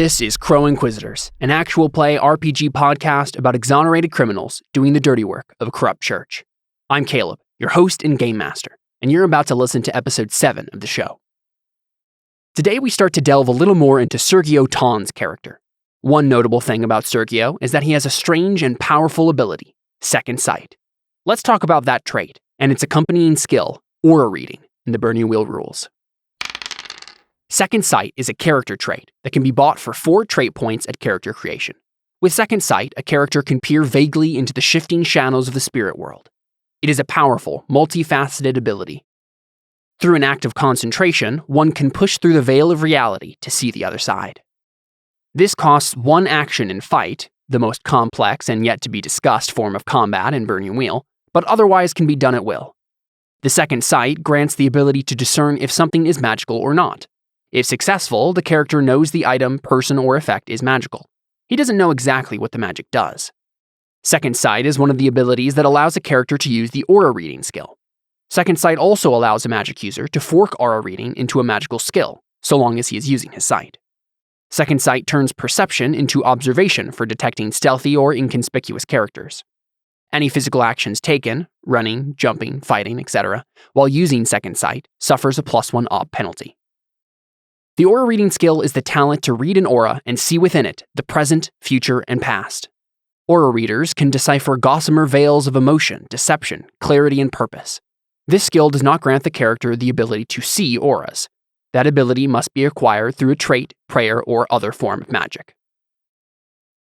This is Crow Inquisitors, an actual play RPG podcast about exonerated criminals doing the dirty work of a corrupt church. I'm Caleb, your host and game master, and you're about to listen to episode 7 of the show. Today we start to delve a little more into Sergio Ton's character. One notable thing about Sergio is that he has a strange and powerful ability, Second Sight. Let's talk about that trait, and its accompanying skill, Aura Reading, in the Burning Wheel rules. Second Sight is a character trait that can be bought for 4 trait points at character creation. With Second Sight, a character can peer vaguely into the shifting shadows of the spirit world. It is a powerful, multifaceted ability. Through an act of concentration, one can push through the veil of reality to see the other side. This costs 1 action in fight, the most complex and yet to be discussed form of combat in Burning Wheel, but otherwise can be done at will. The Second Sight grants the ability to discern if something is magical or not. If successful, the character knows the item, person, or effect is magical. He doesn't know exactly what the magic does. Second Sight is one of the abilities that allows a character to use the Aura Reading skill. Second Sight also allows a magic user to fork Aura Reading into a magical skill, so long as he is using his sight. Second Sight turns Perception into Observation for detecting stealthy or inconspicuous characters. Any physical actions taken, running, jumping, fighting, etc., while using Second Sight, suffers a +1 op penalty. The Aura Reading skill is the talent to read an aura and see within it the present, future, and past. Aura readers can decipher gossamer veils of emotion, deception, clarity, and purpose. This skill does not grant the character the ability to see auras. That ability must be acquired through a trait, prayer, or other form of magic.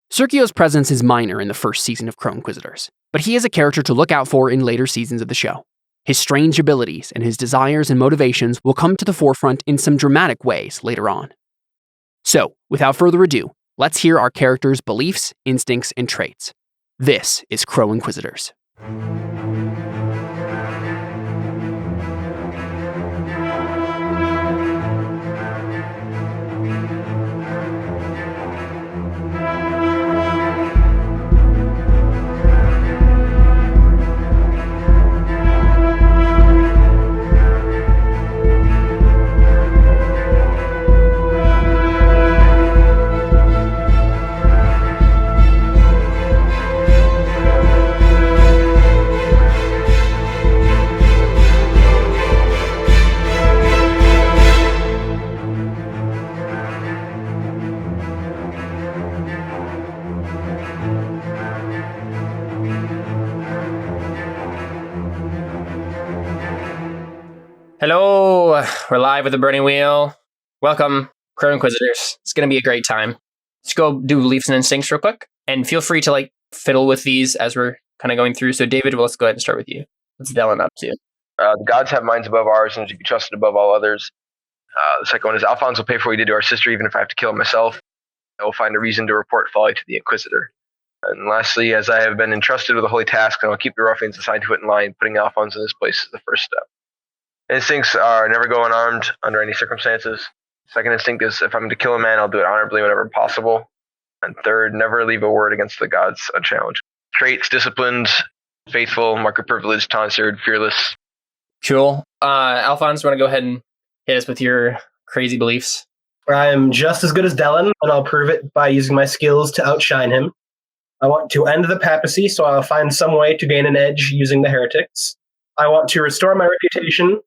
Sergio's presence is minor in the first season of Crow Inquisitors, but he is a character to look out for in later seasons of the show. His strange abilities and his desires and motivations will come to the forefront in some dramatic ways later on. So, without further ado, let's hear our characters' beliefs, instincts, and traits. This is Crow Inquisitors. Hello, we're live with the Burning Wheel. Welcome, Crow Inquisitors. It's going to be a great time. Let's go do beliefs and instincts real quick, and feel free to fiddle with these as we're kind of going through. So David, let's go ahead and start with you. What's Dylan up to? The gods have minds above ours and to be trusted above all others. The second one is Alphonse will pay for what he did to our sister, even if I have to kill him myself. I will find a reason to report folly to the Inquisitor. And lastly, as I have been entrusted with a holy task, I will keep the ruffians assigned to it in line. Putting Alphonse in his place is the first step. Instincts are never go unarmed under any circumstances. Second instinct is if I'm to kill a man, I'll do it honorably whenever possible. And third, never leave a word against the gods unchallenged. Traits, disciplined, faithful, marker privileged, tonsured, fearless. Cool. Alphonse, want to go ahead and hit us with your crazy beliefs? I am just as good as Dylan, and I'll prove it by using my skills to outshine him. I want to end the papacy, so I'll find some way to gain an edge using the heretics. I want to restore my reputation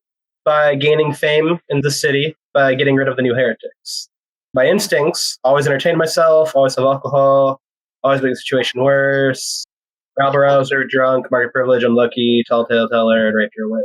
by gaining fame in the city by getting rid of the new heretics. My instincts, always entertain myself, always have alcohol, always make the situation worse, rabble rouser, drunk, market privilege, unlucky, tall tale teller, and rape your wit.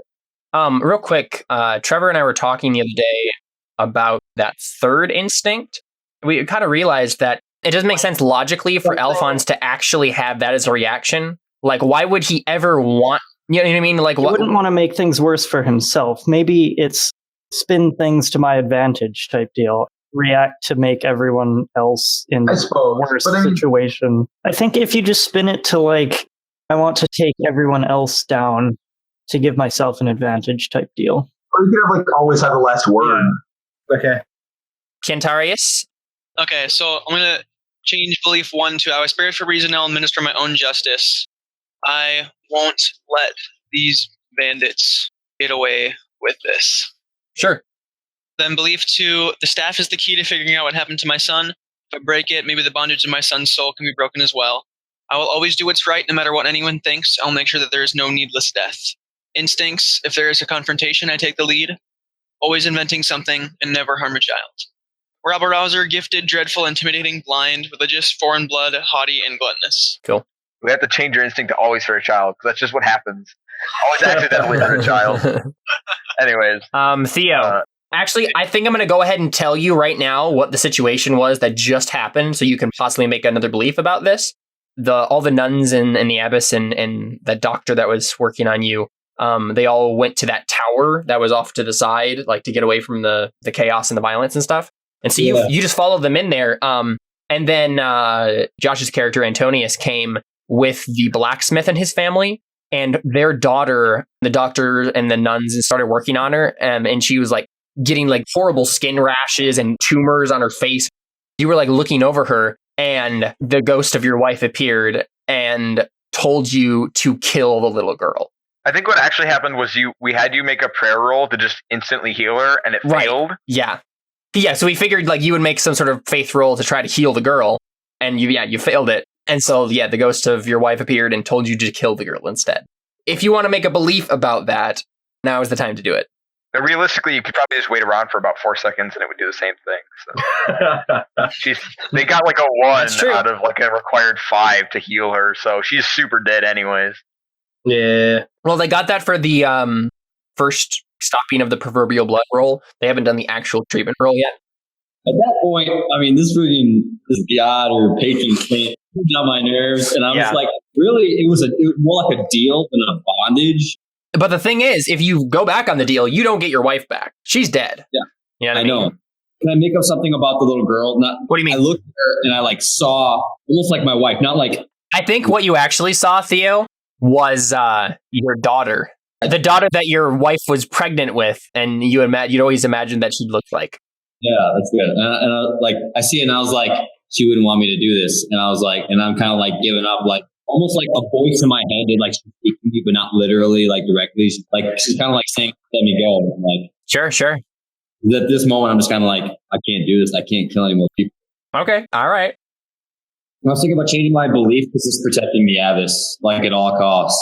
Real quick, Trevor and I were talking the other day about that third instinct. We kind of realized that it doesn't make sense logically for Alphonse to actually have that as a reaction. Why would he ever want... You know what I mean? He wouldn't want to make things worse for himself. Maybe it's spin things to my advantage type deal. React to make everyone else in a worse situation. I think if you just spin it to I want to take everyone else down to give myself an advantage type deal. Or you could have always have the last word. Yeah. Okay. Kentarius? Okay, so I'm going to change belief 1 to I was spared for reason, I'll administer my own justice. I won't let these bandits get away with this. Sure. Then belief 2, the staff is the key to figuring out what happened to my son. If I break it, maybe the bondage of my son's soul can be broken as well. I will always do what's right, no matter what anyone thinks. I'll make sure that there is no needless death. Instincts, if there is a confrontation, I take the lead. Always inventing something and never harm a child. Rabble rouser, gifted, dreadful, intimidating, blind, religious, foreign blood, haughty, and gluttonous. Cool. We have to change your instinct to always for a child, because that's just what happens. Always accidentally for a child. Anyways. Theo. Actually, I think I'm going to go ahead and tell you right now what the situation was that just happened, so you can possibly make another belief about this. All the nuns in the abbess and the doctor that was working on you, they all went to that tower that was off to the side, like to get away from the chaos and the violence and stuff. And so you just followed them in there. And then Josh's character, Antonius, came with the blacksmith and his family, and their daughter, the doctor and the nuns, started working on her. And she was like getting like horrible skin rashes and tumors on her face. You were like looking over her, and the ghost of your wife appeared and told you to kill the little girl. I think what actually happened was we had you make a prayer roll to just instantly heal her, and it failed. Yeah. Yeah, so we figured like you would make some sort of faith roll to try to heal the girl, and you failed it. And so, the ghost of your wife appeared and told you to kill the girl instead. If you want to make a belief about that, now is the time to do it. Now, realistically, you could probably just wait around for about 4 seconds and it would do the same thing. So. They got like a 1 out of like a required 5 to heal her, so she's super dead anyways. Yeah. Well, they got that for the first stopping of the proverbial blood roll. They haven't done the actual treatment roll yet. At that point, I mean, this god or patron saint got on my nerves, and I was like, really, it was more like a deal than a bondage. But the thing is, if you go back on the deal, you don't get your wife back. She's dead. Yeah, you know what I know. Can I make up something about the little girl? What do you mean? I looked at her and I like saw almost like my wife, not like. I think what you actually saw, Theo, was your daughter, the daughter that your wife was pregnant with, and you'd always imagined that she'd look like. Yeah, that's good. And I see it, and I was like, she wouldn't want me to do this, and I was like, and I'm kind of like giving up, like almost like a voice in my head did, like she's speaking to me, but not literally, like directly. She's kind of like saying, "Let me go." And like, sure. At this moment, I'm just kind of like, I can't do this. I can't kill any more people. Okay, all right. I was thinking about changing my belief because it's protecting the abyss, like at all costs.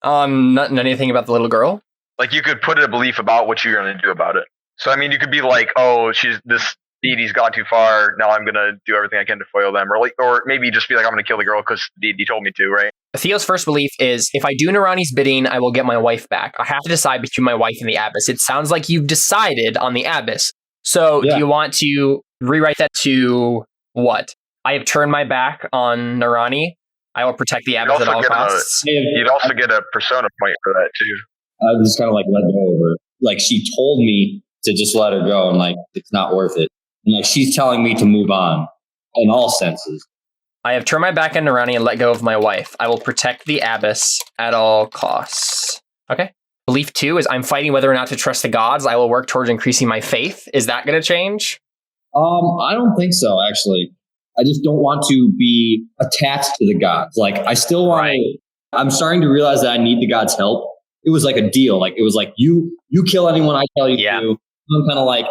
Not anything about the little girl. Like you could put a belief about what you're going to do about it. So I mean, you could be like, "Oh, this deity's gone too far. Now I'm going to do everything I can to foil them," or maybe just be like, "I'm going to kill the girl because the deity told me to." Right? Theo's first belief is, if I do Narani's bidding, I will get my wife back. I have to decide between my wife and the abyss. It sounds like you've decided on the abyss. So do you want to rewrite that to what? I have turned my back on Narani. I will protect the abyss at all costs. You'd also get a persona point for that too. I just kind of like let go of her. Like she told me to just let her go, and like it's not worth it. And like she's telling me to move on in all senses. I have turned my back on Narani and let go of my wife. I will protect the abyss at all costs. Okay. Belief 2 is I'm fighting whether or not to trust the gods. I will work towards increasing my faith. Is that going to change? I don't think so, actually. I just don't want to be attached to the gods. Like I still want to, I'm starting to realize that I need the gods' help. It was like a deal. Like it was like, you kill anyone I tell you to. I'm kind of like,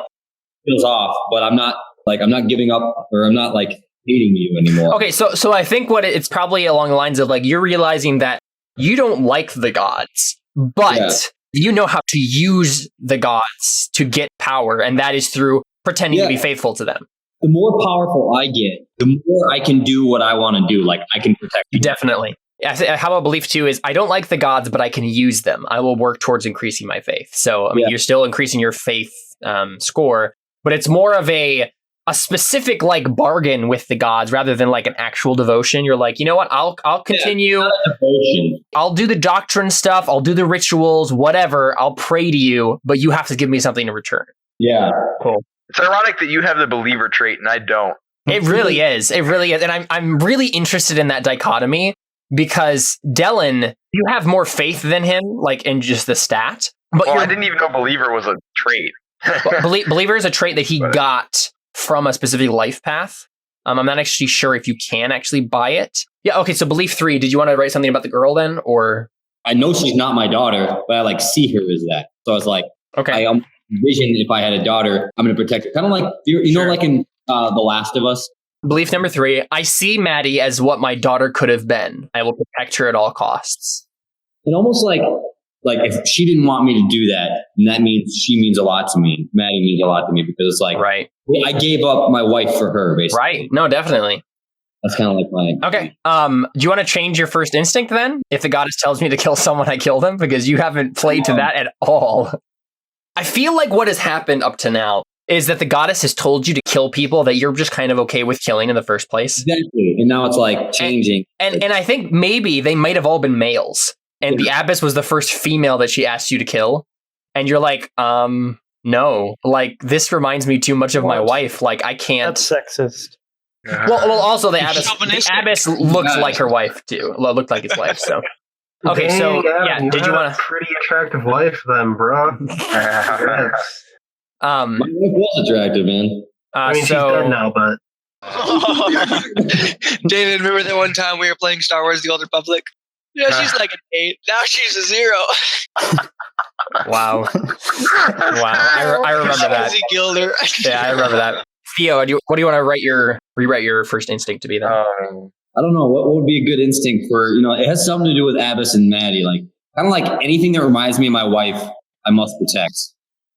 feels off, but I'm not giving up, or I'm not like hating you anymore. Okay, so I think it's probably along the lines of like you're realizing that you don't like the gods, but you know how to use the gods to get power, and that is through pretending to be faithful to them. The more powerful I get, the more I can do what I want to do. Like I can protect you. Definitely. How about belief 2 is I don't like the gods, but I can use them. I will work towards increasing my faith. So I mean, you're still increasing your faith score, but it's more of a specific like bargain with the gods rather than like an actual devotion. You're like, you know what? I'll continue. I'll do the doctrine stuff. I'll do the rituals, whatever. I'll pray to you, but you have to give me something in return. Yeah. Cool. It's ironic that you have the believer trait and I don't. It really is. It really is. And I'm really interested in that dichotomy because Dylan, you have more faith than him, like in just the stat. But I didn't even know believer was a trait. Believer is a trait that he got from a specific life path. I'm not actually sure if you can actually buy it. Yeah, okay, so belief 3, did you want to write something about the girl then? Or I know she's not my daughter, but I like see her as that. So I was like, okay, I envision if I had a daughter, I'm going to protect her. Kind of like, you know, like in The Last of Us, Belief number 3, I see Maddie as what my daughter could have been. I will protect her at all costs. And almost like if she didn't want me to do that, then that means she means a lot to me. Maddie means a lot to me because it's like, right. I gave up my wife for her, basically. Right. No, definitely. That's kind of like my... Okay. Do you want to change your first instinct then? If the goddess tells me to kill someone, I kill them? Because you haven't played to that at all. I feel like what has happened up to now is that the goddess has told you to kill people that you're just kind of okay with killing in the first place. Exactly. And now it's like changing. And I think maybe they might have all been males. And the abbess was the first female that she asked you to kill. And you're like, no. Like, this reminds me too much of my wife. Like, I can't. That's sexist. Well, also the abbess looked like her wife too. Looked like his wife. So okay, so yeah. Did you want a pretty attractive wife then, bro? My wife was attractive, man. I mean, she's dead now, but David, remember that one time we were playing Star Wars: The Old Republic? Yeah, she's like an 8. Now she's a 0. Wow. I remember that. Gilder. Yeah, I remember that. Theo, what do you want to rewrite your first instinct to be then? I don't know. What would be a good instinct for, it has something to do with Abbas and Maddie. Like, kind of like anything that reminds me of my wife, I must protect.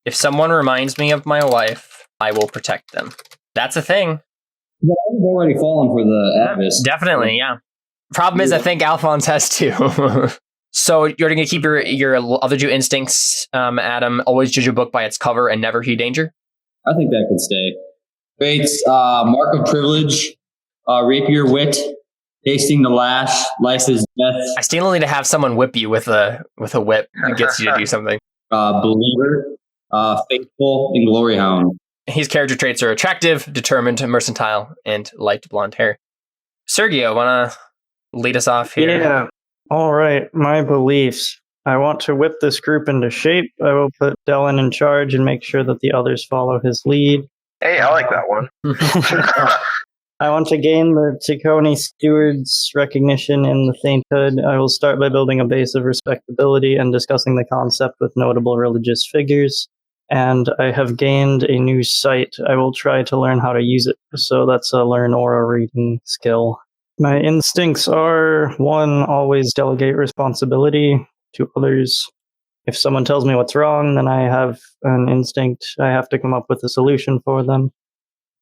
If someone reminds me of my wife, I will protect them. That's a thing. Well, I've already fallen for the Abbas. Definitely, yeah. Problem is, I think Alphonse has too. So you're going to keep your other 2 instincts, Adam. Always judge a book by its cover and never heed danger. I think that could stay. Fates, mark of privilege, rapier wit, tasting the lash, life is death. I still need to have someone whip you with a whip that gets you to do something. Believer, faithful, and glory hound. His character traits are attractive, determined, mercantile, and light blonde hair. Sergio, want to lead us off here? Yeah. All right. My beliefs. I want to whip this group into shape. I will put Dellen in charge and make sure that the others follow his lead. Hey, I like that one. I want to gain the Ticoni steward's recognition in the sainthood. I will start by building a base of respectability and discussing the concept with notable religious figures. And I have gained a new sight. I will try to learn how to use it. So that's a learn aura reading skill. My instincts are 1, always delegate responsibility to others. If someone tells me what's wrong, then I have an instinct. I have to come up with a solution for them.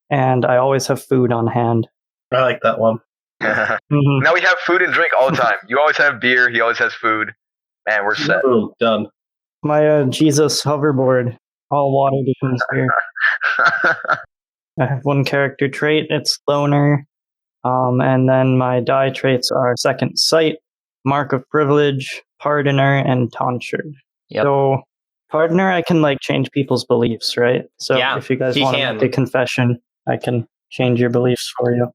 And I always have food on hand. I like that one. Now we have food and drink all the time. You always have beer. He always has food. Man, we're set. Boom, done. My Jesus hoverboard. All water becomes beer. I have 1 character trait. It's loner. And then my die traits are second sight, mark of privilege, pardoner, and tonsured. Yep. So, pardoner, I can change people's beliefs, right? So if you guys want to make a confession, I can change your beliefs for you.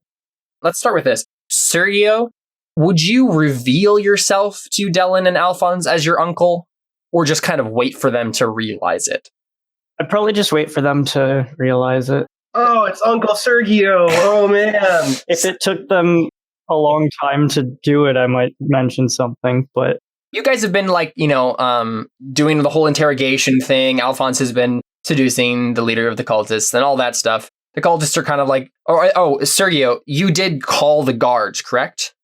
Let's start with this. Sergio, would you reveal yourself to Dellen and Alphonse as your uncle, or just kind of wait for them to realize it? I'd probably just wait for them to realize it. Oh, it's Uncle Sergio. Oh, man. If it took them a long time to do it, I might mention something, but... You guys have been doing the whole interrogation thing. Alphonse has been seducing the leader of the cultists and all that stuff. The cultists are kind of Sergio, you did call the guards, correct?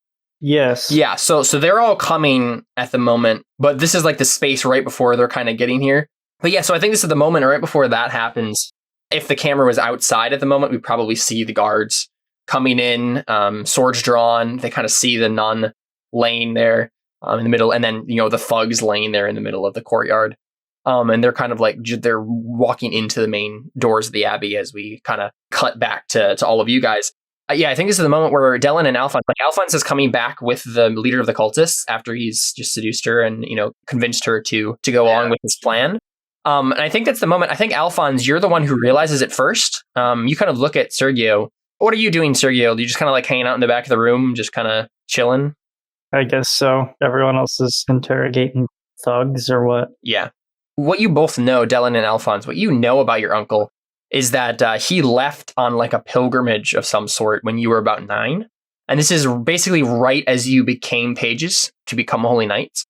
Yes. Yeah, so they're all coming at the moment, but this is the space right before they're kind of getting here. But yeah, so I think this is the moment right before that happens. If the camera was outside at the moment, we'd probably see the guards coming in, swords drawn. They kind of see the nun laying there in the middle, and then, the thugs laying there in the middle of the courtyard. And they're kind of they're walking into the main doors of the Abbey as we kind of cut back to all of you guys. Yeah, I think this is the moment where Dellen and Alphonse, Alphonse is coming back with the leader of the cultists after he's just seduced her and, convinced her to go along with his plan. And I think that's the moment. I think, Alphonse, you're the one who realizes it first. You kind of look at Sergio. What are you doing, Sergio? Are you just kind of hanging out in the back of the room, just kind of chilling? I guess so. Everyone else is interrogating thugs or what? Yeah. What you both know, Dellen and Alphonse, what you know about your uncle is that he left on a pilgrimage of some sort when you were about 9. And this is basically right as you became pages to become holy knights.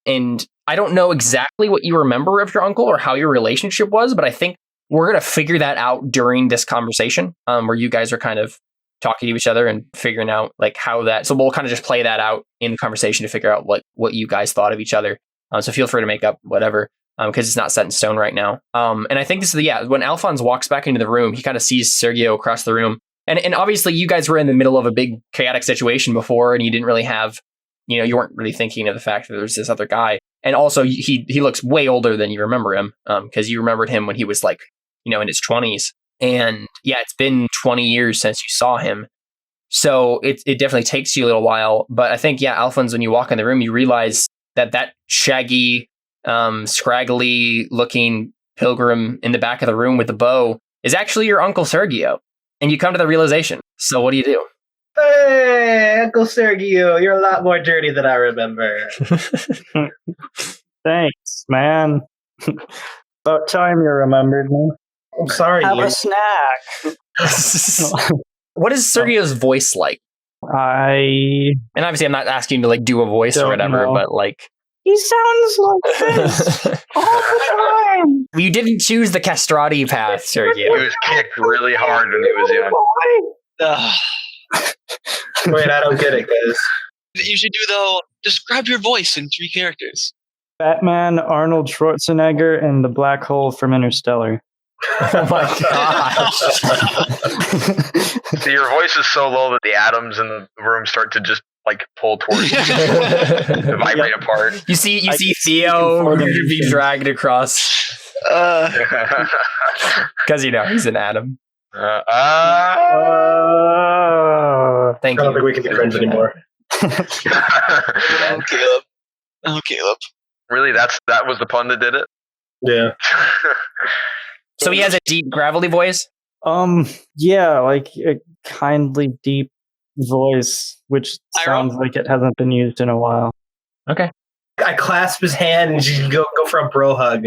And I don't know exactly what you remember of your uncle or how your relationship was, but I think we're going to figure that out during this conversation, where you guys are kind of talking to each other and figuring out like how that. So we'll kind of just play that out in the conversation to figure out what you guys thought of each other. So feel free to make up whatever, because it's not set in stone right now. And I think this is when Alphonse walks back into the room, he kind of sees Sergio across the room. And obviously you guys were in the middle of a big chaotic situation before, and you didn't really have, you weren't really thinking of the fact that there's this other guy. And also he looks way older than you remember him, because you remembered him when he was like, in his 20s. And yeah, it's been 20 years since you saw him. So it definitely takes you a little while. But I think, Alphonse, when you walk in the room, you realize that shaggy, scraggly looking pilgrim in the back of the room with the bow is actually your Uncle Sergio. And you come to the realization. So what do you do? Hey, Uncle Sergio, you're a lot more dirty than I remember. Thanks, man. About time you remembered me. I'm sorry. Have a snack. What is Sergio's voice like? And obviously I'm not asking you to like do a voice or whatever, but like... He sounds like this all the time. You didn't choose the castrati path, Sergio. He was kicked really hard when he was young. Wait, I don't get it, guys. You should do, though, describe your voice in 3 characters. Batman, Arnold Schwarzenegger, and the black hole from Interstellar. Oh my gosh. So your voice is so low that the atoms in the room start to just like pull towards you, to vibrate apart. You see Theo be dragged across. Because he's an atom. Thank I don't you. think we can be friends anymore. Oh, Caleb. Really, that was the pun that did it? Yeah. So he has a deep, gravelly voice? Yeah, like a kindly deep voice, which sounds like it hasn't been used in a while. Okay. I clasp his hand and just go for a bro hug.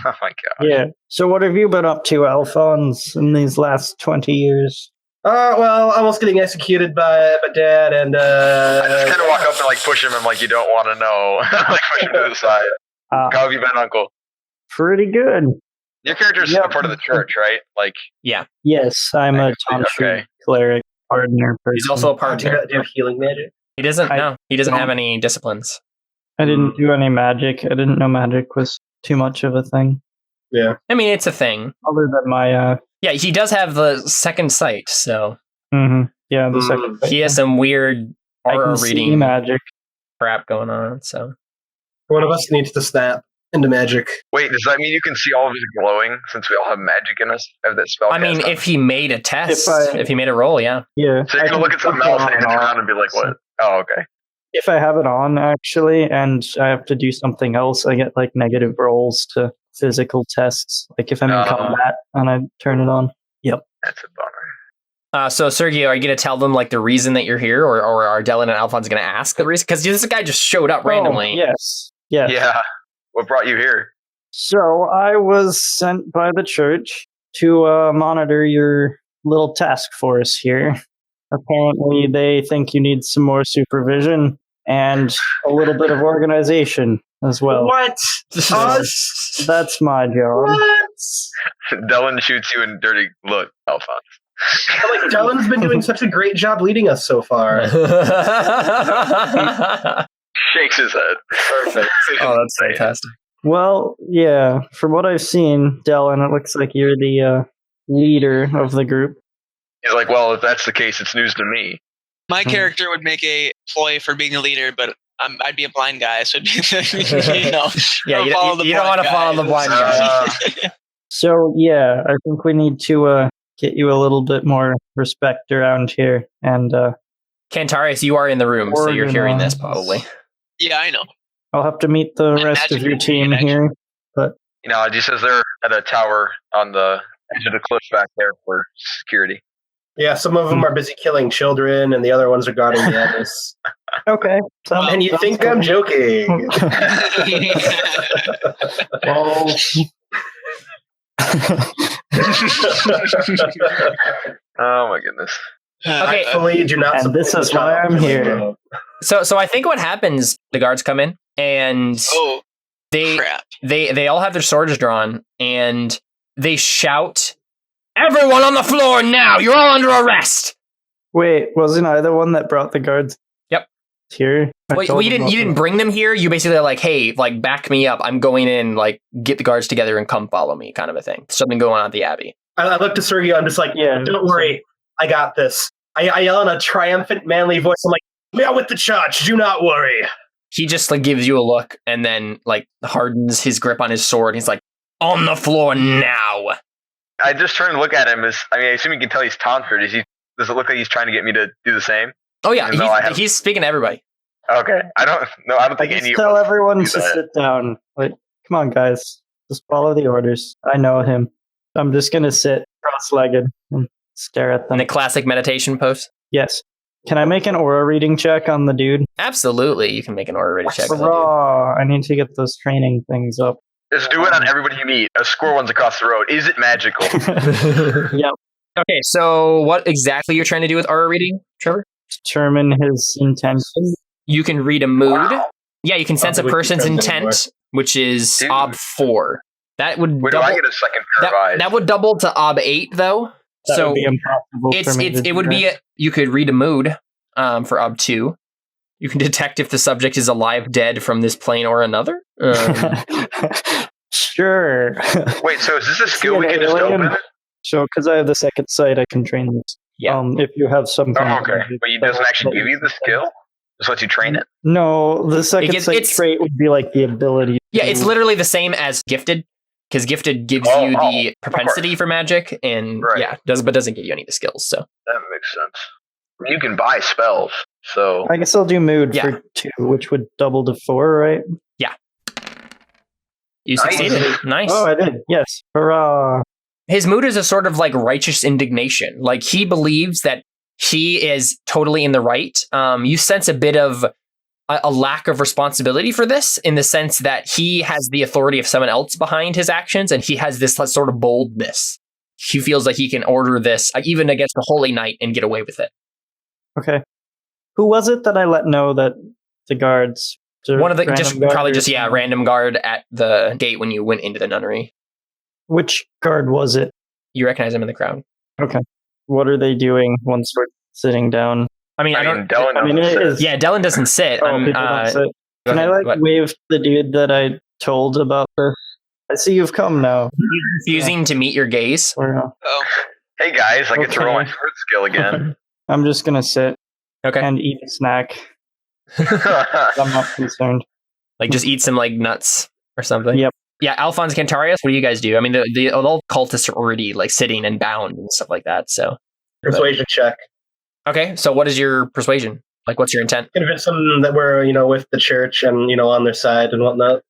Oh my god. Yeah. So what have you been up to, Alphonse, in these last 20 years? Well, almost getting executed by my dad, and I just kind of walk up and like push him. I'm like, you don't want to know. Like push him to the side. How have you been, Uncle? Pretty good. Your character's a part of the church, right? Like, yeah. Yes, I'm a tonsure cleric pardoner person. He's also a pardoner. Do you have healing magic? He doesn't. No, he doesn't have any disciplines. I didn't do any magic. I didn't know magic was too much of a thing. Yeah. I mean, it's a thing. Other than my... Yeah, he does have the second sight, so... Mm-hmm. Yeah, the second sight. He has some weird aura reading magic crap going on, so... One of us needs to snap into magic. wait, does that mean you can see all of his glowing since we all have magic in us? Have that spell? I mean, if he made a test, if he made a roll, yeah. Yeah. So you're going to look at something else and turn around and be like, what? Oh, okay. If I have it on, actually, and I have to do something else, I get like negative rolls to physical tests. Like if I'm in combat and I turn it on. Yep. That's a bummer. So Sergio, are you going to tell them like the reason that you're here, or are Dylan and Alphonse going to ask the reason? Because this guy just showed up randomly. Yes. Yes. Yeah. What brought you here? So I was sent by the church to monitor your little task force here. Apparently, they think you need some more supervision and a little bit of organization as well. What? That's my job. What? Dylan shoots you in dirty look, Alphonse. Like, Dylan's been doing such a great job leading us so far. Shakes his head. Perfect. Oh, that's fantastic. Well, yeah, from what I've seen, Dylan, it looks like you're the leader of the group. He's like, well, if that's the case, it's news to me. My character would make a ploy for being a leader, but I'd be a blind guy, so it'd be, Yeah, you don't want to follow the blind guy. So, yeah, I think we need to get you a little bit more respect around here. And Cantarius, you are in the room, so you're hearing this probably. Yeah, I know. I'll have to meet the rest of your team here. But it just says they're at a tower on the edge of the cliff back there for security. Yeah, some of them are busy killing children, and the other ones are guarding the abyss. Okay. And you think I'm joking. Well, Oh my goodness. Okay. Hopefully, do not. And this is why I'm here. So I think what happens, the guards come in and they all have their swords drawn and they shout, "Everyone on the floor now! You're all under arrest!" Wait, wasn't I the one that brought the guards? Yep. Here. Well, you didn't bring them here. You basically are like, hey, like back me up. I'm going in, like get the guards together and come follow me, kind of a thing. Something going on at the Abbey. I look to Sergio. I'm just like, don't worry, I got this. I yell in a triumphant, manly voice. I'm like, we are with the church. Do not worry. He just like gives you a look and then like hardens his grip on his sword. He's like, on the floor now. I just turn and look at him. I assume you can tell he's tonsured. Does it look like he's trying to get me to do the same? Oh yeah, he's speaking to everybody. Okay, I don't think any of us tell everyone to that. sit down. Like, come on, guys, just follow the orders. I know him. I'm just gonna sit cross-legged and stare at them. In the classic meditation pose. Yes. Can I make an aura reading check on the dude? Absolutely, you can make an aura reading check on the dude. I need to get those training things up. Just do it on everybody you meet. A squirrel runs across the road. Is it magical? Yep. Okay, so what exactly you're trying to do with aura reading, Trevor? Determine his intention. You can read a mood. Wow. Yeah, you can sense a Probably person's depends intent, which is Ob 4. That would Where do I get a second pair of eyes? That would double to Ob 8, though. That so would be impossible it would be you could read a mood for Ob 2. You can detect if the subject is alive, dead from this plane or another. Sure. Wait, so is this a skill we can just open? So, because I have the second sight, I can train this. Yeah. If you have some kind of okay. But it doesn't actually give you the skill? Just lets you train it? No, the second sight trait would be like the ability. Yeah, it's literally the same as gifted. Because gifted gives you the propensity for magic, and but doesn't give you any of the skills. So that makes sense. You can buy spells, so I guess I'll do mood for 2, which would double to 4, right? Yeah. You succeeded. Nice. Oh, I did. Yes. Hurrah. His mood is a sort of like righteous indignation. Like he believes that he is totally in the right. You sense a bit of a lack of responsibility for this, in the sense that he has the authority of someone else behind his actions, and he has this sort of boldness. He feels like he can order this even against the Holy Knight and get away with it. Okay. Who was it that I let know that the guards? One of the random guard at the gate when you went into the nunnery. Which guard was it? You recognize him in the crowd. Okay. What are they doing once we're sitting down? Dylan doesn't sit. Don't sit. Can I wave the dude that I told about this? I see you've come now. You're refusing to meet your gaze. Hey guys, I get to roll my sword skill again. I'm just gonna sit. Okay. And eat a snack. I'm not concerned. Like just eat some like nuts or something. Yep. Yeah, Alphonse Cantarius, what do you guys do? I mean, the old cultists are already like sitting and bound and stuff like that. So persuasion check. Okay, so what is your persuasion? Like, what's your intent? Convince them that we're with the church and on their side and whatnot.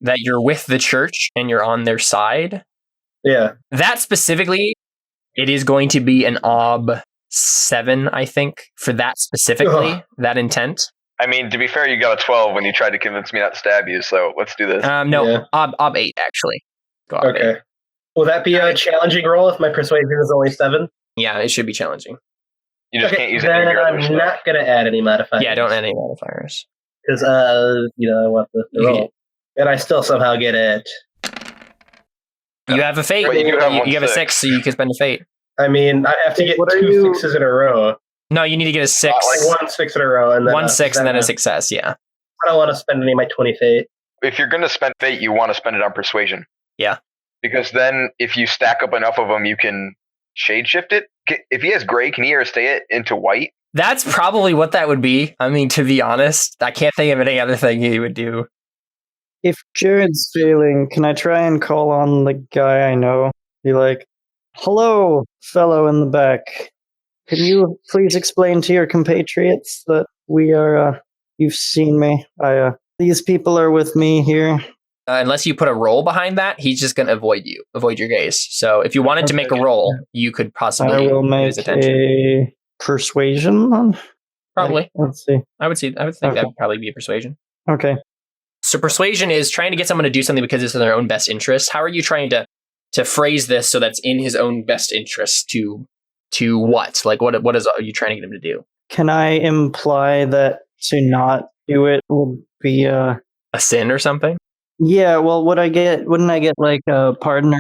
That you're with the church and you're on their side. Yeah. That specifically, it is going to be an Ob 7, I think, for that specifically, that intent. I mean, to be fair, you got a 12 when you tried to convince me not to stab you, so let's do this. Ob 8, actually. Go Ob 8. Will that be a challenging roll if my persuasion is only 7? Yeah, it should be challenging. You just can't use any of your other stuff. I'm not going to add any modifiers. Yeah, don't add any modifiers. Because, I want the roll. And I still somehow get it. You have a fate. Wait, you have a 6, so you can spend a fate. I mean, I have to get 2 6s in a row. No, you need to get a 6. Like 1 6 in a row. And then 1 6 and then a success, yeah. I don't want to spend any of my 20 fate. If you're going to spend fate, you want to spend it on persuasion. Yeah. Because then if you stack up enough of them, you can shade shift it. If he has gray, can he Aristeia it into white? That's probably what that would be. I mean, to be honest, I can't think of any other thing he would do. If Jared's failing, can I try and call on the guy I know? Be like, hello, fellow in the back. Can you please explain to your compatriots that we are, you've seen me. These people are with me here. Unless you put a roll behind that, he's just going to avoid your gaze. So if you wanted to make a roll, you could possibly I will make his attention. A persuasion then? Probably. Let's see. I would think that would probably be a persuasion. Okay. So persuasion is trying to get someone to do something because it's in their own best interest. How are you trying to phrase this so that's in his own best interest to what? Like what are you trying to get him to do? Can I imply that to not do it will be a sin or something? Yeah, well, wouldn't I get like a partner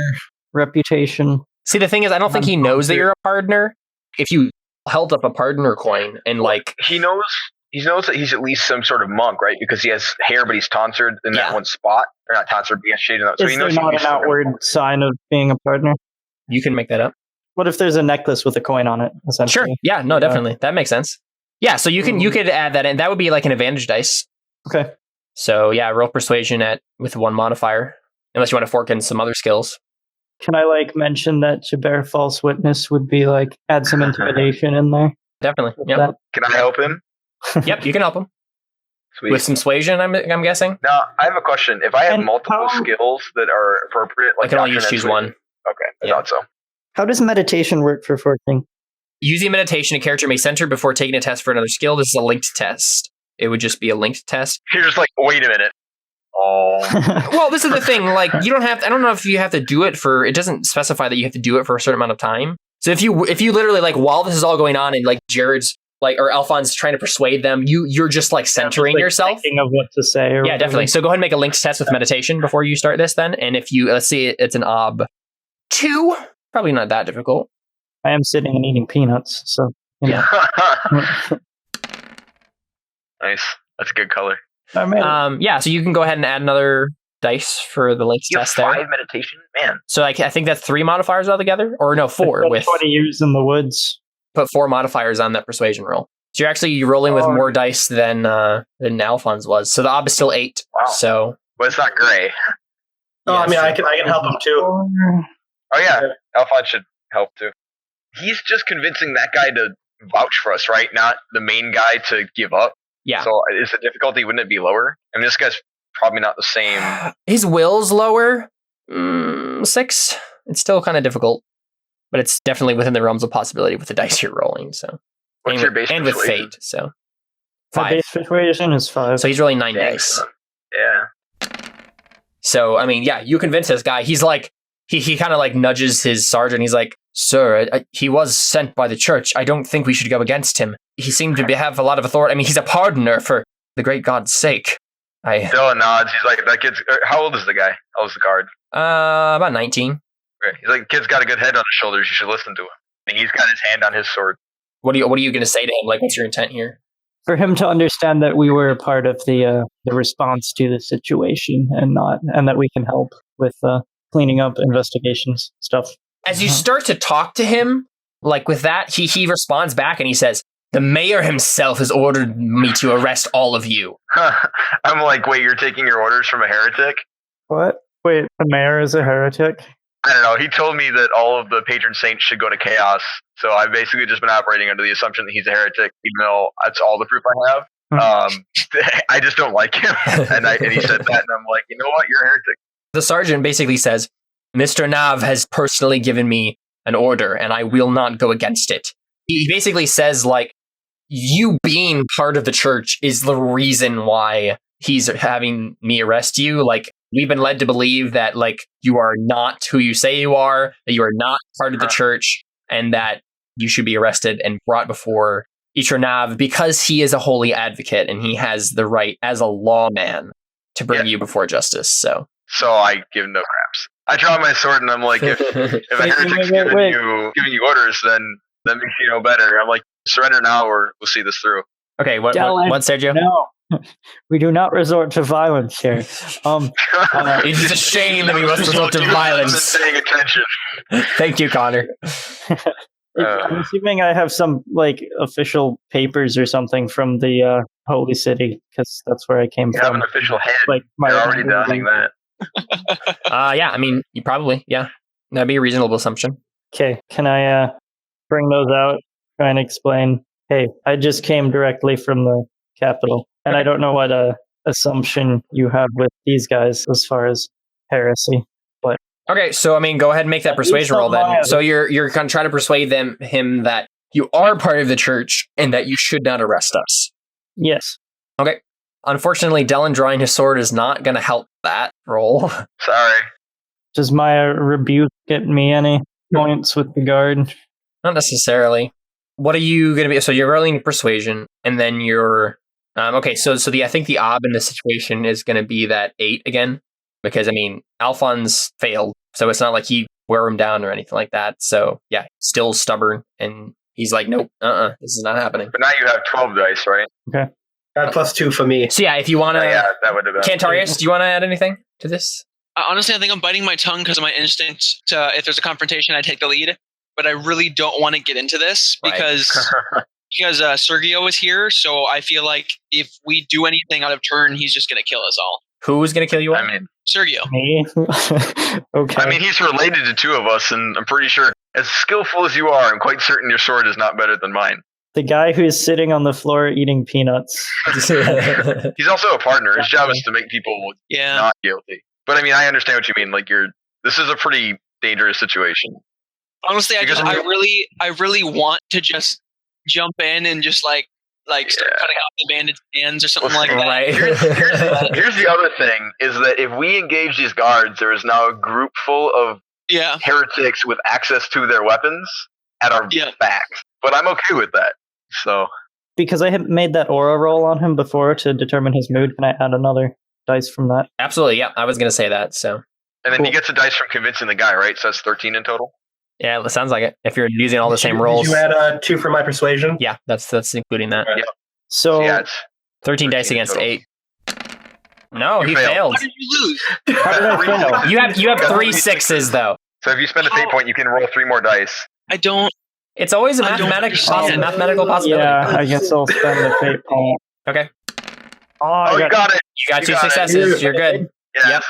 reputation? See, the thing is, I don't think he knows that you're a partner. If you held up a pardoner coin and like he knows that he's at least some sort of monk, right? Because he has hair, but he's tonsured in that one spot, or not tonsured, but he has shade in that. So Is he there knows not an outward sign of being a partner? You can make that up. What if there's a necklace with a coin on it? Essentially, sure. Yeah, no, definitely, that makes sense. Yeah, so you could add that in. That would be like an advantage dice. Okay. So yeah, roll persuasion with 1 modifier, unless you want to fork in some other skills. Can I like mention that to bear false witness would be like add some intimidation in there? Definitely. Yep. Can I help him? Yep, you can help him. Sweet. With some suasion, I'm guessing. Now, I have a question. If I have multiple skills that are appropriate, like I can only just choose one. Okay, I thought so. How does meditation work for forking? Using meditation, a character may center before taking a test for another skill. This is a linked test. It would just be a linked test. You're just like, wait a minute. Oh. Well, this is the thing. Like, you don't have. I don't know if you have to do it for. It doesn't specify that you have to do it for a certain amount of time. So if you literally like while this is all going on and like Jared's like or Alphonse trying to persuade them, you're just like centering yourself. Thinking of what to say. Or yeah, definitely. So go ahead and make a linked test with meditation before you start this. Then, and if you let's see, it's an ob 2. Probably not that difficult. I am sitting and eating peanuts, so you know. Nice. That's a good color. Yeah, so you can go ahead and add another dice for the linked test there. 5 meditation? Man. So I think that's 3 modifiers altogether? Or no, 4. With 20 years in the woods. Put 4 modifiers on that persuasion roll. So you're actually rolling with more dice than Alphonse was. So the ob is still 8. Wow. So, but it's not gray. Oh, I mean, I can help him too. Oh yeah, Alphonse should help too. He's just convincing that guy to vouch for us, right? Not the main guy to give up. Yeah. So is the difficulty, wouldn't it be lower? I mean, this guy's probably not the same. His will's lower. 6. It's still kind of difficult. But it's definitely within the realms of possibility with the dice you're rolling. So, what's your base and persuasion? with fate. So, My 5. base persuasion is 5. So he's rolling 9 dice. Yeah. So I mean, yeah, you convince this guy. He's like, he kind of like nudges his sergeant. He's like, "Sir, he was sent by the church. I don't think we should go against him. He seemed to have a lot of authority. I mean, he's a pardoner for the great God's sake." Dylan nods. He's like, "That kid's. How old is the guy? How old is the guard?" About 19. He's like, "Kid's got a good head on his shoulders. You should listen to him." And he's got his hand on his sword. What are you going to say to him? Like, what's your intent here? For him to understand that we were a part of the response to the situation and that we can help with cleaning up investigations stuff. As you start to talk to him, like with that, he responds back and he says, "The mayor himself has ordered me to arrest all of you." I'm like, wait, you're taking your orders from a heretic? What? Wait, the mayor is a heretic? I don't know. He told me that all of the patron saints should go to chaos. So I've basically just been operating under the assumption that he's a heretic, even though that's all the proof I have. I just don't like him. and he said that, and I'm like, you know what? You're a heretic. The sergeant basically says, "Mr. Nav has personally given me an order, and I will not go against it." He basically says, like, you being part of the church is the reason why he's having me arrest you. Like, we've been led to believe that, like, you are not who you say you are, that you are not part of the church, and that you should be arrested and brought before Itronav because he is a holy advocate and he has the right as a lawman to bring you before justice. So I give no craps. I draw my sword and I'm like, if a heretic's giving you orders, then that makes you know better. I'm like, surrender now or we'll see this through. Okay, what Sergio? No, we do not resort to violence here. It's a shame that we must resort to violence. Paying attention. Thank you, Connor. I'm assuming I have some like official papers or something from the holy city because that's where I came from. You have an official head. Like you're already doing that. Yeah, I mean, you probably, that'd be a reasonable assumption. Okay, can I bring those out? Try and explain. Hey, I just came directly from the capital, and I don't know what assumption you have with these guys as far as heresy. But okay, so I mean, go ahead and make that persuasion roll then. So you're going to try to persuade him that you are part of the church and that you should not arrest us. Yes. Okay. Unfortunately, Dylan drawing his sword is not going to help that roll. Sorry. Does my rebuke get me any points with the guard? Not necessarily. What are you going to be? So you're rolling persuasion, and then you're okay. So I think the ob in this situation is going to be that 8 again, because I mean Alphonse failed, so it's not like he wear him down or anything like that. So yeah, still stubborn and He's like, nope, this is not happening. But now you have 12 dice, right? Okay. Got +2 for me. So yeah, if you want to, that would have been. Cantarius, do you want to add anything to this? Honestly, I think I'm biting my tongue because of my instinct to, if there's a confrontation, I take the lead. But I really don't want to get into this because Sergio is here. So I feel like if we do anything out of turn, he's just going to kill us all. Who's going to kill you all? I mean, Sergio. Me? Okay. I mean, he's related to 2 of us, and I'm pretty sure, as skillful as you are, I'm quite certain your sword is not better than mine. The guy who's sitting on the floor eating peanuts. He's also a partner. His job is to make people not guilty. But I mean, I understand what you mean. Like, this is a pretty dangerous situation. Honestly, I really want to just jump in and just like start cutting out the bandits' hands or something like that. Right. Here's the other thing: is that if we engage these guards, there is now a group full of heretics with access to their weapons at our backs. But I'm okay with that. So, because I had made that aura roll on him before to determine his mood, can I add another dice from that? Absolutely, yeah. I was going to say that. So, and then he gets a dice from convincing the guy, right? So that's 13 in total. Yeah, it sounds like it. If you're using all the same rolls, Did you add 2 for my persuasion? Yeah, that's including that. Yeah. So it's 13 dice against 8. No, he failed. How did you lose? how did I fail? You have 3 6s though. So if you spend a fate point, you can roll 3 more dice. I don't. It's always a I don't mathematical possibility. Yeah, I guess I'll spend the fate point. Okay. Oh, you got it. You got 2 successes. You're good. Yeah. Yep.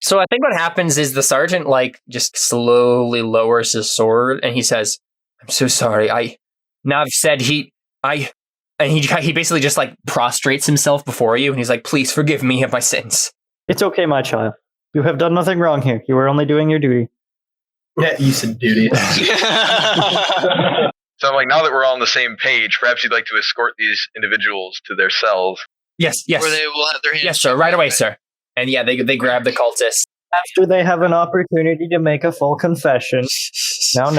So I think what happens is the sergeant just slowly lowers his sword and he says, "I'm so sorry. Now I've said and he basically just prostrates himself before you and he's like, please forgive me of my sins." It's okay, my child. You have done nothing wrong here. You were only doing your duty. Yeah, you said duty. So now that we're all on the same page, perhaps you'd like to escort these individuals to their cells. Yes. Where they will have their hands. Yes, sir. Right away, sir. And yeah, they grab the cultists. After they have an opportunity to make a full confession. Now,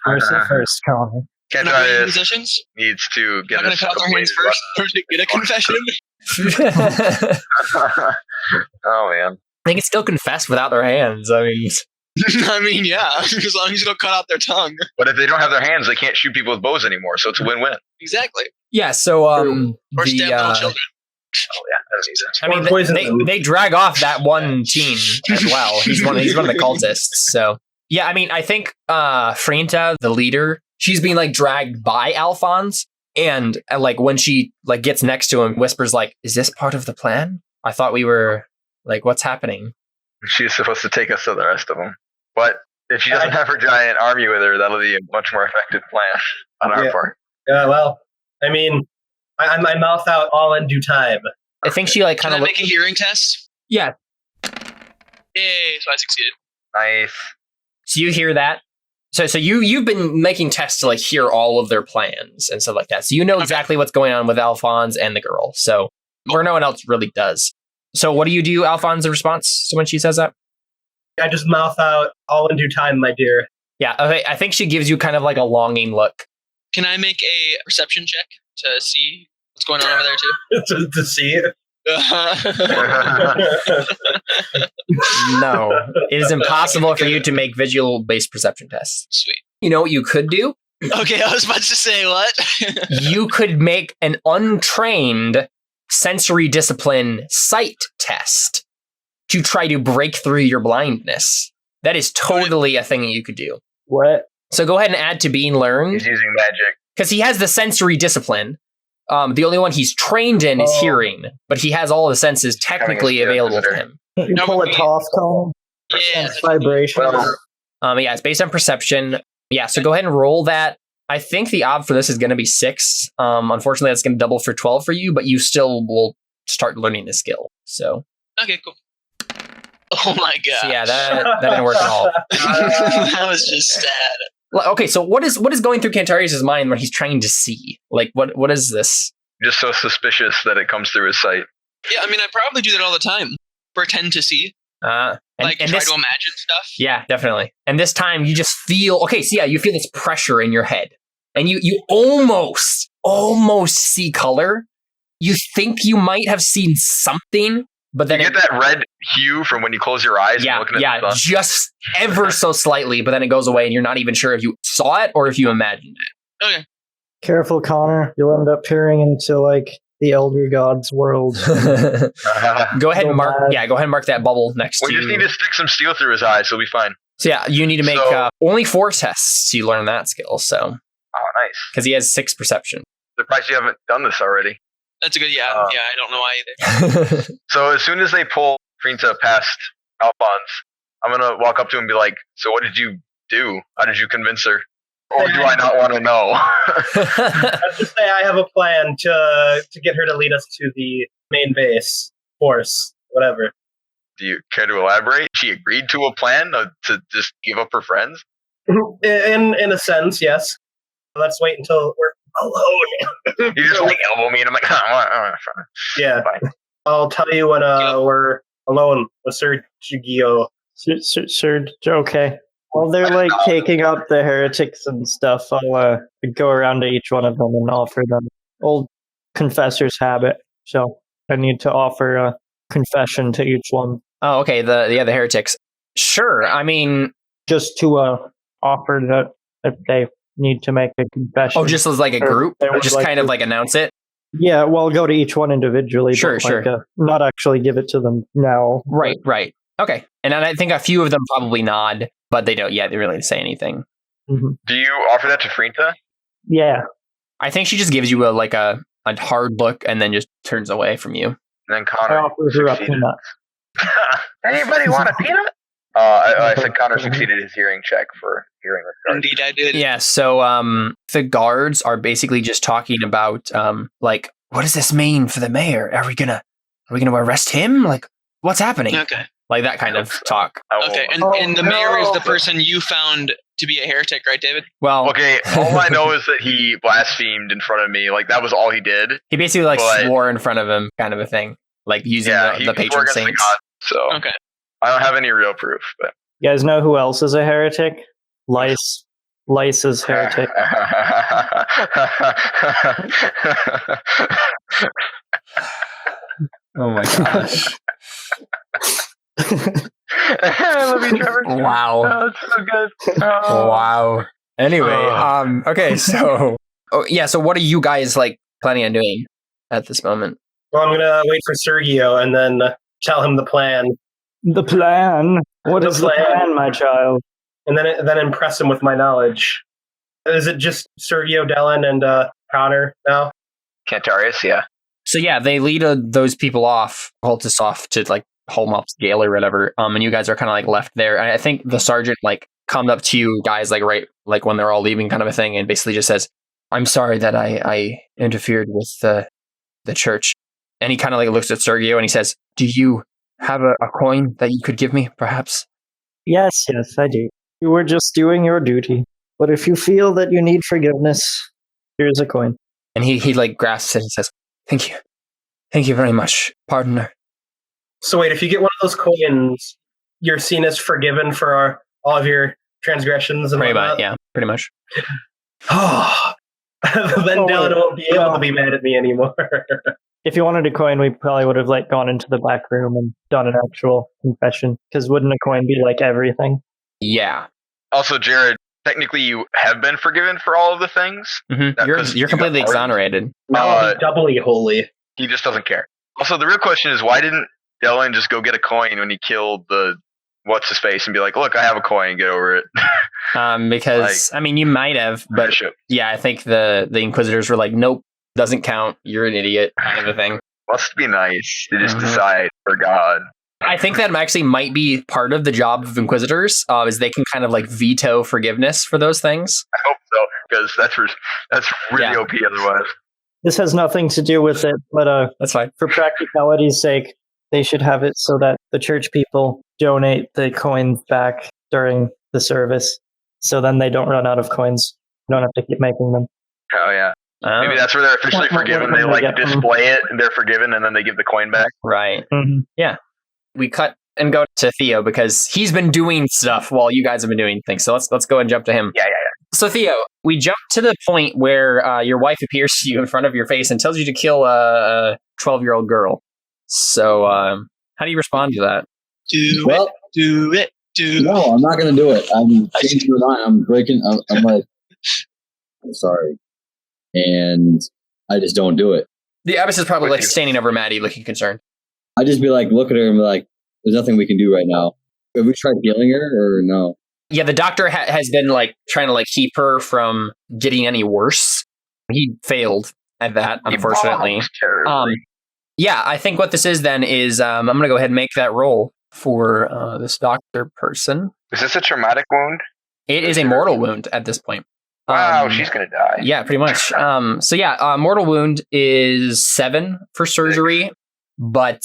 first, Connor. Cantarius needs to get I'm going to cut their hands first to get a confession. Oh, man. They can still confess without their hands. I mean, yeah, as long as you don't cut out their tongue. But if they don't have their hands, they can't shoot people with bows anymore, so it's a win-win. Exactly. Yeah, so or stab little children. Oh yeah, that's easy. I mean, they drag off that one teen as well. He's one of the cultists. So yeah, I mean, I think Frinta, the leader, she's being dragged by Alphonse, and when she gets next to him, whispers "Is this part of the plan? I thought we were what's happening?" She's supposed to take us to the rest of them, but if she doesn't have her giant army with her, that'll be a much more effective plan on our part. Yeah, well, I mean, I mouth out all in due time. I think she kind of make a hearing test. Yeah. Yay! So I succeeded. Nice. So you hear that? So you've been making tests to hear all of their plans and stuff like that. So you know exactly what's going on with Alphonse and the girl. So where no one else really does. So what do you do, Alphonse, in response to when she says that? I just mouth out all in due time, my dear. Yeah. Okay. I think she gives you kind of a longing look. Can I make a perception check to see what's going on over there too? to see it? No, it is impossible for you to make visual-based perception tests. Sweet. You know what you could do? Okay, I was about to say what? You could make an untrained sensory discipline sight test to try to break through your blindness. That is totally a thing that you could do. What? So go ahead and add to being learned. He's using magic. Because he has the sensory discipline. The only one he's trained in is hearing, but he has all the senses technically available to him. You pull it off, Colin. Yeah. Vibration. Yeah, it's based on perception. Yeah, so go ahead and roll that. I think the odd for this is going to be 6. Unfortunately, that's going to double for 12 for you, but you still will start learning the skill. So. Okay, cool. Oh my god. So yeah, that didn't work at all. That was just sad. Okay, so what is going through Cantarius' mind when he's trying to see? What is this? Just so suspicious that it comes through his sight. Yeah, I mean, I probably do that all the time. Pretend to see. And try to imagine stuff. Yeah, definitely. And this time you just feel, you feel this pressure in your head. And you almost see color. You think you might have seen something, but then you get that red hue from when you close your eyes and looking at the sun. Just ever so slightly, but then it goes away and you're not even sure if you saw it or if you imagined it. Okay. Careful, Connor. You'll end up peering into like the Elder Gods world. Go ahead and mark. mad. Yeah, go ahead and mark that bubble next We to just you. need to stick some steel through his eyes, so we'll be fine. So yeah, you need to make So- only 4 tests to learn that skill. So Oh, nice. because he has 6 perception. Surprised you haven't done this already. That's a good, yeah, I don't know why either. So as soon as they pull Printa past Alphonse, I'm gonna walk up to him and be like, "So what did you do? How did you convince her? Or do I not want to know?" Let's just say I have a plan to get her to lead us to the main base, force, whatever. Do you care to elaborate? She agreed to a plan to just give up her friends? In a sense, yes. Let's wait until we're alone. You just like elbow me, and I'm like, Yeah. Fine. I'll tell you when we're alone with Sergio. Sir, okay. While they're like taking up the heretics and stuff, I'll go around to each one of them and offer them old confessor's habit. So I need to offer a confession to each one. Oh, okay. The heretics. Sure. I mean, Just to offer that if they need to make a confession. oh, just as like a Or group, they would just like kind of to- like announce it. Yeah, well, I'll go to each one individually. Sure, but not actually give it to them now. Right. Okay. And I think a few of them probably nod, but they don't. Yeah, they really don't say anything. Mm-hmm. Do you offer that to Frinta? Yeah. I think she just gives you a hard look and then just turns away from you. And then I Connor offer her a succeeded. peanut. Anybody want a peanut? I said Connor succeeded his hearing check for hearing the guards. Indeed, I did. Yeah. So the guards are basically just talking about like, what does this mean for the mayor? Are we gonna arrest him? Like, what's happening? Okay. Like that kind of talk. Okay. And the mayor is the person you found to be a heretic, right, David? Well, Okay, all I know is that he blasphemed in front of me. Like, that was all he did. he basically like but- swore in front of him, kind of a thing, like using He the swore patron against the saints. god, so Okay. I don't have any real proof. But You guys know who else is a heretic? Lice. Lice is heretic. Oh my gosh! I love you, Trevor. Wow! Oh, it's so good. Oh. Wow. Anyway, okay, so so what are you guys like planning on doing at this moment? Well, I'm gonna wait for Sergio and then tell him the plan, The plan? What The is the plan. plan, my child? and then impress him with my knowledge. Is it just Sergio, Dellen, and Connor now? Cantarius, yeah. So yeah, they lead those people off, cultists off to like Holmop's Gale or whatever. And you guys are kind of like left there. And I think the sergeant like comes up to you guys like right like when they're all leaving, kind of a thing, and basically just says, "I'm sorry that I interfered with the church." And he kind of like looks at Sergio and he says, "Do you have a coin that you could give me, perhaps?" Yes, I do. You were just doing your duty. But if you feel that you need forgiveness, here's a coin. And he like grasps it and says, "Thank you very much, pardoner." So wait, if you get one of those coins, you're seen as forgiven for all of your transgressions and Pretty whatnot? much, yeah, pretty much. Oh, then Oh, Dellen wait. won't be able to be mad at me anymore. If you wanted a coin, we probably would have like gone into the back room and done an actual confession. Because wouldn't a coin be like everything? Yeah. Also, Jared, technically you have been forgiven for all of the things. Mhm. That- You're 'cause you're you got completely pardoned. exonerated. Now I'll be doubly holy. He just doesn't care. Also, the real question is, why didn't Dellen just go get a coin when he killed the what's-his-face and be like, "Look, I have a coin, get over it." Because I mean, you might have, but Bishop. yeah, I think the Inquisitors were like, "Nope, doesn't count. You're an idiot," kind of a thing. Must be nice to just Mhm. decide for God. I think that actually might be part of the job of Inquisitors, is they can kind of like veto forgiveness for those things. I hope so, because that's really Yeah. OP otherwise. This has nothing to do with it, but That's fine. for practicality's sake, they should have it so that the church people donate the coins back during the service. So then they don't run out of coins. You don't have to keep making them. Oh yeah, maybe that's where they're officially forgiven. They like display it and they're forgiven, and then they give the coin back. Right. Mm-hmm. We cut and go to Theo because he's been doing stuff while you guys have been doing things. So let's go and jump to him. Yeah. So Theo, we jump to the point where your wife appears to you in front of your face and tells you to kill a 12-year-old girl. So how do you respond to that? Do it. No, I'm not going to do it. I'm changing my mind. I'm breaking. I'm like, I'm sorry. And I just don't do it. The abbess is probably like standing over Maddie looking concerned. I just be like, look at her and be like, there's nothing we can do right now. Have we tried healing her or no? Yeah, the doctor has been like trying to like keep her from getting any worse. He failed at that, unfortunately. Yeah, I think what this is then is I'm going to go ahead and make that roll for this doctor person. Is this a traumatic wound? It is a mortal wound at this point. Wow, she's going to die. Yeah, pretty much. Mortal wound is 7 for surgery, but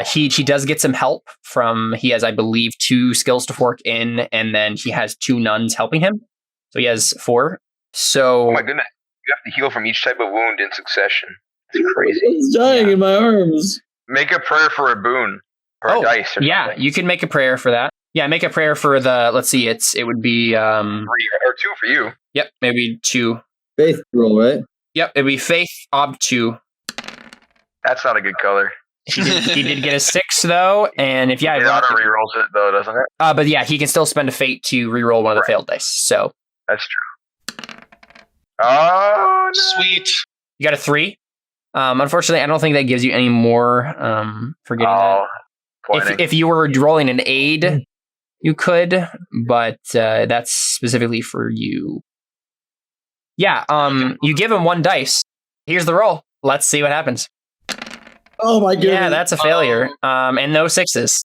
he does get some help from, he has, I believe, 2 skills to fork in, and then he has 2 nuns helping him. So he has 4. So, oh my goodness, you have to heal from each type of wound in succession. It's crazy. It's dying in my arms. Make a prayer for a boon. Or a dice or something. You can make a prayer for that. Yeah, make a prayer for the, let's see, it would be 3 or 2 for you. Yep, maybe 2. Faith roll, right? Yep, it'd be faith ob 2. That's not a good color. He did get a 6 though, and if it auto rerolls it though, doesn't it? But yeah, he can still spend a fate to reroll one of the failed dice. So that's true. Oh, no. Sweet. You got a 3. Unfortunately, I don't think that gives you any more for getting that. If you were rolling an aid, you could, but that's specifically for you. Yeah, you give him 1 dice. Here's the roll. Let's see what happens. Oh my goodness. Yeah, that's a failure. And no 6s.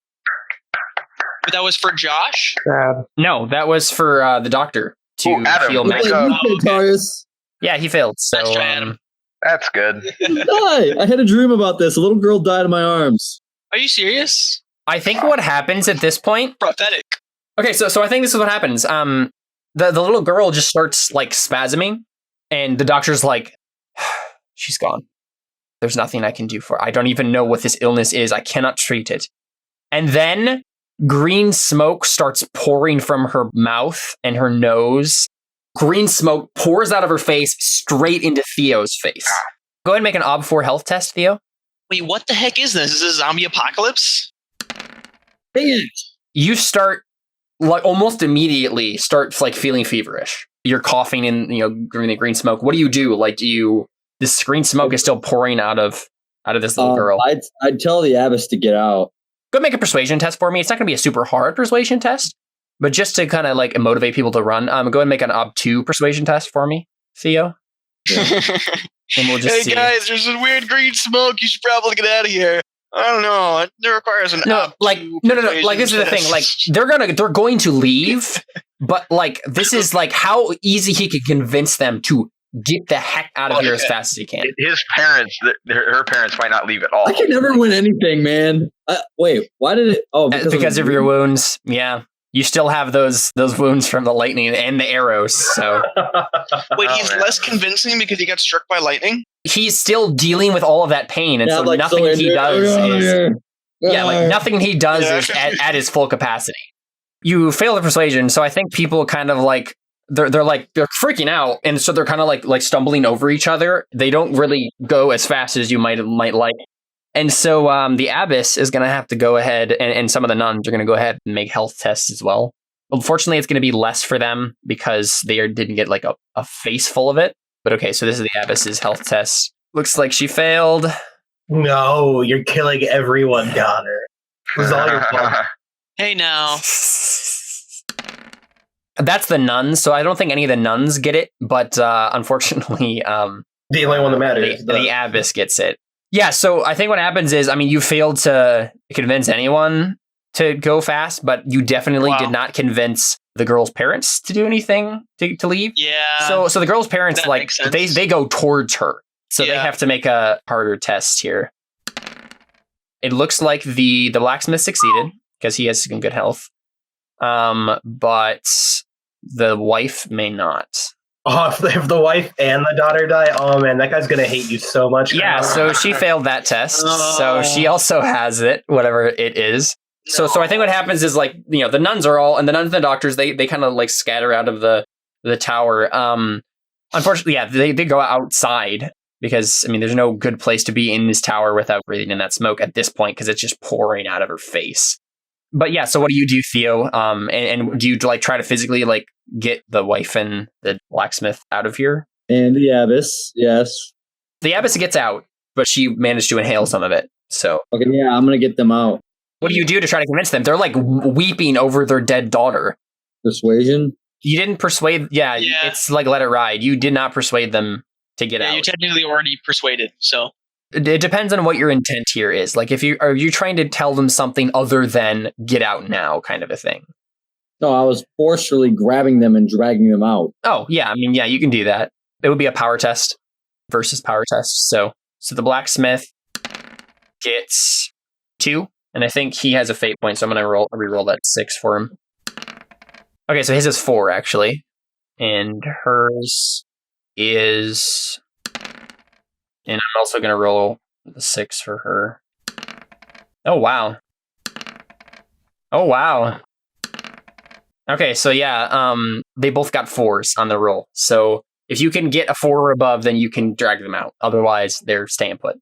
But that was for Josh? No, that was for the doctor to heal Matt. Yeah, he failed. So that's good. I had a dream about this. A little girl died in my arms. Are you serious? I think what happens at this point... Prophetic. Okay, so I think this is what happens. The little girl just starts, like, spasming, and the doctor's like, she's gone. There's nothing I can do for her. I don't even know what this illness is. I cannot treat it. And then green smoke starts pouring from her mouth and her nose. Green smoke pours out of her face straight into Theo's face. Go ahead and make an Ob 4 health test, Theo. Wait, what the heck is this? Is this a zombie apocalypse? You start, like, almost immediately start, like, feeling feverish. You're coughing in, green smoke. What do you do? Like, this green smoke is still pouring out of this little girl. I'd tell the abbess to get out. Go make a persuasion test for me. It's not going to be a super hard persuasion test, but just to kind of like motivate people to run. Go ahead and make an Ob 2 persuasion test for me, Theo. Yeah. And we'll just see. Guys, there's this weird green smoke. You should probably get out of here. I don't know. It requires an no. Like this is the thing. Like they're going to leave, but like this is like how easy he could convince them to get the heck out of here as fast as he can. His parents, her parents might not leave at all. I can never win anything, man. Wait, why did it? Oh, because of your wounds. Yeah, you still have those wounds from the lightning and the arrows. So wait, he's less convincing because he got struck by lightning. He's still dealing with all of that pain, and so like nothing he does is nothing he does is at his full capacity. You fail the persuasion, so I think people kind of like. They're freaking out, and so they're kind of like stumbling over each other. They don't really go as fast as you might like, and so the abbess is going to have to go ahead, and some of the nuns are going to go ahead and make health tests as well. Unfortunately, it's going to be less for them because they didn't get like a face full of it. But okay, so this is the abbess's health test. Looks like she failed. No, you're killing everyone, Donner. It was all your fault. Hey now. That's the nuns, so I don't think any of the nuns get it, but unfortunately... the only one that matters. The abbess gets it. Yeah, so I think what happens is, you failed to convince anyone to go fast, but you definitely did not convince the girl's parents to do anything to leave. Yeah. So the girl's parents, they go towards her, so they have to make a harder test here. It looks like the blacksmith succeeded, because he has some good health. But the wife may not. Oh, if the wife and the daughter die, oh man, that guy's gonna hate you so much. Yeah, so she failed that test. So she also has it, whatever it is. So I think what happens is the nuns are all, and the nuns and the doctors, they kind of like scatter out of the tower. Unfortunately, they go outside because there's no good place to be in this tower without breathing in that smoke at this point because it's just pouring out of her face. But yeah, so what do you do, Theo? And do you try to physically get the wife and the blacksmith out of here? And the abbess, yes. The abbess gets out, but she managed to inhale some of it. So, okay, yeah, I'm gonna get them out. What do you do to try to convince them? They're like weeping over their dead daughter. Persuasion? You didn't persuade. Yeah, it's like let it ride. You did not persuade them to get out. Yeah, you technically already persuaded. So it depends on what your intent here is. Like, are you trying to tell them something other than get out now, kind of a thing? No, I was forcefully grabbing them and dragging them out. Oh yeah, I mean, yeah, you can do that. It would be a power test versus power test. So the blacksmith gets 2, and I think he has a fate point. So I'm gonna re-roll that 6 for him. Okay, so his is 4 actually, and hers is, and I'm also gonna roll the 6 for her. Oh wow! Oh wow! Okay, so yeah, they both got 4s on the roll. So if you can get a 4 or above, then you can drag them out. Otherwise, they're staying put.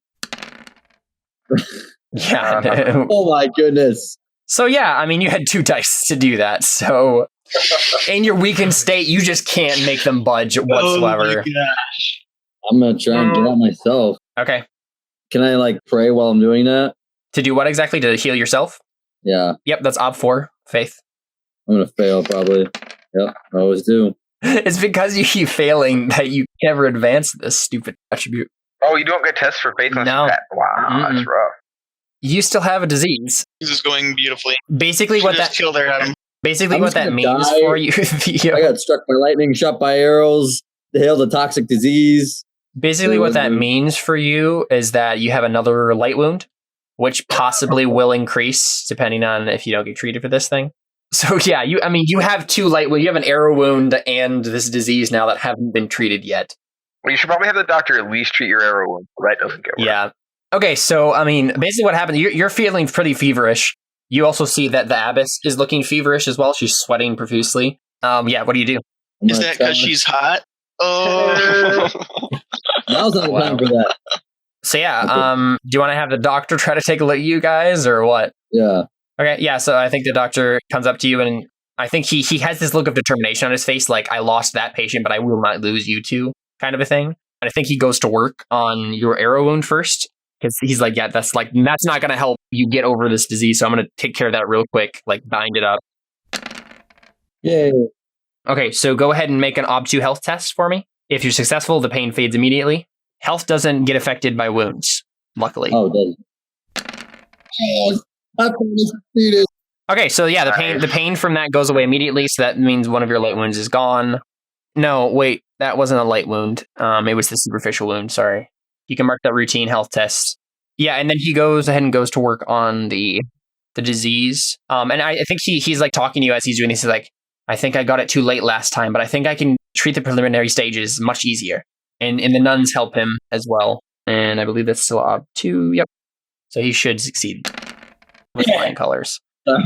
Yeah. Oh my goodness. So yeah, I mean, you had 2 dice to do that. So in your weakened state, you just can't make them budge whatsoever. Oh my gosh. I'm gonna try and get out myself. Okay. Can I like pray while I'm doing that? To do what exactly? To heal yourself? Yeah. Yep, that's Ob 4, Faith. I'm gonna fail probably. Yep, I always do. It's because you keep failing that you never advance this stupid attribute. Oh, you don't get tests for faith unless No. you wow, that's rough. You still have a disease. This is going beautifully. Basically, Should what just that kill there, Adam. basically I'm what just that gonna means die. for you, Theo. I got struck by lightning, shot by arrows, hailed a toxic disease. Basically, what that means for you is that you have another light wound, which possibly will increase depending on if you don't get treated for this thing. So yeah, you have 2 light wounds. You have an arrow wound and this disease now that haven't been treated yet. Well, you should probably have the doctor at least treat your arrow wound. That doesn't get worse. Yeah. Okay, so I mean, basically what happened, you're feeling pretty feverish. You also see that the abbess is looking feverish as well. She's sweating profusely. Yeah, what do you do? Is that because she's hot? Oh. Now's not the time for that. So yeah, do you want to have the doctor try to take a look at you guys or what? Yeah. Okay, yeah, so I think the doctor comes up to you and I think he has this look of determination on his face, like, I lost that patient, but I will not lose you two, kind of a thing. And I think he goes to work on your arrow wound first, because he's like, yeah, that's not going to help you get over this disease, so I'm going to take care of that real quick, like, bind it up. Yay. Okay, so go ahead and make an Ob 2 health test for me. If you're successful, the pain fades immediately. Health doesn't get affected by wounds, luckily. Oh, it does. I finally succeeded. Okay, so yeah, the pain from that goes away immediately, so that means one of your light wounds is gone. No, wait, that wasn't a light wound. It was the superficial wound, sorry. You can mark that routine health test. Yeah, and then he goes ahead and goes to work on the disease. And I think he's like talking to you as he's doing this. He's like, I think I got it too late last time, but I think I can treat the preliminary stages much easier. And the nuns help him as well. And I believe that's still Ob 2. Yep. So he should succeed with flying colors. Sorry.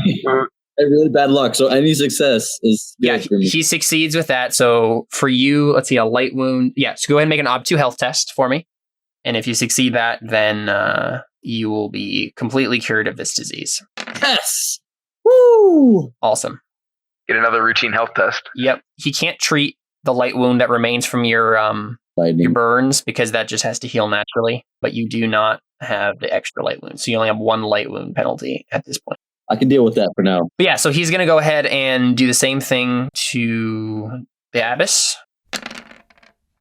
I had really bad luck, so any success is good for me. He succeeds with that. So for you, let's see, a light wound. Yeah, so go ahead and make an Ob 2 health test for me. And if you succeed that, then you will be completely cured of this disease. Yes! Woo! Awesome. Get another routine health test. Yep. He can't treat the light wound that remains from your burns, because that just has to heal naturally. But you do not have the extra light wound. So you only have 1 light wound penalty at this point. I can deal with that for now. But yeah, so he's going to go ahead and do the same thing to the abbess.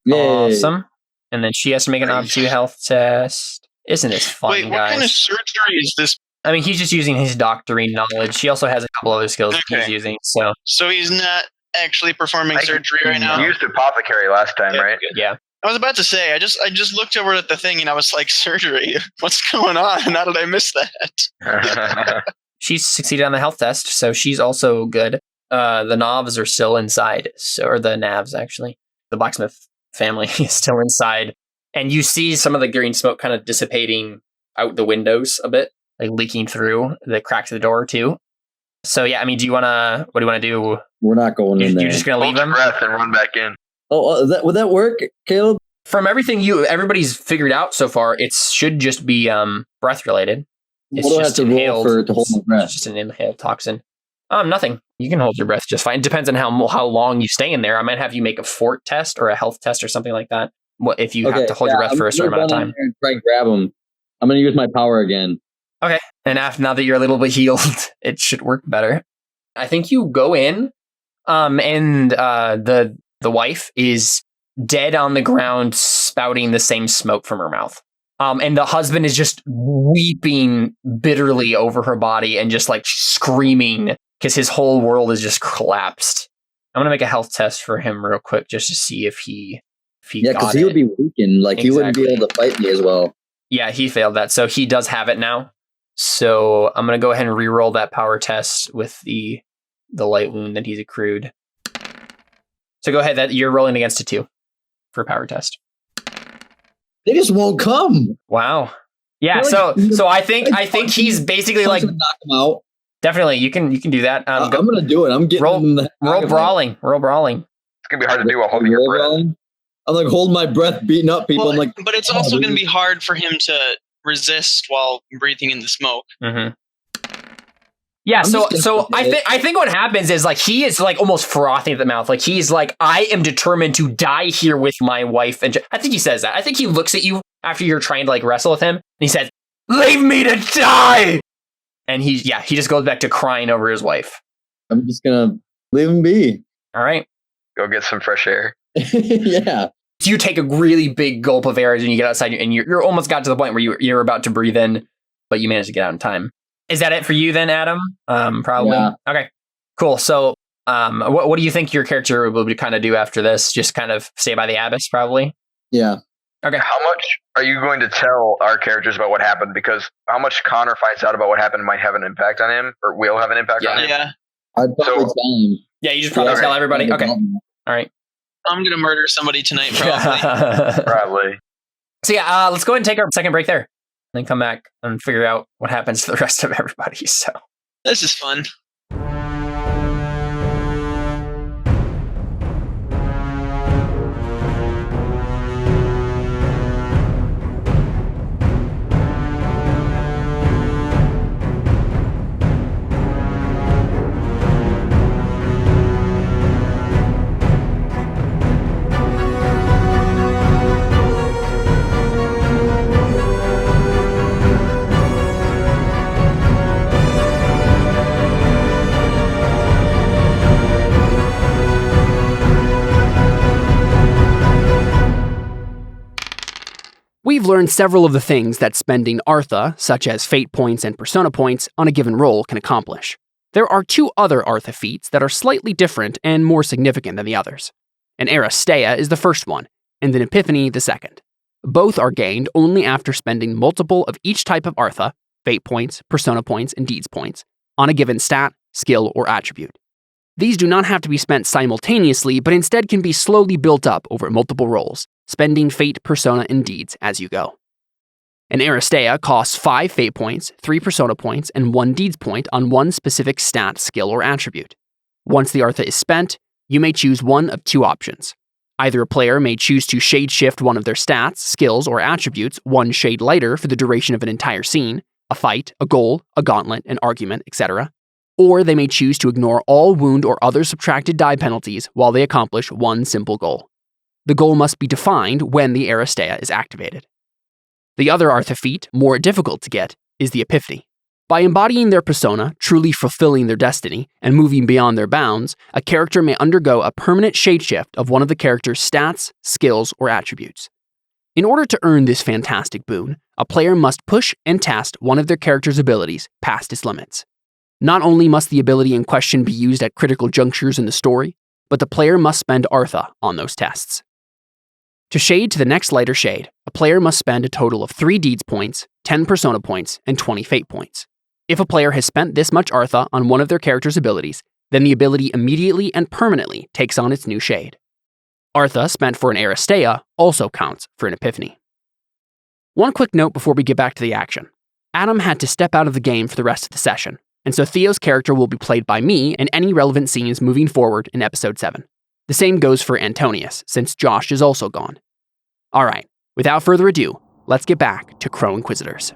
Yay. Awesome. And then she has to make an Ob 2 health test. Isn't this fun, Wait, what guys? kind of surgery is this? I mean, he's just using his doctoring knowledge. He also has a couple other skills that he's using. So he's not actually performing surgery right now. You used apothecary last time, right? Good. Yeah. I was about to say, I just looked over at the thing and I was like, surgery? What's going on? How did I miss that? She's succeeded on the health test, so she's also good. The Navs are still inside, or the Navs, actually. The blacksmith family is still inside. And you see some of the green smoke kind of dissipating out the windows a bit, like leaking through the cracks of the door, too. So, yeah, I mean, what do you want to do? We're not going in there. You're just going to leave them? Breath and run back in. Oh, would that work, Caleb? From everything everybody's figured out so far, it should just be breath related. What do I have to roll to hold my breath? It's just an inhaled toxin. Nothing. You can hold your breath just fine. It depends on how long you stay in there. I might have you make a fort test or a health test or something like that. What if you have to hold your breath for a certain amount of time? Try and grab him. I'm going to use my power again. Okay. And now that you're a little bit healed, it should work better. I think you go in, and the wife is dead on the ground, spouting the same smoke from her mouth. And the husband is just weeping bitterly over her body and just like screaming because his whole world is just collapsed. I'm gonna make a health test for him real quick just to see if he yeah, because he would be weakened. Like he wouldn't be able to fight me as well. Yeah, he failed that, so he does have it now. So I'm gonna go ahead and re-roll that power test with the light wound that he's accrued. So go ahead. That you're rolling against a 2 for power test. They just won't come. Wow. Yeah. So I think he's basically like knock him out. Definitely, you can do that. I'm gonna do it. I'm getting roll brawling. Roll brawling. It's gonna be hard to do while holding your breath. Brawling? I'm like holding my breath, beating up people. I'm like, but it's also going to be hard for him to resist while breathing in the smoke. Mm-hmm. Yeah, so I think what happens is like he is like almost frothing at the mouth. Like he's like, I am determined to die here with my wife. And I think he says that. I think he looks at you after you're trying to like wrestle with him, and he says, "Leave me to die." And he just goes back to crying over his wife. I'm just gonna leave him be. All right, go get some fresh air. Yeah. So you take a really big gulp of air and you get outside, and you're almost got to the point where you're about to breathe in, but you managed to get out in time. Is that it for you then, Adam? Probably. Yeah. Okay, cool. So what do you think your character will kind of do after this? Just kind of stay by the abyss, probably? Yeah. Okay. How much are you going to tell our characters about what happened? Because how much Connor finds out about what happened might have an impact on him, or will have an impact on him. Yeah. I'd probably tell him. Yeah, you just probably tell everybody. Okay. All right. I'm going to murder somebody tonight, probably. Probably. So yeah, let's go ahead and take our second break there. And then come back and figure out what happens to the rest of everybody. So this is fun. We've learned several of the things that spending Artha, such as fate points and persona points, on a given role can accomplish. There are 2 other Artha feats that are slightly different and more significant than the others. An Aristeia is the first one, and an Epiphany the second. Both are gained only after spending multiple of each type of Artha, fate points, persona points, and deeds points, on a given stat, skill, or attribute. These do not have to be spent simultaneously, but instead can be slowly built up over multiple rolls, spending fate, persona, and deeds as you go. An Aristeia costs 5 fate points, 3 persona points, and 1 deeds point on one specific stat, skill, or attribute. Once the Artha is spent, you may choose one of 2 options. Either a player may choose to shade shift one of their stats, skills, or attributes 1 shade lighter for the duration of an entire scene, a fight, a goal, a gauntlet, an argument, etc., or they may choose to ignore all wound or other subtracted die penalties while they accomplish one simple goal. The goal must be defined when the Aristeia is activated. The other Artha feat, more difficult to get, is the Epiphany. By embodying their persona, truly fulfilling their destiny, and moving beyond their bounds, a character may undergo a permanent shadeshift of one of the character's stats, skills, or attributes. In order to earn this fantastic boon, a player must push and test one of their character's abilities past its limits. Not only must the ability in question be used at critical junctures in the story, but the player must spend Artha on those tests. To shade to the next lighter shade, a player must spend a total of 3 deeds points, 10 persona points, and 20 fate points. If a player has spent this much Artha on one of their character's abilities, then the ability immediately and permanently takes on its new shade. Artha spent for an Aristeia also counts for an Epiphany. One quick note before we get back to the action. Adam had to step out of the game for the rest of the session, and so Theo's character will be played by me in any relevant scenes moving forward in Episode 7. The same goes for Antonius, since Josh is also gone. Alright, without further ado, let's get back to Crow Inquisitors.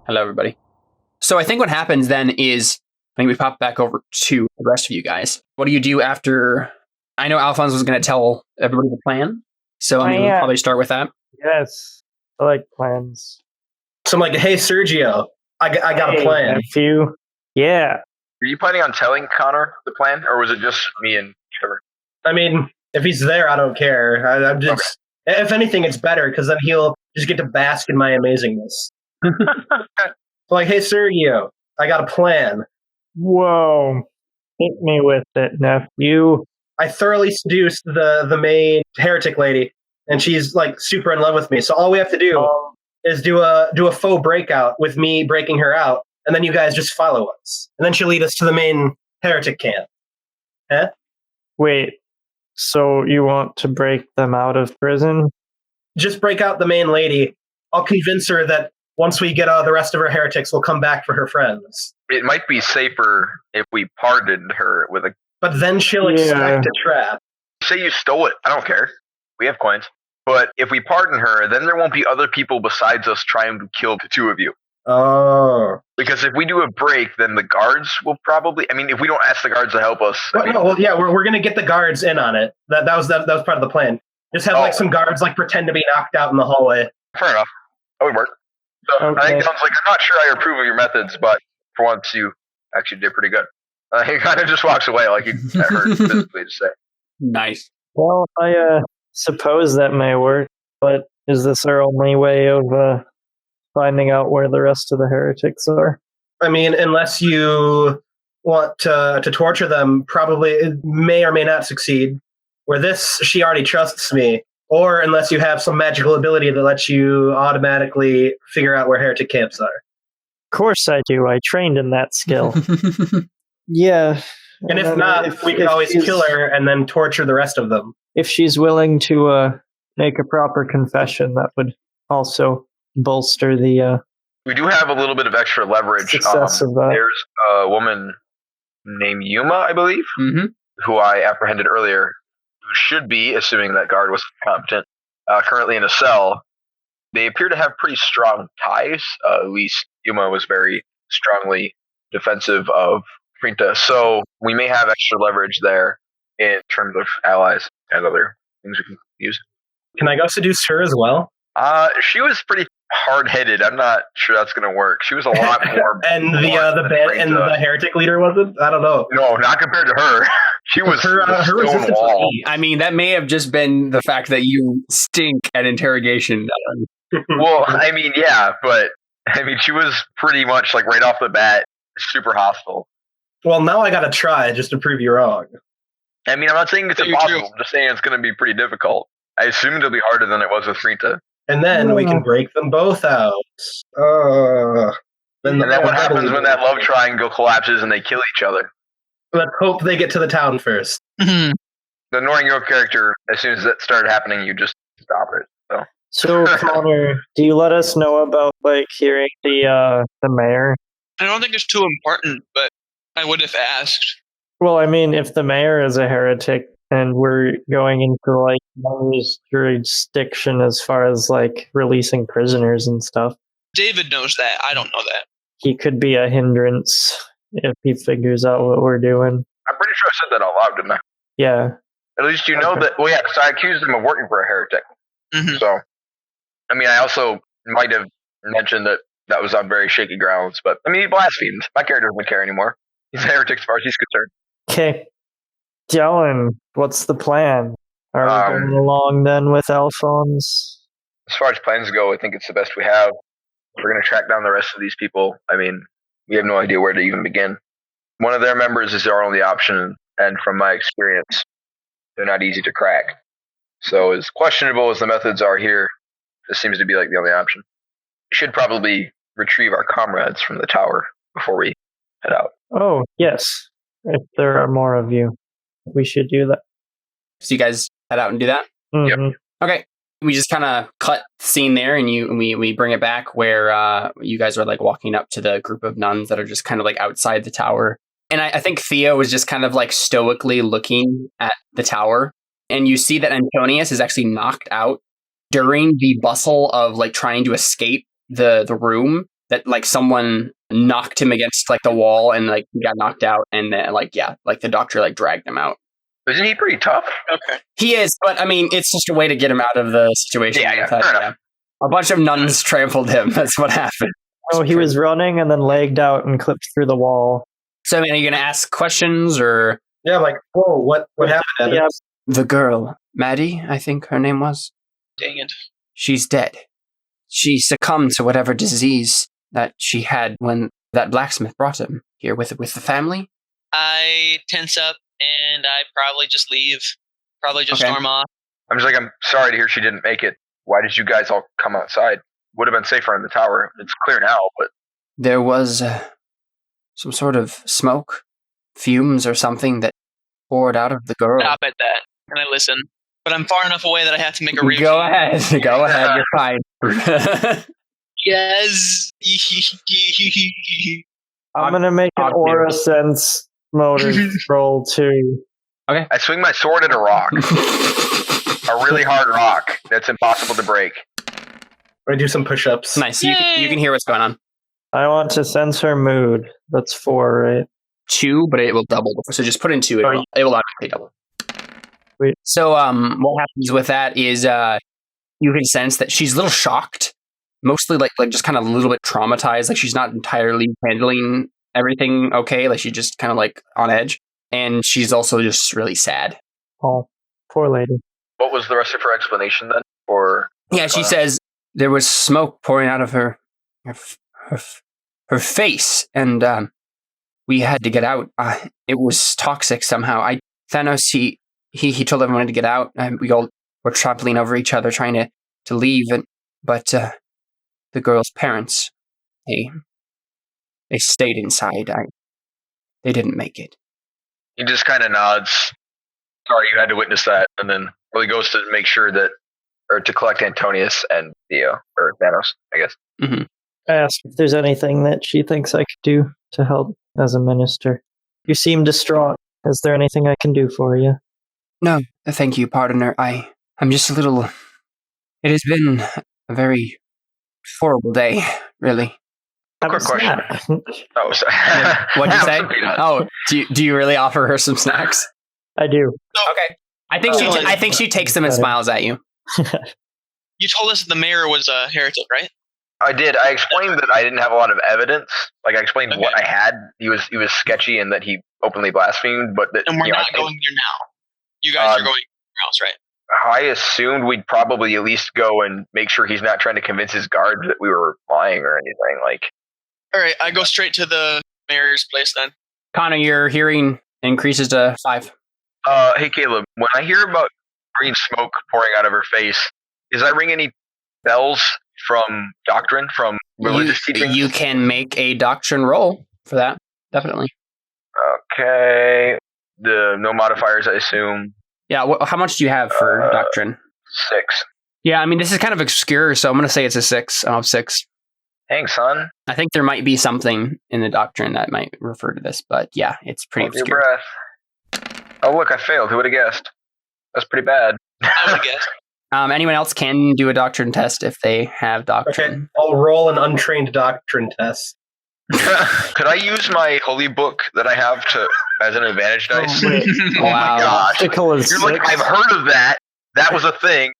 Hello, everybody. So I think what happens then is, I think we pop back over to the rest of you guys. What do you do after? I know Alphonse was going to tell everybody the plan, so I'm going to probably start with that. Yes, I like plans. So I'm like, hey, Sergio, I got a plan. Nephew. Yeah. Are you planning on telling Connor the plan, or was it just me and Trevor? I mean, if he's there, I don't care. I'm just, if anything, it's better because then he'll just get to bask in my amazingness. Like, hey, Sergio, I got a plan. Whoa. Hit me with it, nephew. I thoroughly seduced the main heretic lady, and she's like super in love with me. So all we have to do is do a faux breakout with me breaking her out, and then you guys just follow us, and then she'll lead us to the main heretic camp. Huh? Wait, so you want to break them out of prison? Just break out the main lady. I'll convince her that once we get the rest of her heretics, we'll come back for her friends. It might be safer if we pardoned her with a... But then she'll expect a trap. Say you stole it. I don't care. We have coins. But if we pardon her, then there won't be other people besides us trying to kill the two of you. Oh. Because if we do a break, then the guards will probably... I mean, if we don't ask the guards to help us... Well, we're going to get the guards in on it. That was part of the plan. Just have some guards pretend to be knocked out in the hallway. Fair enough. That would work. So Okay. I think sounds like, I'm not sure I approve of your methods, but for once you actually did pretty good. He kind of just walks away like he heard physically to say. Nice. Well, I suppose that may work, but is this our only way of finding out where the rest of the heretics are? I mean, unless you want to torture them, probably it may or may not succeed. Where this, she already trusts me. Or unless you have some magical ability that lets you automatically figure out where heretic camps are. Of course I do. I trained in that skill. Yeah. And if not, we could always kill her and then torture the rest of them. If she's willing to make a proper confession, that would also bolster the We do have a little bit of extra leverage. success of that. There's a woman named Yuma, I believe, who I apprehended earlier, who should be, assuming that guard was competent, currently in a cell. They appear to have pretty strong ties. At least Yuma was very strongly defensive of Printa. So we may have extra leverage there in terms of allies and other things we can use. Can I go seduce her as well? She was pretty hard-headed. I'm not sure that's going to work. She was a lot more... And the heretic leader wasn't? I don't know. No, not compared to her. She was her stone wall. I mean, that may have just been the fact that you stink at interrogation. Well, I mean, yeah, but I mean, she was pretty much like right off the bat super hostile. Well, now I got to try just to prove you wrong. I mean, I'm not saying it's impossible. I'm just saying it's going to be pretty difficult. I assumed it'll be harder than it was with Printa. And then we can break them both out. Then what happens when that love triangle collapses and they kill each other? Let's hope they get to the town first. The ignoring your character, as soon as that started happening, you just stop it. So, Connor, do you let us know about hearing the mayor? I don't think it's too important, but I would have asked. Well, I mean, if the mayor is a heretic and we're going into mayor's jurisdiction as far as releasing prisoners and stuff, David knows that. I don't know that. He could be a hindrance if he figures out what we're doing. I'm pretty sure I said that out loud, didn't I? Yeah. At least you know that. Well, yeah, because I accused him of working for a heretic. Mm-hmm. So, I mean, I also might have mentioned that was on very shaky grounds, but I mean, he blasphemed. My character doesn't care anymore. He's a heretic as far as he's concerned. Okay. Dylan, what's the plan? Are we going along then with Alphonse? As far as plans go, I think it's the best we have. We're going to track down the rest of these people. I mean, we have no idea where to even begin. One of their members is our only option, and from my experience, they're not easy to crack. So as questionable as the methods are here, this seems to be the only option. We should probably retrieve our comrades from the tower before we head out. Oh, yes. If there are more of you, we should do that. So you guys head out and do that? Mm-hmm. Yep. Okay. We just kind of cut scene there, and we bring it back where you guys are walking up to the group of nuns that are just kind of outside the tower. And I think Theo is just kind of stoically looking at the tower, and you see that Antonius is actually knocked out during the bustle of trying to escape the room. that like someone knocked him against like the wall and like he got knocked out, and then like the doctor like dragged him out. Isn't he pretty tough? Okay. He is, but I mean, it's just a way to get him out of the situation. Yeah, fair enough. A bunch of nuns trampled him. That's what happened. Oh, he was running and then legged out and clipped through the wall. So, I mean, are you going to ask questions or? Yeah, I'm like, whoa, what happened? Yeah. The girl, Maddie, I think her name was. Dang it. She's dead. She succumbed to whatever disease that she had when that blacksmith brought him here with the family. I tense up and I probably just leave. Probably just Okay. storm off. I'm just like, I'm sorry to hear she didn't make it. Why did you guys all come outside? Would have been safer in the tower. It's clear now, but There was some sort of smoke, fumes or something that poured out of the girl. Stop at that. And I listen. But I'm far enough away that I have to make a reaction. Go ahead. Go ahead. You're fine. Yes. I'm going to make an aura sense motive roll too. I swing my sword at a rock. A really hard rock that's impossible to break. I do some push-ups. Nice. You can hear what's going on. I want to sense her mood. That's 4, right? 2, but it will double. So just put in 2. It will automatically double. Wait. So what happens with that is you can sense that she's a little shocked, mostly like just kind of a little bit traumatized. Like she's not entirely handling everything okay. Like she's just kind of like on edge, and she's also just really sad. Oh, poor lady. What was the rest of her explanation then? Or Yeah, she says there was smoke pouring out of her face, and we had to get out. It was toxic somehow. Thanos, he told everyone to get out, and we all were trampling over each other trying to leave, but the girl's parents, they stayed inside. They didn't make it. he just kind of nods. Sorry you had to witness that, and then really goes to make sure that, or to collect Antonius and Theo, or Thanos, I guess. Mm-hmm. I asked if there's anything that she thinks I could do to help as a minister. You seem distraught. Is there anything I can do for you? No, thank you, pardoner. I'm just a little... It has been a very horrible day, really. Quick question. Oh, sorry. What'd you say? Oh, do you really offer her some snacks? I do. Okay. I think she takes them and smiles at you. You told us that the mayor was a heretic, right? I did. I explained that I didn't have a lot of evidence. Like I explained what I had. He was sketchy and that he openly blasphemed, but that, And we're not going there now. You guys are going somewhere else, right? I assumed we'd probably at least go and make sure he's not trying to convince his guards that we were lying or anything. Like, all right, I go straight to the mayor's place then. Connor, your hearing increases to 5. Hey Caleb, when I hear about green smoke pouring out of her face, does that ring any bells from doctrine, from religious teaching? You can make a doctrine roll for that, definitely. Okay. No modifiers, I assume. Yeah, how much do you have for doctrine? 6. Yeah, I mean, this is kind of obscure, so I'm going to say it's a 6. I'll have 6. Thanks, son. I think there might be something in the doctrine that might refer to this, but yeah, it's pretty Hold your obscure. breath. Oh, look, I failed. Who would have guessed? That's pretty bad. I would have guessed. Anyone else can do a doctrine test if they have doctrine. Okay, I'll roll an untrained doctrine test. Could I use my holy book that I have as an advantage dice? wait. Oh Wow. my gosh. Obstacle is You're like, 6. I've heard of that. That was a thing.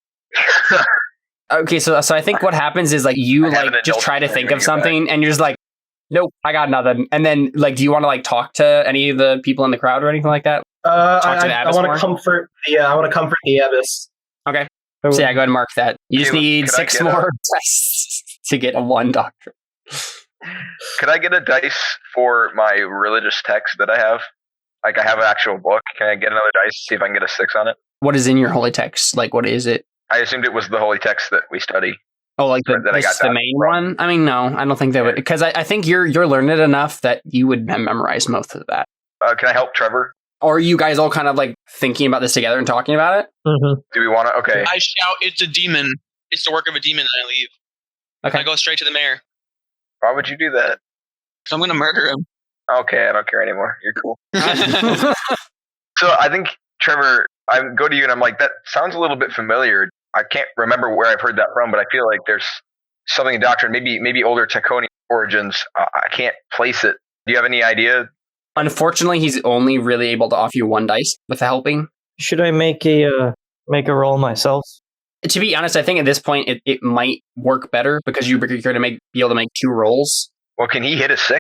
Okay, so I think what happens is like you I have like an just adult try to think of you're something and you're just like, nope, I got nothing. And then like, do you want to like talk to any of the people in the crowd or anything like that? Talk to the I abbess want more? to comfort the abbess. Okay. So yeah, go ahead and mark that. You just Okay, need could I 6 get more tests to get a 1 doctrine. Could I get a dice for my religious text that I have? Like, I have an actual book. Can I get another dice, see if I can get a 6 on it? What is in your holy text? Like, what is it? I assumed it was the holy text that we study. Oh, like That I got the that main one? I mean, no, I don't think they would, because I think you're learned enough that you would memorize most of that. Can I help Trevor? Or are you guys all kind of like thinking about this together and talking about it? Mm-hmm. Do we want to? Okay. I shout, "It's a demon. It's the work of a demon," and I leave. Okay. I go straight to the mayor. Why would you do that? Because I'm going to murder him. Okay, I don't care anymore. You're cool. So I think, Trevor, I go to you and I'm like, that sounds a little bit familiar. I can't remember where I've heard that from, but I feel like there's something in doctrine, maybe older Taconian origins. I can't place it. Do you have any idea? Unfortunately, he's only really able to offer you 1 dice with the helping. Should I make a roll myself? To be honest, I think at this point it might work better because you're going to be able to make 2 rolls. Well, can he hit a 6?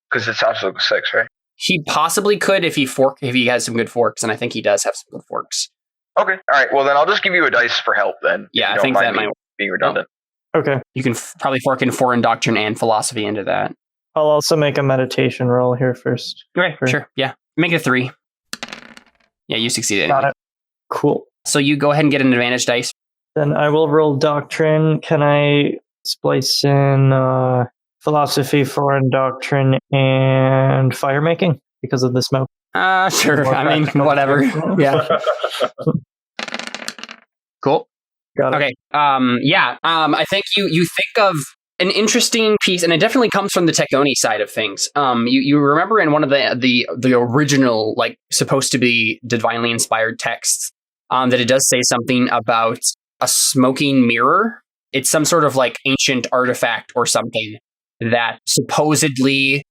Because it's also a 6, right? He possibly could if he has some good forks, and I think he does have some good forks. Okay, all right. Well, then I'll just give you a dice for help then. Yeah, I think that might being redundant. Okay. You can probably fork in foreign doctrine and philosophy into that. I'll also make a meditation roll here first. Okay, sure. Yeah. Make it a 3. Yeah, you succeeded. Got it. Cool. So you go ahead and get an advantage dice. Then I will roll doctrine. Can I splice in philosophy, foreign doctrine, and fire making because of the smoke? Sure. I mean, whatever. Yeah. Cool. Got it. Okay. I think you think of an interesting piece, and it definitely comes from the Taconi side of things. You remember in one of the original, like, supposed to be divinely inspired texts, that it does say something about a smoking mirror. It's some sort of like ancient artifact or something that supposedly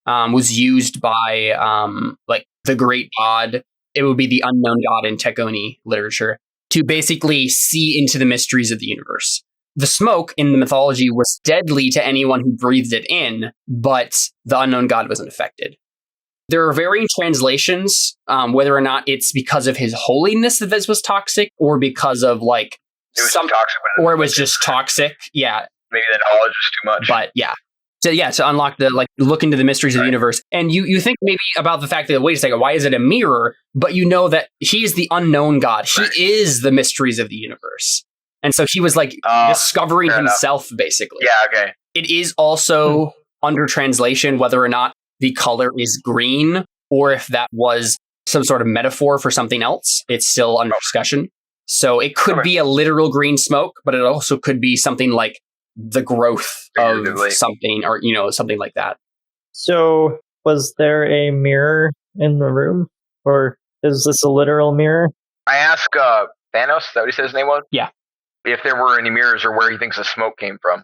was used by like the great god. It would be the unknown god in Taconi literature to basically see into the mysteries of the universe. The smoke in the mythology was deadly to anyone who breathed it in, but the unknown god wasn't affected. There are varying translations, whether or not it's because of his holiness that this was toxic, or because of like or it was just toxic. Yeah, maybe the knowledge is too much. But yeah. So yeah, to unlock look into the mysteries of the universe. And you think maybe about the fact that, wait a second, why is it a mirror? But you know that he is the unknown god. He is the mysteries of the universe. And so he was like discovering himself, basically. Yeah, okay. It is also under translation whether or not the color is green, or if that was some sort of metaphor for something else. It's still under discussion. So it could be a literal green smoke, but it also could be something like the growth of something, or something like that. So was there a mirror in the room, or is this a literal mirror? I asked Thanos, is that what he said his name was? Yeah. If there were any mirrors, or where he thinks the smoke came from.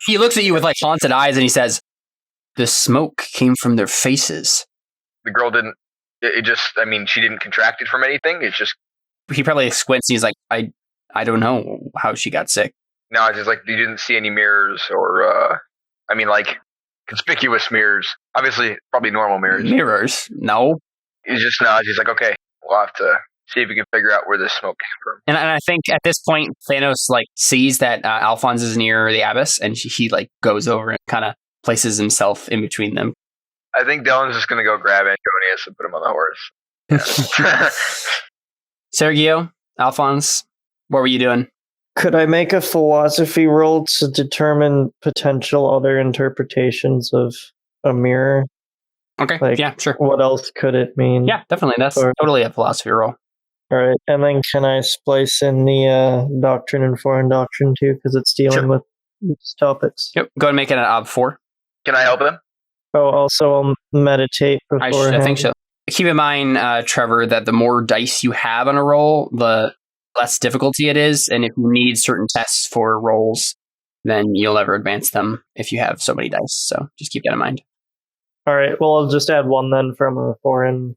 He looks at you with like haunted eyes and he says, "The smoke came from their faces." The girl didn't. She didn't contract it from anything. It's just. He probably squints and he's like, I don't know how she got sick. No, it's just like you didn't see any mirrors, or like conspicuous mirrors. Obviously, probably normal mirrors. Mirrors? No. He's just nods. He's like, okay, we'll have to see if we can figure out where this smoke came from. And I think at this point, Thanos sees that Alphonse is near the abyss, and he goes over and kind of places himself in between them. I think Dylan's just gonna go grab Antonius and put him on the horse. Yeah. Sergio, Alphonse, what were you doing? Could I make a philosophy roll to determine potential other interpretations of a mirror? Okay, yeah, sure. What else could it mean? Yeah, definitely. That's totally a philosophy roll. All right, and then can I splice in the doctrine and foreign doctrine too, because it's dealing with these topics? Yep, go ahead and make it an ob 4. Can I help him? Oh, also I'll meditate beforehand. I think so. Keep in mind, Trevor, that the more dice you have on a roll, the less difficulty it is. And if you need certain tests for rolls, then you'll never advance them if you have so many dice. So just keep that in mind. All right. Well, I'll just add 1 then from a foreign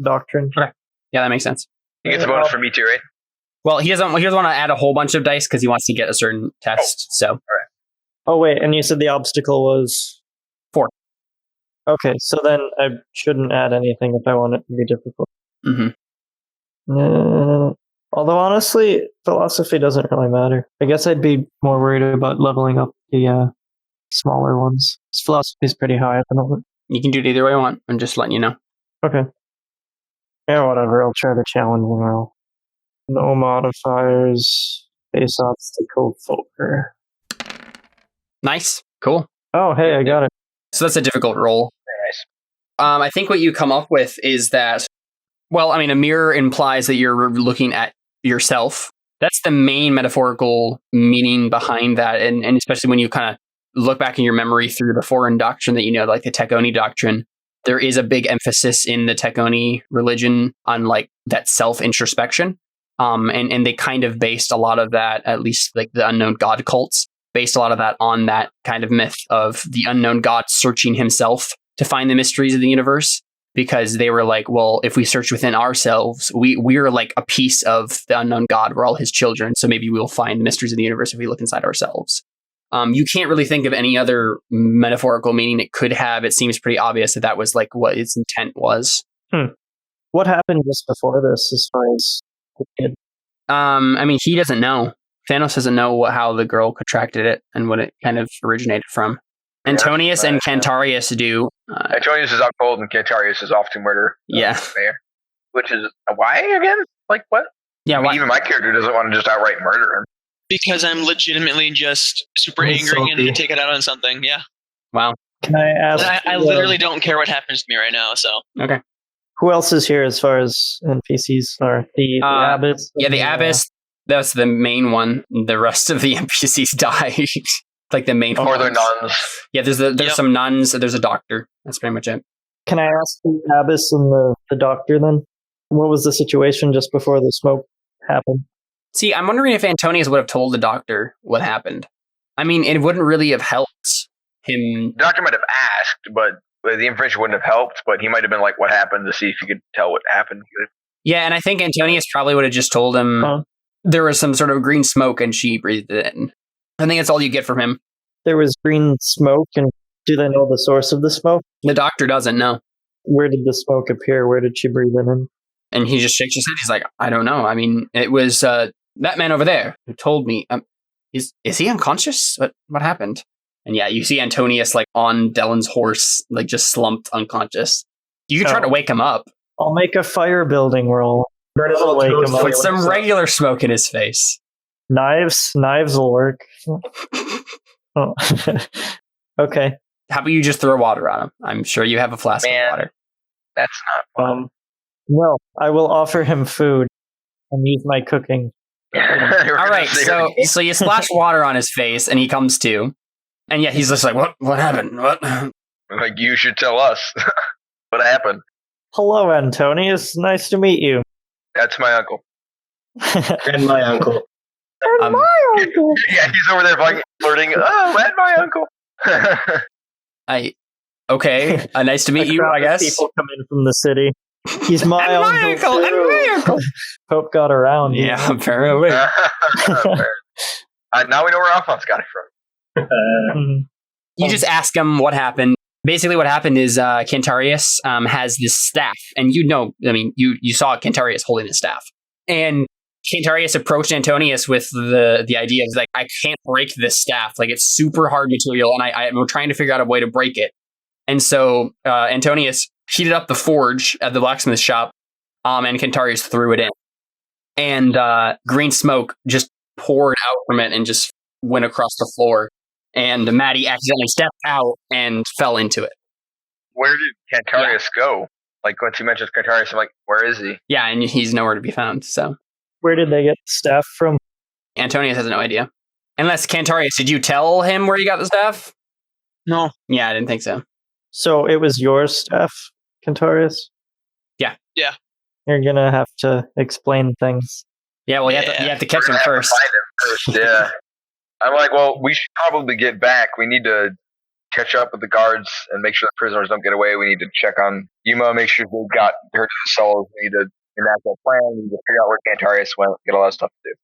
doctrine. Okay. Yeah, that makes sense. He gets a bonus for me too, right? Well, he doesn't want to add a whole bunch of dice because he wants to get a certain test. So. All right. Oh, wait. And you said the obstacle was 4. Okay, so then I shouldn't add anything if I want it to be difficult. Mm-hmm. Although, honestly, philosophy doesn't really matter. I guess I'd be more worried about leveling up the smaller ones. Philosophy's pretty high at the moment. You can do it either way you want. I'm just letting you know. Okay. Yeah, whatever. I'll try to challenge them all. No modifiers. Base obstacle 4. Nice. Cool. Oh, hey, I got it. So that's a difficult roll. Very nice. I think what you come up with is that, a mirror implies that you're looking at yourself. That's the main metaphorical meaning behind that. And especially when you kind of look back in your memory through the foreign doctrine that like the Taconi doctrine, there is a big emphasis in the Taconi religion on that self-introspection. And they kind of based a lot of that, at least the unknown god cults, based a lot of that on that kind of myth of the unknown god searching himself to find the mysteries of the universe. Because they were like, well, if we search within ourselves, we're like a piece of the unknown god. We're all his children. So maybe we'll find the mysteries of the universe if we look inside ourselves. You can't really think of any other metaphorical meaning it could have. It seems pretty obvious that was like what its intent was. What happened just before this as far as the kid? I mean, he doesn't know. Thanos doesn't know how the girl contracted it and what it kind of originated from. Antonius and Cantarius do. Antonius is out cold and Cantarius is off to murder. Yeah. Which is, why again? Like, what? Yeah, even my character doesn't want to just outright murder him. Because I'm legitimately just super angry and to take it out on something. Yeah. Wow. Can I ask? I literally don't care what happens to me right now. So. Okay. Who else is here as far as NPCs are? The Abbess? Yeah, the Abbess. That's the main one. The rest of the NPCs die. Like the main or they're nuns. Yeah, there's some nuns. There's a doctor. That's pretty much it. Can I ask the Abbess and the doctor then? What was the situation just before the smoke happened? See, I'm wondering if Antonius would have told the doctor what happened. I mean, it wouldn't really have helped him. The doctor might have asked, but the information wouldn't have helped. But he might have been like, "What happened?" to see if he could tell what happened. Yeah, and I think Antonius probably would have just told him there was some sort of green smoke and she breathed it in. I think that's all you get from him. There was green smoke, and do they know the source of the smoke? The doctor doesn't know. Where did the smoke appear? Where did she breathe it in? And he just shakes his head. He's like, I don't know. I mean, it was that man over there who told me. Is he unconscious? What happened? And yeah, you see Antonius like on Dellen's horse, like just slumped unconscious. You can try to wake him up. I'll make a fire building roll. Put some regular smoke in his face. Knives will work. Oh. Okay. How about you just throw water on him? I'm sure you have a flask of water. That's not fun. Well, I will offer him food and use my cooking. All right, so you splash water on his face and he comes to. And yeah, he's just like, what happened? What? Like, you should tell us what happened. Hello, Antonius. Nice to meet you. That's my uncle. And my uncle. And my uncle. Yeah, he's over there like flirting. Oh, and my uncle. Okay. Nice to meet you, I guess. People come in from the city. He's my uncle. And my uncle. Hope got around. Yeah, apparently. Now we know where Alphonse got it from. You just ask him what happened. Basically, what happened is Cantarius has this staff, and you saw Cantarius holding the staff, and Cantarius approached Antonius with the idea of like, I can't break this staff, like it's super hard material, and we're trying to figure out a way to break it. And so Antonius heated up the forge at the blacksmith shop, and Cantarius threw it in, and green smoke just poured out from it and just went across the floor. And Maddie accidentally stepped out and fell into it. Where did Cantarius go? Like, once you mentioned Cantarius, I'm like, where is he? Yeah, and he's nowhere to be found, so. Where did they get the staff from? Antonius has no idea. Unless, Cantarius, did you tell him where you got the staff? No. Yeah, I didn't think so. So it was your staff, Cantarius? Yeah. Yeah. You're gonna have to explain things. Yeah, well, you have to catch him first. Yeah. I'm like, well, we should probably get back. We need to catch up with the guards and make sure the prisoners don't get away. We need to check on Yuma, make sure they got her to the cells. We need to enact a plan. We need to figure out where Cantarius went. Get a lot of stuff to do.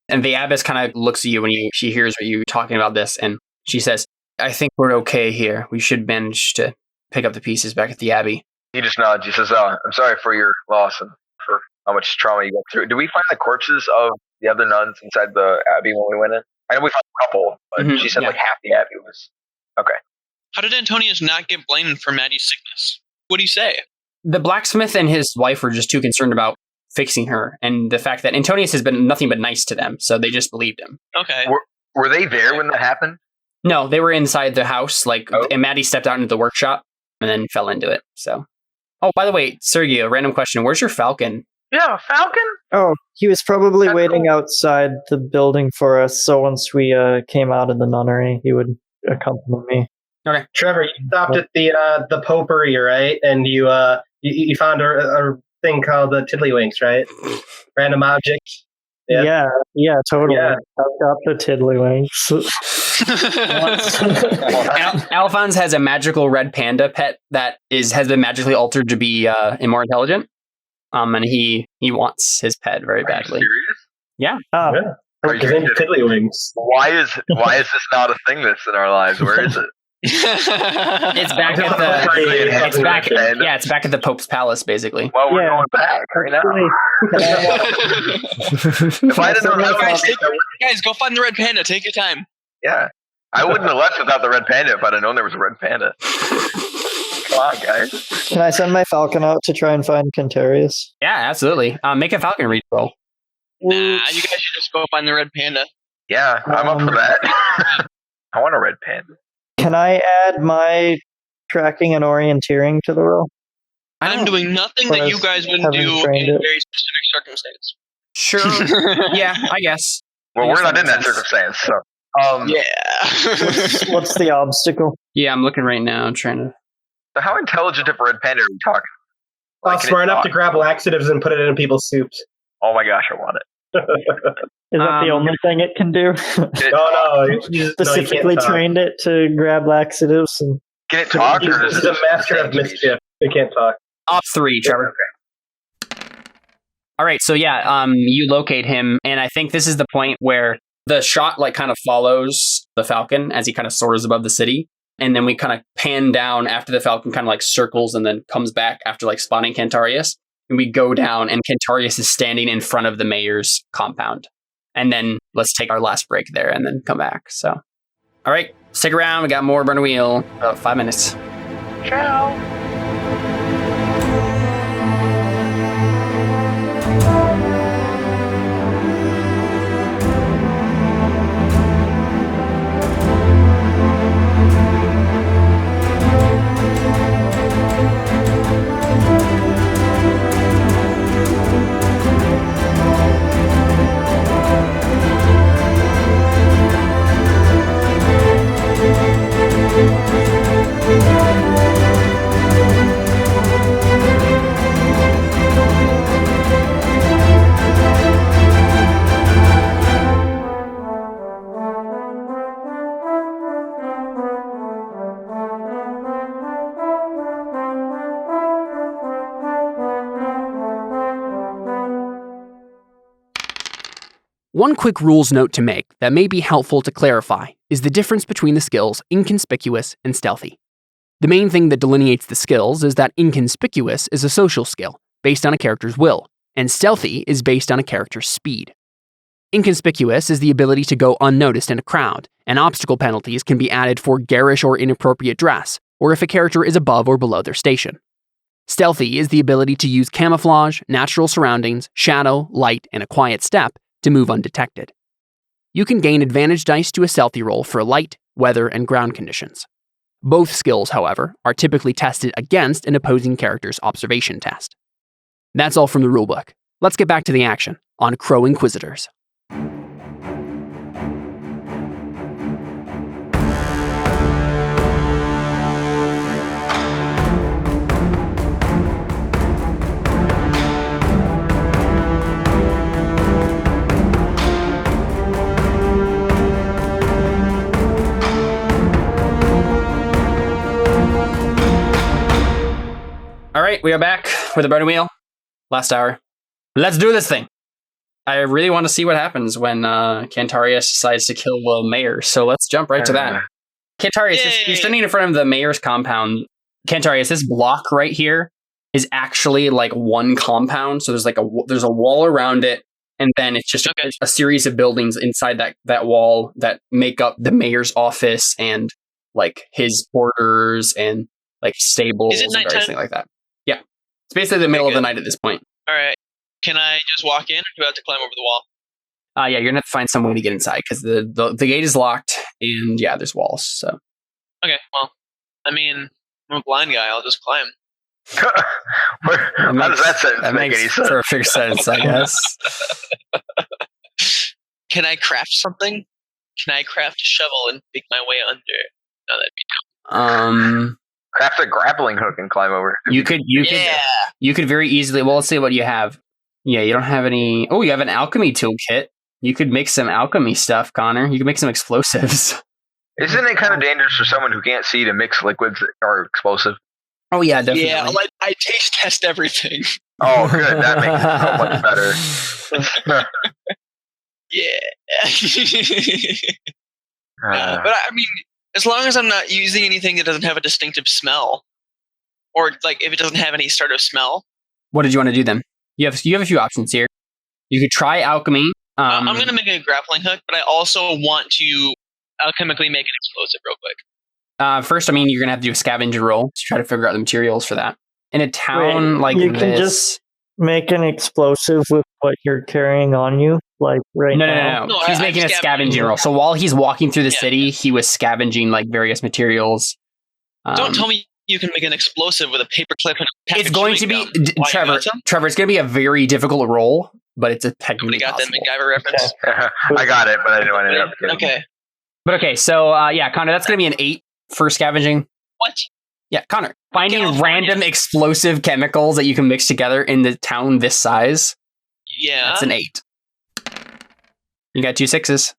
And the abbess kind of looks at you when she hears what you're talking about this, and she says, I think we're okay here. We should manage to pick up the pieces back at the abbey. He just nods. He says, I'm sorry for your loss and for how much trauma you went through. Did we find the corpses of the other nuns inside the abbey when we went in? I know we found a couple, but she said like half the abbey was. Okay. How did Antonius not get blamed for Maddie's sickness? What'd he say? The blacksmith and his wife were just too concerned about fixing her, and the fact that Antonius has been nothing but nice to them, so they just believed him. Okay. Were they there when that happened? No, they were inside the house, and Maddie stepped out into the workshop and then fell into it, so. Oh, by the way, Sergio, a random question. Where's your falcon? Yeah, falcon? Oh, he was probably waiting outside the building for us, so once we came out of the nunnery, he would accompany me. Okay. Trevor, you stopped at the popery, right? And you found a thing called the Tiddlywinks, right? Random object. Yeah, totally. Yeah. I've got the Tiddlywinks. Alphonse has a magical red panda pet that has been magically altered to be more intelligent. And he wants his pet very badly. Yeah. Are you Tiddlywinks? Why is this not a thing that's in our lives? Where is it? It's back at it's back at the Pope's palace, basically. Well, we're going back right now. If I didn't know that, guys, go find the red panda. Take your time. Yeah, I wouldn't have left without the red panda if I'd have known there was a red panda. Come on, guys. Can I send my falcon out to try and find Cantarius? Yeah, absolutely. Make a falcon reach roll. Nah, you guys should just go find the red panda. Yeah, I'm up for that. I want a red panda. Can I add my tracking and orienteering to the roll? I'm doing nothing that you guys wouldn't do in a very specific circumstance. Sure. Yeah, I guess. Well, we're not in that circumstance, so. Yeah. What's the obstacle? Yeah, I'm looking right now. I'm trying to. So how intelligent of a red panda are we talking? Smart enough to grab laxatives and put it in people's soups. Oh my gosh, I want it. Is that the only thing it can do? No, you specifically trained it to grab laxatives. And can it talk? This is a master of mischief. It can't talk. Op 3, Trevor. All right, so yeah, you locate him, and I think this is the point where the shot kind of follows the Falcon as he kind of soars above the city, and then we kind of pan down after the Falcon kind of circles and then comes back after spotting Cantarius. And we go down, and Cantarius is standing in front of the mayor's compound. And then let's take our last break there and then come back. So, all right, stick around. We got more Burn Wheel. About 5 minutes. Ciao. One quick rules note to make that may be helpful to clarify is the difference between the skills Inconspicous and Stealthy. The main thing that delineates the skills is that Inconspicous is a social skill based on a character's will, and Stealthy is based on a character's speed. Inconspicous is the ability to go unnoticed in a crowd, and obstacle penalties can be added for garish or inappropriate dress, or if a character is above or below their station. Stealthy is the ability to use camouflage, natural surroundings, shadow, light, and a quiet step to move undetected. You can gain advantage dice to a Stealthy roll for light, weather, and ground conditions. Both skills, however, are typically tested against an opposing character's observation test. That's all from the rulebook. Let's get back to the action on Crow Inquisitors. All right, we are back with the Burning Wheel. Last hour. Let's do this thing. I really want to see what happens when Cantarius decides to kill the mayor, so let's jump right to that. Cantarius, you're standing in front of the mayor's compound. Cantarius, this block right here is actually one compound, so there's a wall around it, and then it's just a series of buildings inside that wall that make up the mayor's office and his quarters and stables and everything like that. Yeah, it's basically the middle of the night at this point. All right, can I just walk in, or do I have to climb over the wall? Yeah, you're gonna have to find some way to get inside because the gate is locked and there's walls. So okay, well, I'm a blind guy. I'll just climb. How does that sentence make any sense? Perfect sense, I guess. Can I craft something? Can I craft a shovel and dig my way under? No, that'd be dumb. Craft a grappling hook and climb over. You could very easily. Well, let's see what you have. Yeah, you don't have any. Oh, you have an alchemy toolkit. You could make some alchemy stuff, Connor. You could make some explosives. Isn't it kind of dangerous for someone who can't see to mix liquids that are explosive? Oh yeah, definitely. Yeah, I taste test everything. Oh, good. That makes it so much better. But I mean, as long as I'm not using anything that doesn't have a distinctive smell, or like if it doesn't have any sort of smell. What did you want to do then? You have a few options here. You could try alchemy. I'm going to make a grappling hook, but I also want to alchemically make an explosive real quick. First, I mean, you're going to have to do a scavenger roll to try to figure out the materials for that. In a town like you this... can just make an explosive with what you're carrying on you, like now. No. He's making a scavenging roll. So while he's walking through the city, he was scavenging like various materials. Don't tell me you can make an explosive with a paperclip and a pack It's of going to chewing be... gum. Trevor, it's going to be a very difficult roll, but it's a technically Nobody got possible. that MacGyver reference? I got it, but I didn't want to end up getting Okay. But okay, so Connor, that's going to be an 8 for scavenging. What? Yeah, Connor, finding California. random explosive chemicals that you can mix together in the town this size. Yeah. That's an 8. You got 2 6s.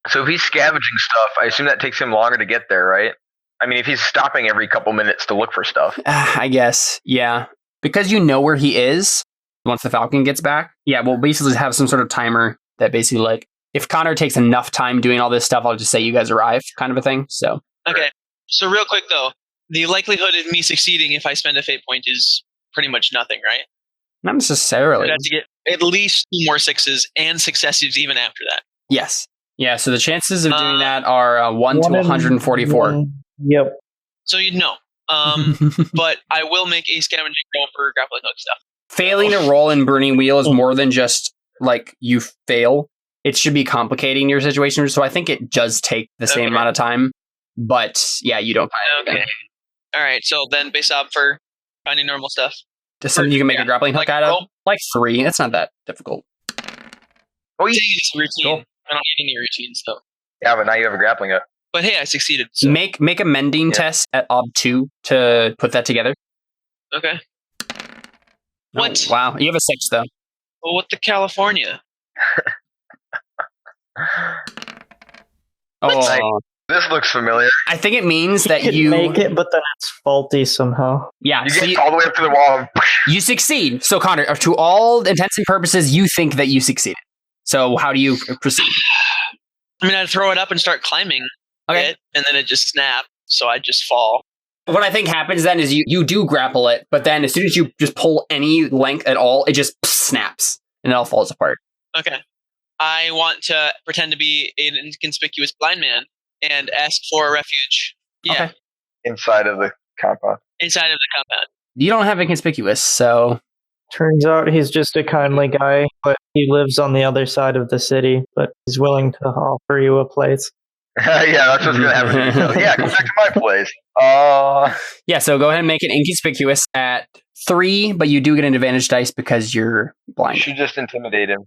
So if he's scavenging stuff, I assume that takes him longer to get there, right? I mean, if he's stopping every couple minutes to look for stuff. I guess, yeah. Because you know where he is once the Falcon gets back. Yeah, we'll basically have some sort of timer that basically, like, if Connor takes enough time doing all this stuff, I'll just say you guys arrive, kind of a thing. So Okay. So real quick, though, the likelihood of me succeeding if I spend a fate point is pretty much nothing, right? not necessarily. I'd have to get at least 2 more 6s and successives even after that. Yes. Yeah, so the chances of doing that are 1 to 144. Yep. So you'd know. But I will make a scavenging roll for grappling hook stuff. Failing to roll in Burning Wheel is more than just, like, you fail. It should be complicating your situation, so I think it does take the same amount of time. But, yeah, you don't find anything. All right, so then base up for finding normal stuff. Just something you can make a grappling hook like out of? roll? Like 3. It's not that difficult. Oh, yeah. It's a routine. Cool. I don't need any routines, though. Yeah, but now you have a grappling hook. But hey, I succeeded. So. Make a mending test at Ob 2 to put that together. Okay. Oh, What? Wow, you have a 6, though. Well, what the California? Oh, This looks familiar. I think it means that could you make it, but then it's faulty somehow. Yeah, You so get all the way up to the wall. And you succeed. So, Connor, to all intents and purposes, you think that you succeeded. So, how do you proceed? I mean, I'd throw it up and start climbing it, and then it just snapped, so I'd just fall. What I think happens then is you do grapple it, but then as soon as you just pull any length at all, it just snaps and it all falls apart. Okay. I want to pretend to be an inconspicuous blind man and ask for a refuge. Yeah, Okay. inside of the compound. inside of the compound. You don't have Inconspicuous, so Turns out he's just a kindly guy, but he lives on the other side of the city, but he's willing to offer you a place. Yeah, that's what's going to happen. So, yeah, come back to my place. yeah. So go ahead and make it Inconspicuous at 3, but you do get an advantage dice because you're You blind. should just intimidate him.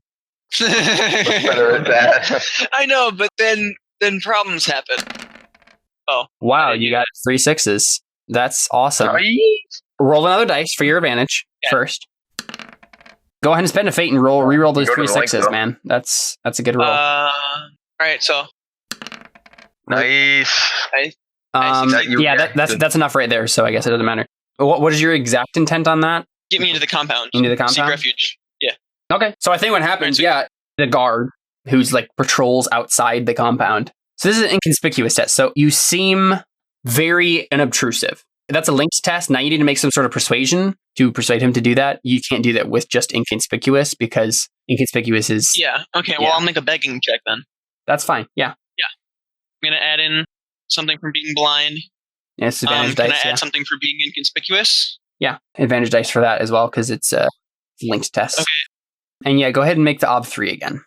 Better at that. I know, but then problems happen. Oh, Wow, you got 3 6s. That's awesome. Roll another dice for your advantage first. Go ahead and spend a fate and re-roll those Go to 3 the link, 6s, though. man. That's a good roll. all right. So Nice. That's enough right there. So I guess it doesn't matter. What is your exact intent on that? get me into the compound. Into the Seek compound? refuge. Yeah. Okay. So I think what happens, the guard who's like patrols outside the compound. So this is an Inconspicuous test. So you seem very unobtrusive. That's a linked test. Now you need to make some sort of persuasion to persuade him to do that. You can't do that with just Inconspicuous because Inconspicuous is... Yeah. Okay. Well, I'll make a begging check then. That's fine. Yeah. I'm going to add in something from being blind. Yeah, it's advantage dice. Can I add something for being inconspicuous? Yeah, advantage dice for that as well because it's a linked test. Okay. And yeah, go ahead and make the Ob 3 again.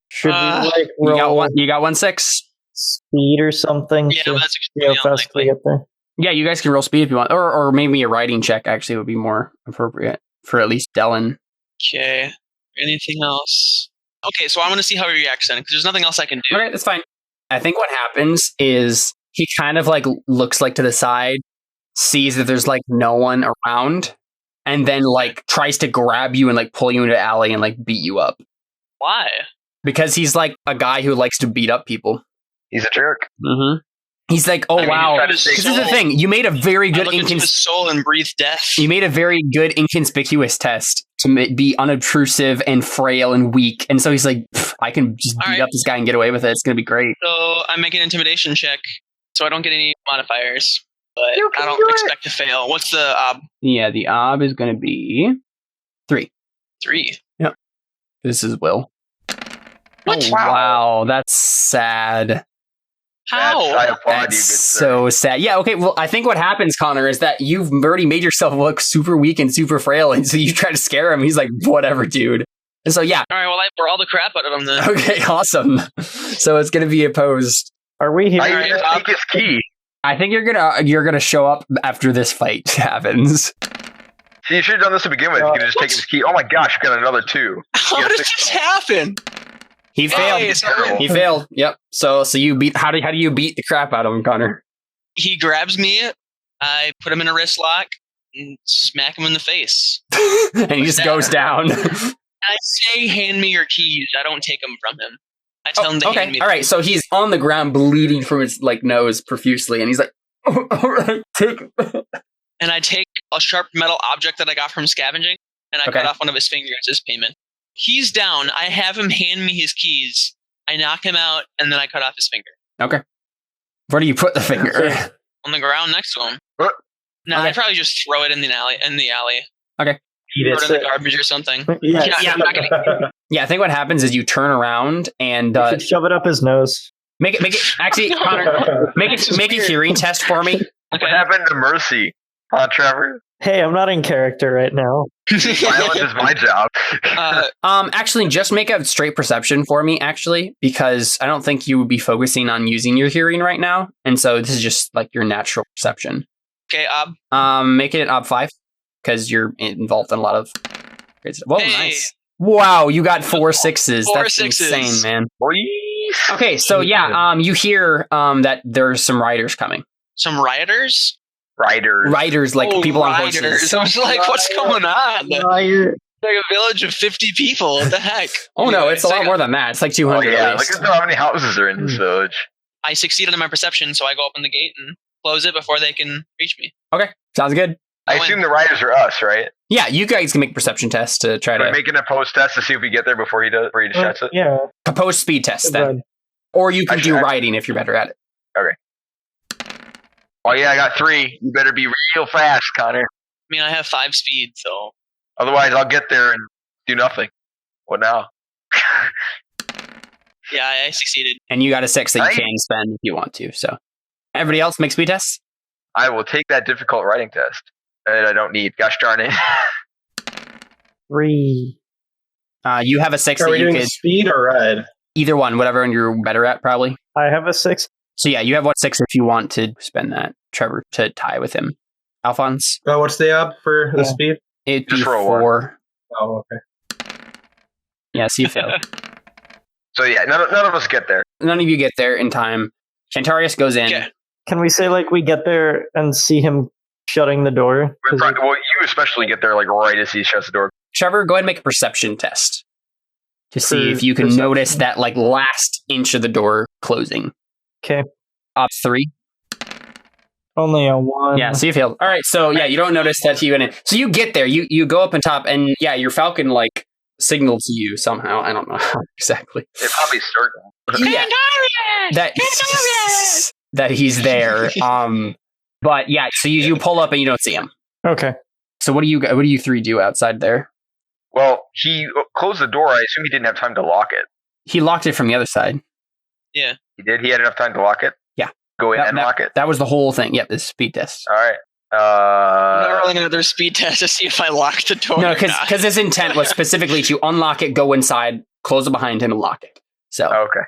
Should we roll You got 1 6. speed or something? Yeah, to but that's see how extremely fast we unlikely. get there? Yeah, you guys can roll speed if you want, or maybe a writing check actually would be more appropriate for at least Dellen. Okay. Anything else? Okay, so I want to see how he reacts then, because there's nothing else I can do. Okay, that's fine. I think what happens is he kind of like looks like to the side, sees that there's like no one around, and then like tries to grab you and like pull you into an alley and like beat you up. Why? Because he's like a guy who likes to beat up people. He's a jerk. Mm-hmm. He's like, oh, wow. This is the thing. You made a very good into his soul and breathe death. You made a very good inconspicuous test to be unobtrusive and frail and weak. And so he's like, I can just beat up this guy and get away with it. It's going to be great. So I make an intimidation check, so I don't get any modifiers, but I don't expect to fail. What's the ob? Yeah, the ob is going to be 3. 3. Yep. This is Will. What? Oh, wow, that's sad. How? I applaud you, good so sad. Yeah, okay, well, I think what happens, Connor, is that you've already made yourself look super weak and super frail, and so you try to scare him. He's like, whatever, dude. And so, yeah. All right, well, I pour all the crap out of him then. Okay, awesome. So it's going to be opposed. Are we here? I think it's key. I think you're gonna show up after this fight happens. See, you should have done this to begin with. You could just take his key. Oh my gosh, you got another 2. How did this happen? He failed. He failed. Yep. So you beat. How do you beat the crap out of him, Connor? He grabs me. I put him in a wrist lock and smack him in the face. And he just goes down. I say, "Hand me your keys." I don't take them from him. I tell him to hand me. All right. So he's on the ground, bleeding from his nose profusely, and he's like, "Oh, all right, take." And I take a sharp metal object that I got from scavenging, and I cut off one of his fingers as payment. He's down. I have him hand me his keys. I knock him out, and then I cut off his finger. Okay. Where do you put the finger? On the ground next to him. What? No, I'd probably just throw it in the alley. Okay. Throw it in the garbage or something. Yeah, I'm not gonna. Yeah, I think what happens is you turn around and shove it up his nose. Make it. Actually, Connor, make a hearing test for me. What happened to Mercy? Huh, Trevor? Hey, I'm not in character right now. Violence is my job. Actually, just make a straight perception for me, actually, because I don't think you would be focusing on using your hearing right now. And so this is just like your natural perception. Okay, ob. Make it an ob 5, because you're involved in a lot of great stuff. Whoa, hey. nice. Wow, you got 4 6s. That's 6s. insane, man. Please. Okay, so yeah, you hear that there's some riders coming. Some rioters? Riders, like people on horses. I was like, what's going on? Like a village of 50 people. What the heck? Oh no, it's a lot more than that. It's like 200. Yeah, look at how many houses are in this village. I succeeded in my perception, so I go open the gate and close it before they can reach me. Okay, sounds good. I assume the riders are us, right? Yeah, you guys can make perception tests to try to make an opposed test to see if we get there before he shuts it. Yeah, opposed speed test then, or you can do riding if you're better at it. Okay. Oh yeah, I got 3. You better be real fast, Connor. I mean, I have 5 speed, so. Otherwise, I'll get there and do nothing. What now? Yeah, I succeeded. And you got a 6 that you can spend if you want to. So, everybody else make speed tests. I will take that difficult writing test that I don't need. Gosh darn it. 3. You have a 6 Are that we you doing could speed or red? either one, whatever, and you're better at probably. I have a 6. So yeah, you have 6 if you want to spend that, Trevor, to tie with him. Alphonse? What's the up for the speed? It'd be Just roll 4. Oh, okay. Yeah, so you fail. So yeah, none of us get there. None of you get there in time. Antarius goes in. Okay. Can we say we get there and see him shutting the door? Well, you especially get there right as he shuts the door. Trevor, go ahead and make a perception test to see if you can notice that last inch of the door closing. Okay. Op 3. Only a 1. Yeah, so you failed. All right, so yeah, you don't notice that he went in. So you get there, you go up on top, and yeah, your falcon signaled to you somehow. I don't know how exactly. It probably started. Yeah, that he's there. But yeah, so you pull up and you don't see him. Okay. So what do you 3 do outside there? Well, he closed the door. I assume he didn't have time to lock it. He locked it from the other side. Yeah. He did? He had enough time to lock it? Yeah. Go in and lock it? That was the whole thing. Yep, this speed test. All right. I'm not rolling another speed test to see if I lock the door. No, because his intent was specifically to unlock it, go inside, close it behind him, and lock it. So okay.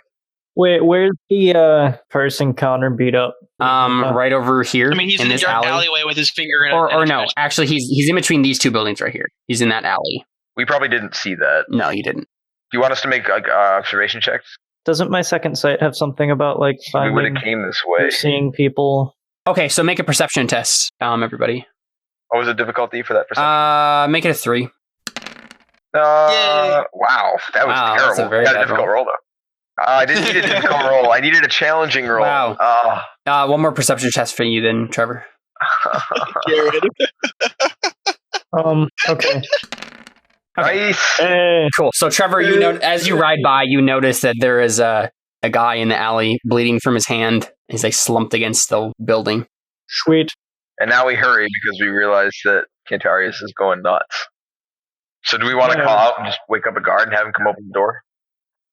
Wait, where's the person Connor beat up? Right over here. I mean, he's in this the dark alley. alleyway with his finger in or no, actually, he's in between these 2 buildings right here. He's in that alley. We probably didn't see that. No, you didn't. Do you want us to make observation checks? Doesn't my second sight have something about finding, we would have came this way. Seeing people? Okay, so make a perception test, everybody. What was the difficulty for that perception? Make it a 3. Wow, that was terrible. That's a very Got a bad difficult roll though. I didn't need a difficult roll. I needed a challenging roll. Wow. One more perception test for you then, Trevor. Okay. Nice. Hey. Cool. So Trevor, as you ride by, you notice that there is a guy in the alley bleeding from his hand. He's like slumped against the building. Sweet. And now we hurry because we realize that Quintarius is going nuts. So do we want to call out and just wake up a guard and have him come open the door?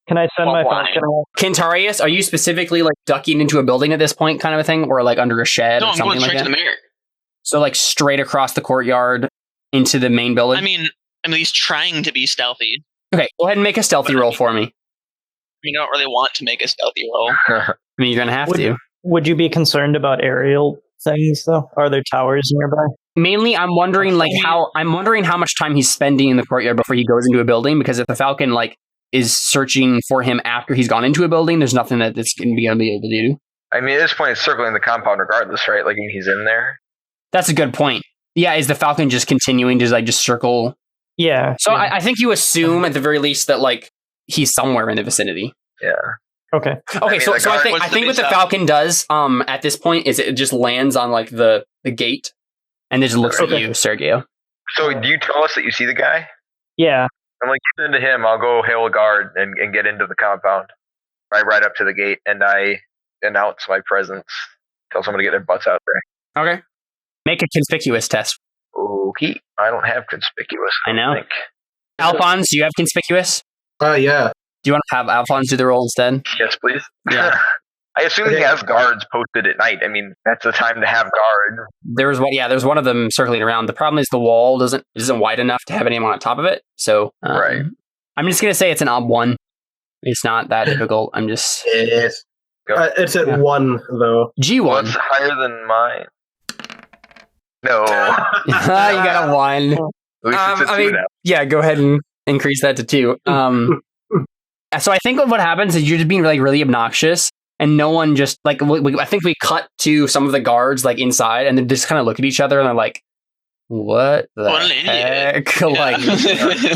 Can I send my falcon out? Quintarius, are you specifically like ducking into a building at this point kind of a thing? Or like under a shed or something like that? No, I'm going straight to the mayor. So like straight across the courtyard into the main building? I mean, he's trying to be stealthy. Okay, go ahead and make a stealthy roll for me. You don't really want to make a stealthy roll. I mean, you're going to have to. Would you be concerned about aerial things, though? Are there towers nearby? Mainly, I'm wondering how much time he's spending in the courtyard before he goes into a building, because if the Falcon is searching for him after he's gone into a building, there's nothing that it's going to be able to do. I mean, at this point, it's circling the compound regardless, right? Like, he's in there. That's a good point. Yeah, is the Falcon just continuing to just circle? Yeah. So yeah. I think you assume at the very least that he's somewhere in the vicinity. Yeah. Okay. Okay. So I think what the Falcon does at this point is it just lands on the gate and then just looks at you, Sergio. So do you tell us that you see the guy? Yeah. I'm get into him. I'll go hail a guard and get into the compound. I ride up to the gate and I announce my presence. Tell someone to get their butts out there. Okay. Make a conspicuous test. Okay. I don't have conspicuous. I know. Alphonse, do you have conspicuous? Yeah. Do you want to have Alphonse do the roll instead? Yes, please. Yeah. I assume he has guards posted at night. I mean, that's the time to have guard. There's one of them circling around. The problem is the wall isn't wide enough to have anyone on top of it. So right. I'm just gonna say it's an ob 1. It's not that difficult. I'm just. It is. It's at 1 though. G1. Well, it's higher than mine. No. You got a 1. At least it's a 2 now. Yeah, go ahead and increase that to 2. So I think what happens is you're just being really obnoxious, and no one just I think we cut to some of the guards inside, and they just kind of look at each other and they're like, "What the heck?" Yeah.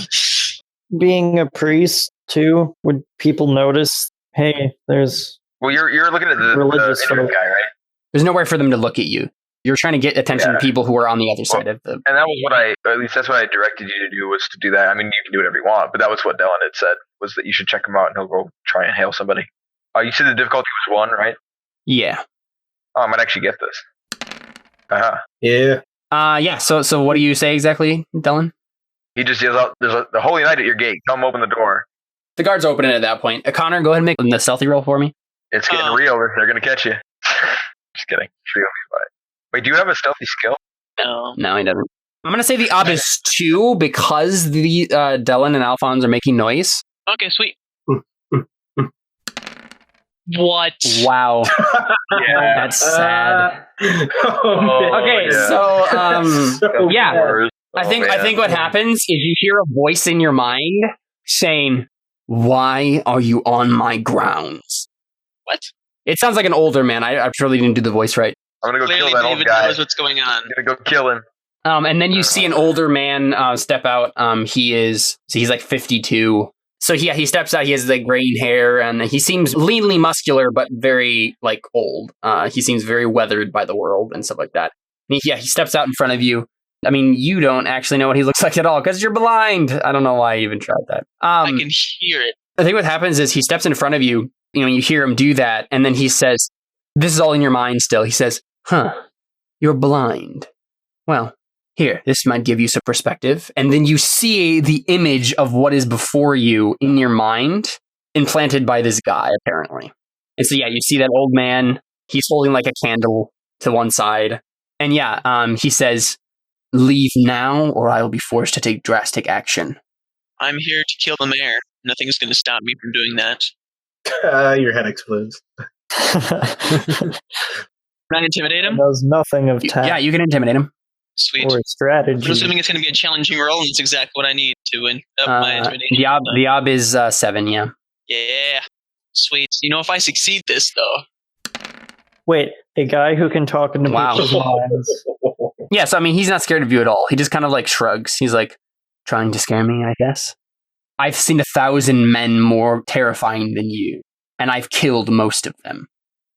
Being a priest too, would people notice? Hey, there's. Well, you're looking at the religious guy, right? There's nowhere for them to look at you. You're trying to get attention to people who are on the other side of the... And that was at least that's what I directed you to do, was to do that. I mean, you can do whatever you want, but that was what Dylan had said, was that you should check him out and he'll go try and hail somebody. You said the difficulty was 1, right? Yeah. Oh, I might actually get this. Uh-huh. Yeah. Yeah, so what do you say exactly, Dylan? He just yells out, "There's the Holy Knight at your gate. Come open the door." The guards open it at that point. Connor, go ahead and make the stealthy roll for me. It's getting real. They're going to catch you. Just kidding. Wait, do you have a stealthy skill? No, he doesn't. I'm going to say the ob is 2 because the Dylan and Alphonse are making noise. Okay, sweet. What? Wow. Yeah. That's sad. Okay, so yeah. I think what happens is you hear a voice in your mind saying, "Why are you on my grounds?" What? It sounds like an older man. I truly didn't do the voice right. I'm gonna go Clearly kill that David old guy. knows what's going on. I'm gonna go kill him. And then you see an older man step out. He's 52. So he steps out. He has graying hair, and he seems leanly muscular, but very old. He seems very weathered by the world and stuff like that. And he steps out in front of you. I mean, you don't actually know what he looks like at all because you're blind. I don't know why I even tried that. I can hear it. I think what happens is he steps in front of you. You hear him do that, and then he says, "This is all in your mind still." He says, "Huh, you're blind. Well, here, this might give you some perspective." And then you see the image of what is before you in your mind, implanted by this guy, apparently. And so, you see that old man. He's holding a candle to one side. And he says, "Leave now, or I will be forced to take drastic action." I'm here to kill the mayor. Nothing's going to stop me from doing that. Your head explodes. Can I intimidate him? Knows nothing of tact. Yeah, you can intimidate him. Sweet. Or strategy. I'm assuming it's going to be a challenging roll, and it's exactly what I need to up my intimidation. The ob is 7, yeah. Yeah. Sweet. If I succeed this, though. Wait, a guy who can talk into people's minds. Yeah, so he's not scared of you at all. He just kind of shrugs. He's trying to scare me, I guess. I've seen 1,000 men more terrifying than you. and I've killed most of them.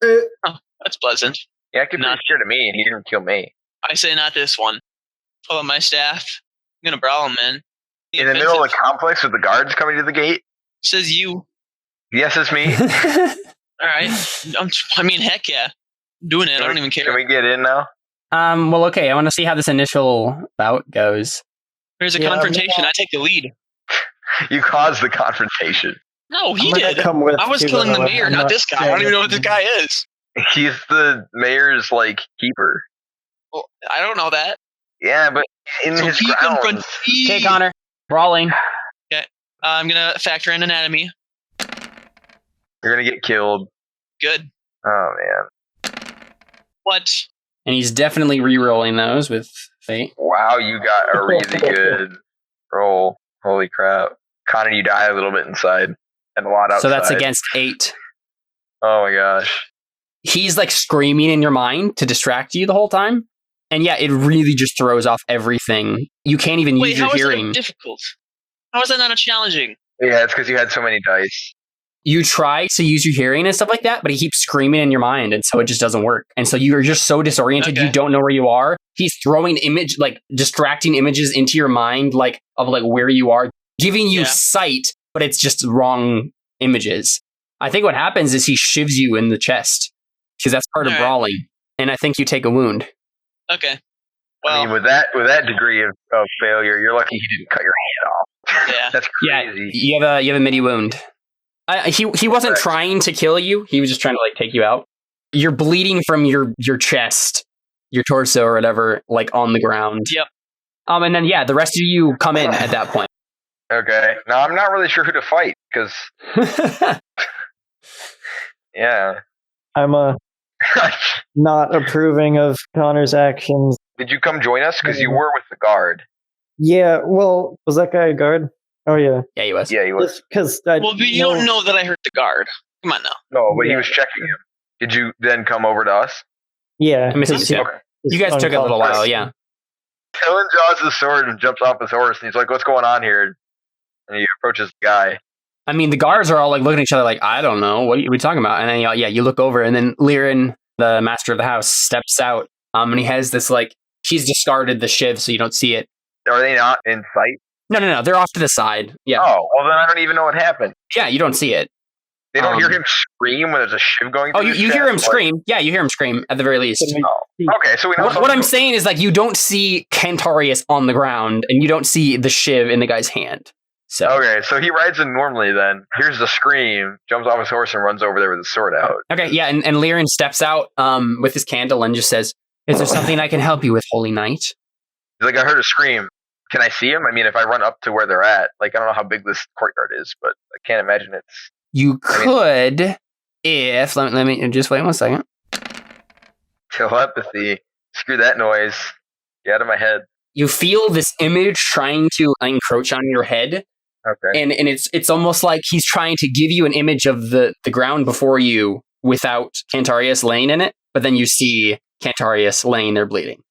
Oh, that's pleasant. Yeah, I could be scared of me, and he didn't kill me. I say not this one. Pull up my staff. I'm gonna brawl him, man. In the middle of the complex with the guards coming to the gate? Says you. Yes, it's me. All right. I mean, heck yeah. I'm doing it. I don't even care. Can we get in now? Well, okay. I want to see how this initial bout goes. There's a confrontation. I take the lead. You caused the confrontation. No, he did. I was killing the mayor, not this guy. I don't even know what this guy is. He's the mayor's, keeper. Well, I don't know that. Yeah, but in his grounds. Okay, Connor. Brawling. Okay. I'm going to factor in anatomy. You're going to get killed. Good. Oh, man. What? And he's definitely re-rolling those with fate. Wow, you got a really good roll. Holy crap. Connor, you die a little bit inside. And a lot outside. So that's against 8. Oh my gosh. He's screaming in your mind to distract you the whole time. And yeah, it really just throws off everything. You can't even use your hearing. Wait, how is that difficult? How is that not challenging? Yeah, it's because you had so many dice. You try to use your hearing and stuff like that, but he keeps screaming in your mind, and so it just doesn't work. And so you're just so disoriented, you don't know where you are. He's throwing distracting images into your mind, of where you are, giving you sight, but it's just wrong images. I think what happens is he shivs you in the chest, because that's part of brawling, and I think you take a wound. Okay. Well, I mean, with that degree of failure, you're lucky he didn't cut your hand off. Yeah, that's crazy. Yeah, you have a midi wound. He wasn't trying to kill you. He was just trying to take you out. You're bleeding from your chest, your torso or whatever, on the ground. Yep. And then the rest of you come in at that point. Okay. Now I'm not really sure who to fight because. Yeah. I'm not approving of Connor's actions. Did you come join us? Because you were with the guard. Yeah. Well, was that guy a guard? Oh yeah. Yeah, he was. Yeah, he was. Because but you don't know that I hurt the guard. Come on now. No, but he was checking him. Did you then come over to us? Yeah. You guys took a little while, yeah. Helen draws his sword and jumps off his horse, and he's like, "What's going on here?" And he approaches the guy. I mean, the guards are all looking at each other I don't know. What are we talking about? And then, you look over, and then Liren, the master of the house, steps out. And he has this, he's discarded the shiv, so you don't see it. Are they not in sight? No. They're off to the side. Yeah. Oh, well, then I don't even know what happened. Yeah, you don't see it. They don't hear him scream when there's a shiv going through his you chest? hear him scream. Yeah, you hear him scream at the very least. Oh. Okay, so we know what I'm saying is, you don't see Cantarius on the ground, and you don't see the shiv in the guy's hand. So. Okay, so he rides in normally then, hears the scream, jumps off his horse and runs over there with his sword out. Okay, yeah, and Liren steps out with his candle and just says, "Is there something I can help you with, Holy Knight?" He's like, "I heard a scream. Can I see him? I mean, if I run up to where they're at, I don't know how big this courtyard is, but I can't imagine it's... You could, if... Let me just wait 1 second. Telepathy. Screw that noise. Get out of my head. You feel this image trying to encroach on your head. Okay. And it's almost like he's trying to give you an image of the ground before you without Cantarius laying in it, but then you see Cantarius laying there bleeding.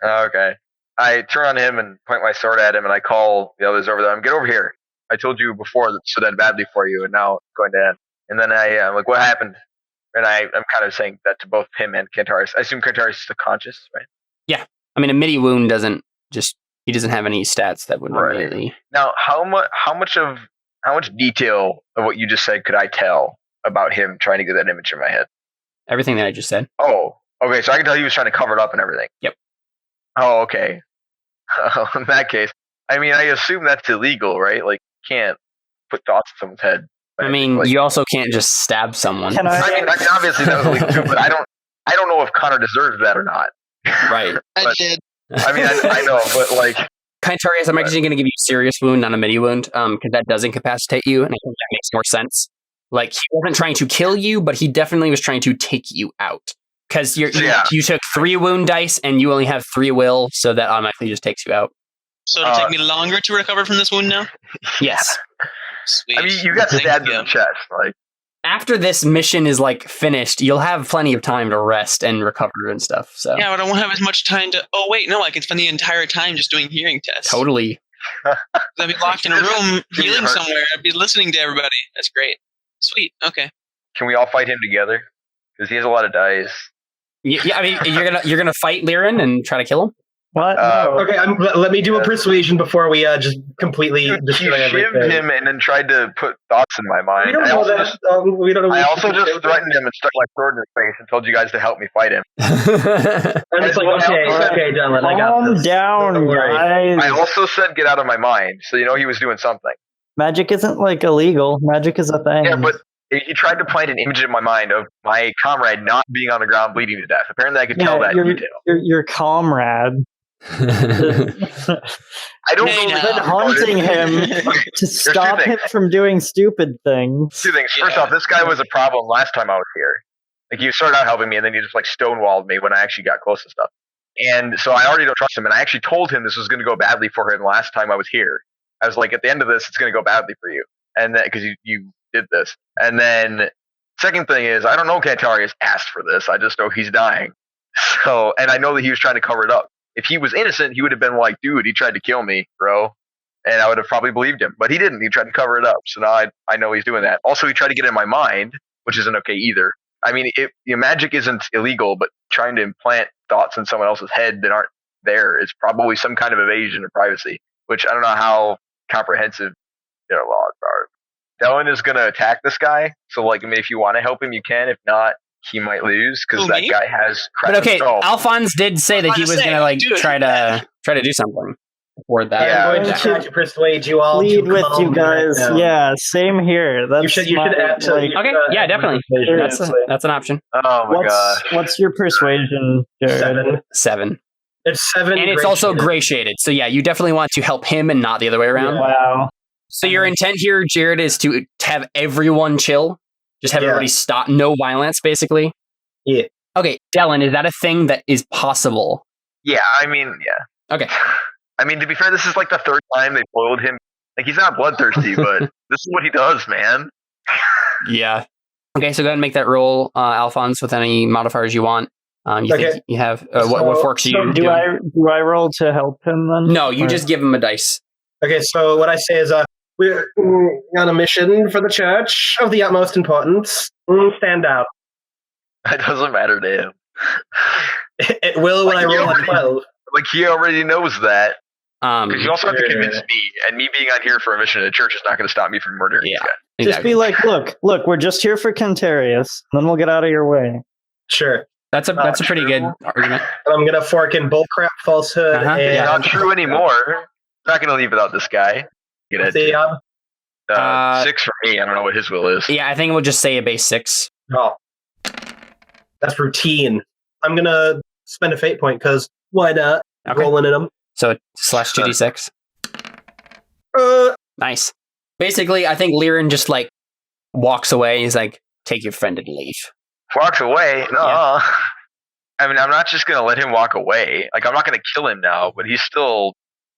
Okay. I turn on him and point my sword at him, and I call the others over there. Get over here. I told you before that so that badly for you, and now it's going to end. And then I'm like, what happened? And I'm kind of saying that to both him and Cantarius. I assume Cantarius is still conscious, right? Yeah. I mean, a midi wound he doesn't have any stats that would immediately. Now, how much detail of what you just said could I tell about him trying to get that image in my head? Everything that I just said. Oh, okay. So I can tell he was trying to cover it up and everything. Yep. Oh, okay. In that case, I mean, I assume that's illegal, right? You can't put thoughts in someone's head. I mean, you also can't just stab someone. I mean, obviously that was illegal too, but I don't know if Connor deserves that or not. Right. I did. I mean, I know, but Cantarius, I'm actually going to give you a serious wound, not a midi wound, because that does incapacitate you, and I think that makes more sense. He wasn't trying to kill you, but he definitely was trying to take you out. Because you took 3 wound dice, and you only have 3 will, so that automatically just takes you out. So it'll take me longer to recover from this wound now? Yes. Sweet. I mean, you got stabbed in the chest. After this mission is finished, you'll have plenty of time to rest and recover and stuff. So yeah, but I won't have as much time to. Oh wait, no, I can spend the entire time just doing hearing tests. Totally. I'd be locked in a room healing somewhere. I'd be listening to everybody. That's great. Sweet. Okay. Can we all fight him together? Because he has a lot of dice. Yeah, I mean, you're gonna fight Liren and try to kill him. What? No. Okay, let me do a persuasion before we just completely He destroy shivved everything. him and then tried to put thoughts in my mind. We don't know that. We don't know. I also just threatened him and stuck my sword in his face and told you guys to help me fight him. I'm just like, okay, Dylan, I got Calm this. down, Don't worry. guys. I also said get out of my mind, so you know he was doing something. Magic isn't like illegal. Magic is a thing. Yeah, but he tried to plant an image in my mind of my comrade not being on the ground bleeding to death. Apparently I could tell that in detail. Your comrade. I don't Nay, believe Been haunting him to stop him from doing stupid things. Two things. First off, this guy was a problem last time I was here. Like, he started out helping me, and then he just, like, stonewalled me when I actually got close and stuff. And so I already don't trust him, and I actually told him this was going to go badly for him last time I was here. I was like, at the end of this, it's going to go badly for you. And that, because you did this. And then, second thing is, I don't know Cantarius asked for this. I just know he's dying. So, and I know that he was trying to cover it up. If he was innocent, he would have been like, dude, he tried to kill me, bro. And I would have probably believed him. But he didn't. He tried to cover it up. So now I know he's doing that. Also, he tried to get in my mind, which isn't okay either. I mean, magic isn't illegal, but trying to implant thoughts in someone else's head that aren't there is probably some kind of evasion of privacy, which I don't know how comprehensive their laws are. Dylan is going to attack this guy. So, like, I mean, if you want to help him, you can. If not, he might lose because that guy has But okay, Alphonse did say that he was going to like try to do something for that. Yeah, I'm going to try to persuade you all Plead to with calm you guys. down. Yeah, same here. That's You should add to Okay, yeah, definitely. That's an option. Oh my gosh. What's your persuasion, Jared? 7. It's 7. And it's also gratiated. So yeah, you definitely want to help him and not the other way around. Wow. So your intent here, Jared, is to have everyone chill? Just have everybody stop, no violence, basically? Yeah. Okay, Dylan, is that a thing that is possible? Yeah, I mean, yeah. Okay. I mean, to be fair, this is like the third time they boiled him. Like, he's not bloodthirsty, but this is what he does, man. Yeah. Okay, so go ahead and make that roll, Alphonse, with any modifiers you want. You think you have what forks you do I roll to help him then? No, you just give him a dice. Okay, so what I say is, we're on a mission for the church of the utmost importance. Stand out. It doesn't matter to him. It will when I roll a 12. Like, he already knows that. Because you also have to Yeah. convince me, and me being on here for a mission to the church is not going to stop me from murdering this guy. Just be like, look, we're just here for Cantarius, then we'll get out of your way. Sure. That's a pretty good argument. And I'm gonna fork in bullcrap, falsehood, and It's not true anymore. Not going to leave without this guy. the 6 for me. I don't know what his will is. Yeah, I think we'll just say a base 6. Oh, that's routine. I'm gonna spend a fate point because why not? Okay. Rolling in them. So slash 2d6. Nice. Basically, I think Liren just like walks away. He's like, "Take your friend and leave." Walks away? No. Yeah. I mean, I'm not just going to let him walk away. Like, I'm not going to kill him now, but he's still...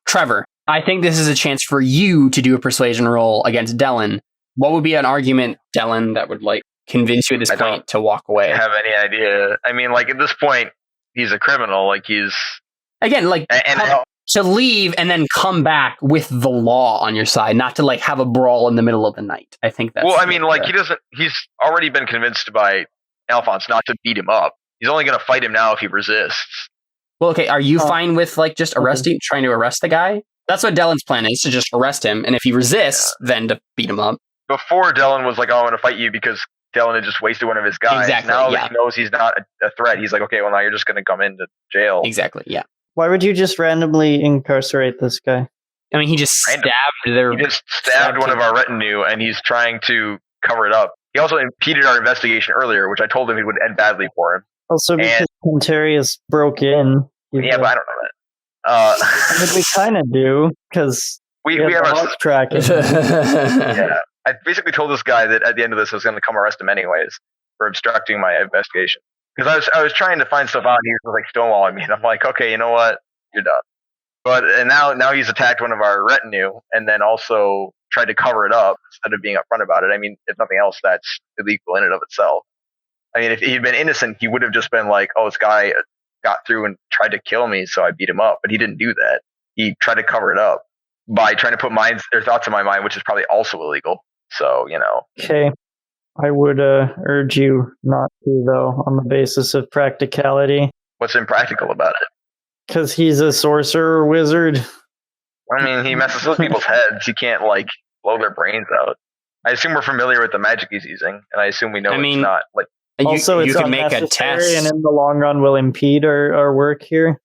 Trevor, I think this is a chance for you to do a persuasion roll against Dylan. What would be an argument, Dylan, that would like convince you at this point to walk away? I don't have any idea. I mean, like, at this point, he's a criminal. Like, he's... Again, like, to leave and then come back with the law on your side, not to like have a brawl in the middle of the night. I think that's... Well, I mean, like, he's already been convinced by Alphonse not to beat him up. He's only going to fight him now if he resists. Well, okay, are you fine with like just trying to arrest the guy? That's what Dylan's plan is, to just arrest him, and if he resists, then to beat him up. Before, Dylan was like, "Oh, I'm going to fight you," because Dylan had just wasted one of his guys. Exactly, now that he knows he's not a threat, he's like, "Okay, well, now you're just going to come into jail." Exactly, yeah. Why would you just randomly incarcerate this guy? I mean, he just stabbed one of our retinue, and he's trying to cover it up. He also impeded our investigation earlier, which I told him it would end badly for him. Also, because Cantarius broke in. Yeah, but I don't know that. I mean, we kind of do, because we have our tracking. Yeah, I basically told this guy that at the end of this I was going to come arrest him anyways for obstructing my investigation. Because I was trying to find stuff out, and he was like stonewalling me, and I'm like, okay, you know what, you're done. And now he's attacked one of our retinue, and then also tried to cover it up instead of being upfront about it. I mean, if nothing else, that's illegal in and of itself. I mean, if he'd been innocent, he would have just been like, "Oh, this guy got through and tried to kill me, so I beat him up." But he didn't do that. He tried to cover it up by trying to put thoughts in my mind, which is probably also illegal. So, you know. Okay. I would urge you not to, though, on the basis of practicality. What's impractical about it? Because he's a sorcerer wizard. I mean, he messes with people's heads. He can't, like, blow their brains out. I assume we're familiar with the magic he's using, and I assume we know it's not, like... Also, you it's can make a test. and in the long run will impede our work here.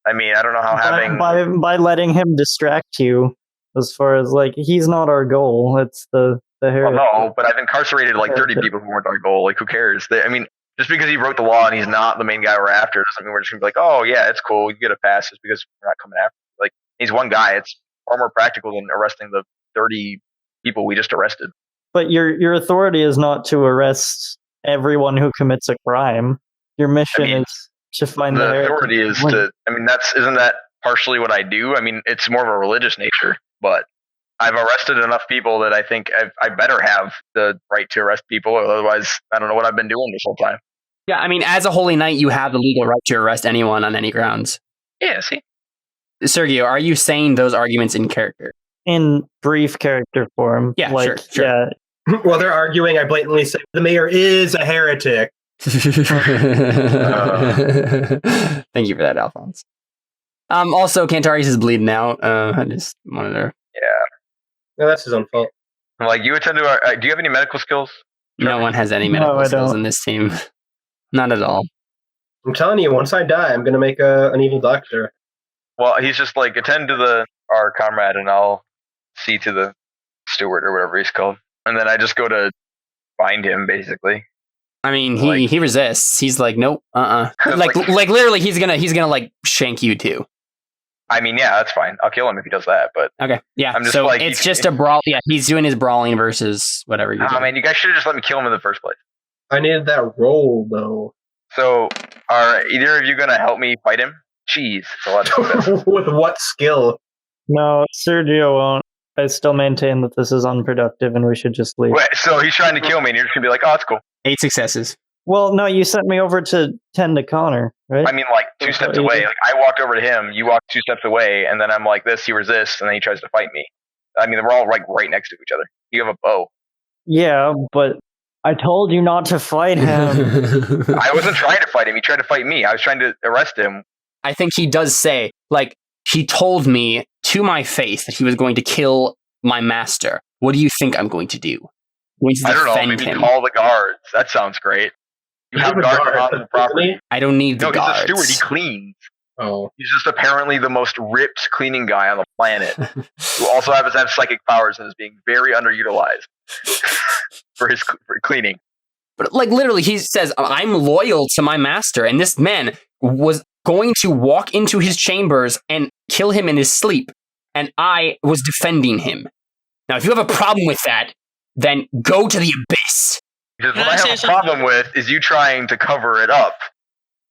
I mean, I don't know how having... By letting him distract you, as far as, like, he's not our goal. It's the heretic. Well, no, but I've incarcerated, like, 30 people who weren't our goal. Like, who cares? I mean, just because he wrote the law and he's not the main guy we're after doesn't mean we're just going to be like, oh, yeah, it's cool. You get a pass just because we're not coming after him. Like, he's one guy. It's far more practical than arresting the 30 people we just arrested. But your authority is not to arrest everyone who commits a crime. Your mission is to find the authority is to. I mean, isn't that partially what I do? I mean, it's more of a religious nature, but I've arrested enough people that I think I better have the right to arrest people. Otherwise, I don't know what I've been doing this whole time. Yeah, I mean, as a holy knight, you have the legal right to arrest anyone on any grounds. Yeah, see? Sergio, are you saying those arguments in character? In brief character form. Yeah, like, sure. Yeah. While they're arguing, I blatantly say, the mayor is a heretic. Thank you for that, Alphonse. Also, Cantarius is bleeding out. I just wanted to... Yeah. No, that's his own fault. Like, you attend to our... do you have any medical skills? No one has any medical skills in this team. Not at all. I'm telling you, once I die, I'm going to make an evil doctor. Well, he's just like, attend to our comrade, and I'll see to the steward or whatever he's called. And then I just go to find him, basically. I mean, he resists. He's like, nope, like literally, he's gonna like shank you too. I mean, yeah, that's fine. I'll kill him if he does that. But okay, yeah. I'm just so like, it's just a brawl. Yeah, he's doing his brawling versus whatever you're doing. Man, you guys should have just let me kill him in the first place. I needed that roll, though. So, are either of you gonna help me fight him? Jeez, it's a lot. With what skill? No, Sergio won't. I still maintain that this is unproductive and we should just leave. Wait, so he's trying to kill me and you're just going to be like, oh, it's cool. 8 successes. Well, no, you sent me over to tend to Connor, right? I mean, like, 2 steps away. Like, I walked over to him, you walked 2 steps away, and then I'm like this, he resists, and then he tries to fight me. I mean, we're all like right next to each other. You have a bow. Yeah, but I told you not to fight him. I wasn't trying to fight him. He tried to fight me. I was trying to arrest him. I think he does say, like, he told me to my face that he was going to kill my master. What do you think I'm going to do? I don't know, maybe call the guards. That sounds great. You have guards on the property. I don't need the guards. No, he's a steward. He cleans. Oh. He's just apparently the most ripped cleaning guy on the planet, who also happens to have psychic powers and is being very underutilized for cleaning. But like literally, he says, I'm loyal to my master, and this man was going to walk into his chambers and kill him in his sleep, and I was defending him. Now, if you have a problem with that, then go to the abyss. Because what I have a problem with is you trying to cover it up.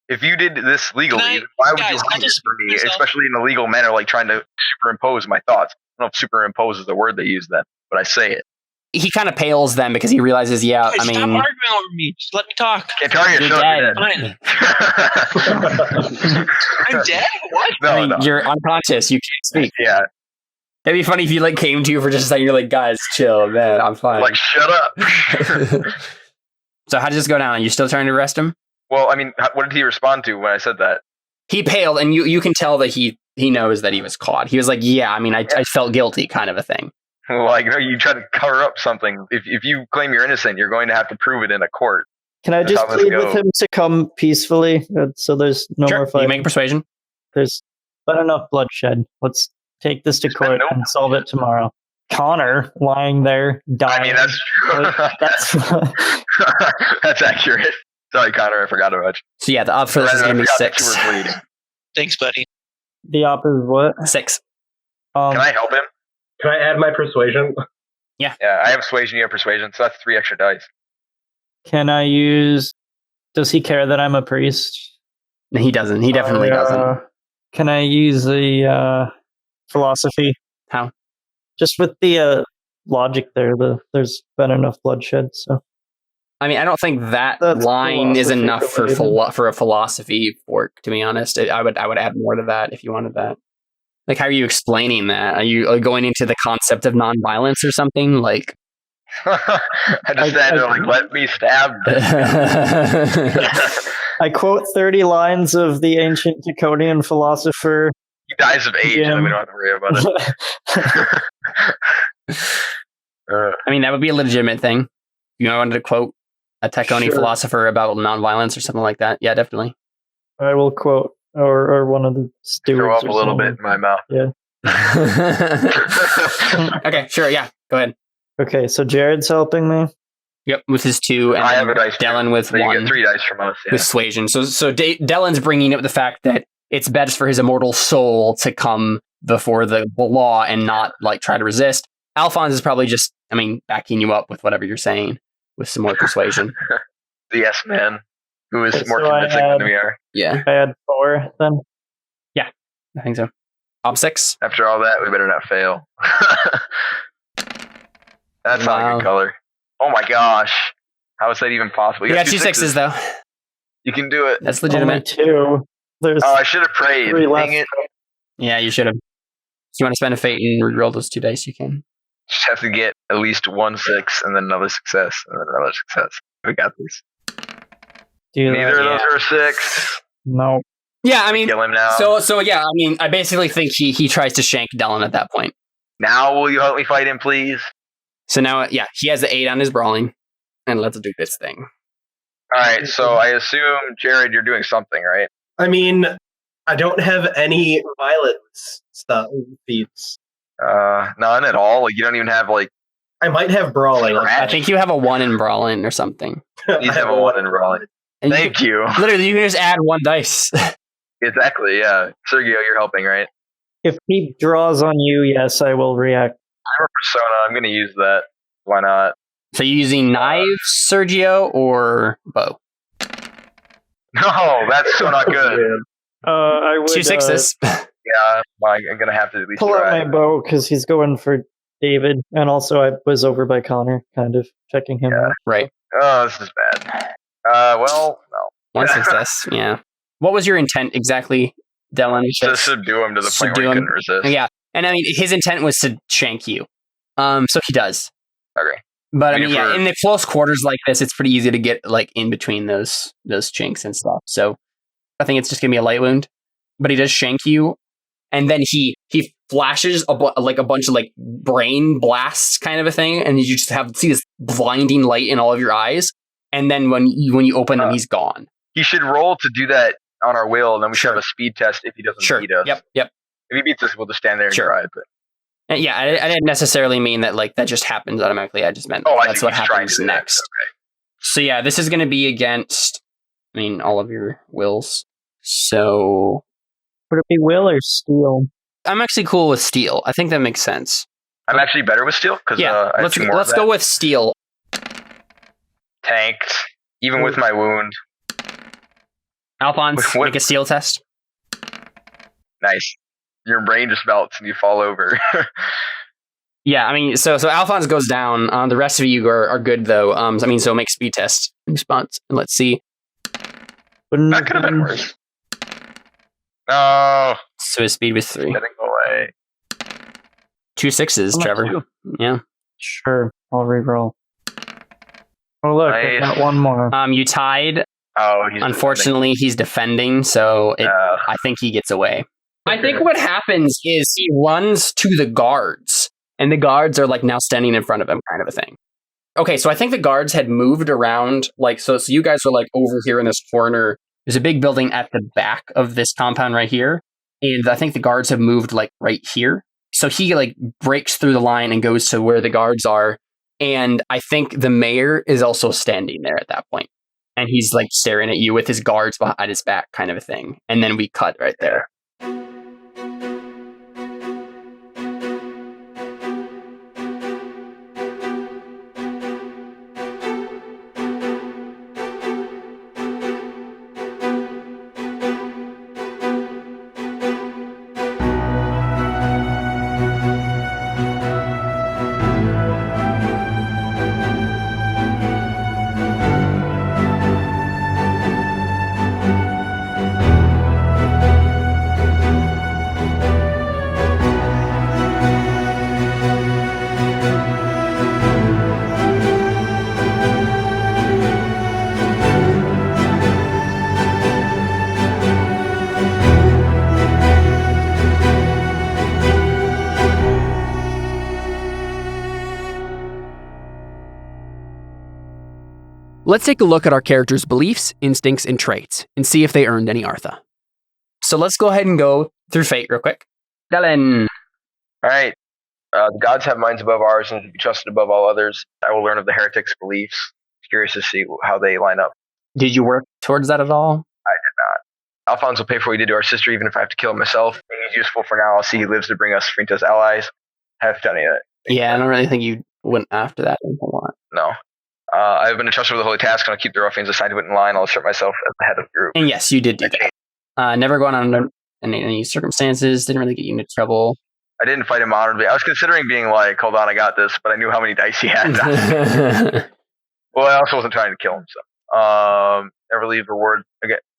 If you did this legally, why would you hide it for me, especially in a legal manner, like trying to superimpose my thoughts? I don't know if superimpose is the word they use then, but I say it. He kind of pales then because he realizes, yeah, Stop arguing over me. Just let me talk. You're dead. Fine. I'm dead? What? No. You're unconscious. You can't speak. Yeah. That'd be funny if you like came to you for just a second. You're like, guys, chill, man. I'm fine. Like, shut up. So how did this go down? You're still trying to arrest him? Well, I mean, what did he respond to when I said that? He paled, and you can tell that he knows that he was caught. He was like, yeah, I mean, I felt guilty kind of a thing. Like, you try to cover up something. If you claim you're innocent, you're going to have to prove it in a court. Can I just plead with him to come peacefully so there's no more fighting? You make a persuasion. There's been enough bloodshed. Let's take this to court and solve it tomorrow. Connor lying there dying. I mean, that's true. That's accurate. Sorry, Connor, I forgot about you. So yeah, the up for this is going to be 6. Thanks, buddy. The op is what? 6. Can I help him? Can I add my persuasion? Yeah. Yeah, I have persuasion, you have persuasion, so that's 3 extra dice. Can I use... Does he care that I'm a priest? No, he doesn't. He definitely doesn't. Can I use the philosophy? How? Just with the logic there. There's been enough bloodshed, so... I mean, I don't think that line is enough for a philosophy fork, to be honest. I would add more to that if you wanted that. Like, how are you explaining that? Are you going into the concept of nonviolence or something? Like, I just stand there like, let me stab this. I quote 30 lines of the ancient Draconian philosopher. He dies of age, and we don't have to worry about it. I mean, that would be a legitimate thing. You know, I wanted to quote a Draconian philosopher about nonviolence or something like that. Yeah, definitely. I will quote, or one of the stewards. Throw up a little bit in my mouth. Yeah. Okay, sure, yeah, go ahead. Okay, so Jared's helping me. Yep, with his 2, and I have a dice. Dylan with so 1. You get 3 dice from us. Yeah. With Suasion. So Dylan's bringing up the fact that it's best for his immortal soul to come before the law and not like try to resist. Alphonse is probably just, backing you up with whatever you're saying with some more persuasion. The yes man, who is more so convincing than we are. Yeah. I had 4 then. Yeah, I think so. Top 6. After all that, we better not fail. That's not a good color. Oh my gosh. How is that even possible? You got 2 6s though. You can do it. That's legitimate. Only 2. There's I should have prayed. 3 left. Dang it. Yeah, you should have. If you want to spend a fate and reroll those 2 dice, you can. Just have to get at least 1 6 and then another success and then another success. We got this. Neither of those are 6. No. Yeah, Kill him now. So yeah, I basically think he tries to shank Dylan at that point. Now will you help me fight him, please? So now, yeah, he has the 8 on his brawling, and let's do this thing. Alright, so I assume, Jared, you're doing something, right? I don't have any violence stuff feats. None at all? Like, you don't even have, like... I might have brawling. I think you have a 1 in brawling or something. You have a 1 in brawling. And Thank you. Literally, you can just add 1 dice. Exactly, yeah. Sergio, you're helping, right? If he draws on you, yes, I will react. I'm a persona. I'm going to use that. Why not? So you using knives, Sergio, or bow? No, that's so not good. I would 2 6s. Yeah, I'm going to have to at least pull out try. my bow because he's going for David, and also I was over by Connor, kind of checking him out. Right. Oh, this is bad. Well, no. 1 success. Yeah. What was your intent exactly, Dylan? To subdue him to the point where he couldn't resist. Yeah, and his intent was to shank you. So he does. Okay. But in the close quarters like this, it's pretty easy to get like in between those chinks and stuff. So I think it's just gonna be a light wound. But he does shank you, and then he flashes a bunch of like brain blasts kind of a thing, and you just see this blinding light in all of your eyes. And then when you open them, he's gone. He should roll to do that on our will, and then we should have a speed test if he doesn't beat us. Yep. If he beats us, we'll just stand there and try. But yeah, I didn't necessarily mean that like that just happens automatically. I just meant that's what happens next. Okay. So yeah, this is going to be against, all of your wills. So would it be will or steel? I'm actually cool with steel. I think that makes sense. I'm actually better with steel because let's go with steel. Tanked, even with my wound. Alphonse, make a steel test. Nice. Your brain just melts and you fall over. Yeah, so Alphonse goes down. The rest of you are good though. So make speed test response and let's see. That could have been worse. No. So his speed was 3. Getting away. 2 6s, Trevor. 2. Yeah. Sure, I'll reroll. Oh look, I got 1 more. You tied. Oh, unfortunately, he's defending, so I think he gets away. I think what happens is he runs to the guards, and the guards are like now standing in front of him, kind of a thing. Okay, so I think the guards had moved around, like so you guys are like over here in this corner. There's a big building at the back of this compound right here, and I think the guards have moved like right here. So he like breaks through the line and goes to where the guards are, and I think the mayor is also standing there at that point. And he's like staring at you with his guards behind his back, kind of a thing. And then we cut right there. Let's take a look at our characters' beliefs, instincts, and traits, and see if they earned any Artha. So let's go ahead and go through fate real quick. Dylan. All right. The gods have minds above ours and to be trusted above all others. I will learn of the heretics' beliefs. Curious to see how they line up. Did you work towards that at all? I did not. Alphonse will pay for what he did to our sister, even if I have to kill him myself. He's useful for now. I'll see he lives to bring us Frinta's allies. I haven't done any of that. Yeah, I don't really think you went after that a lot. No. I've been entrusted with the holy task, and I'll keep the ruffians assigned to it in line. I'll assert myself as the head of the group. And yes, you did do that. Never going on under any circumstances. Didn't really get you into trouble. I didn't fight him honorably. I was considering being like, hold on, I got this, but I knew how many dice he had. Well, I also wasn't trying to kill him, so. Never leave the word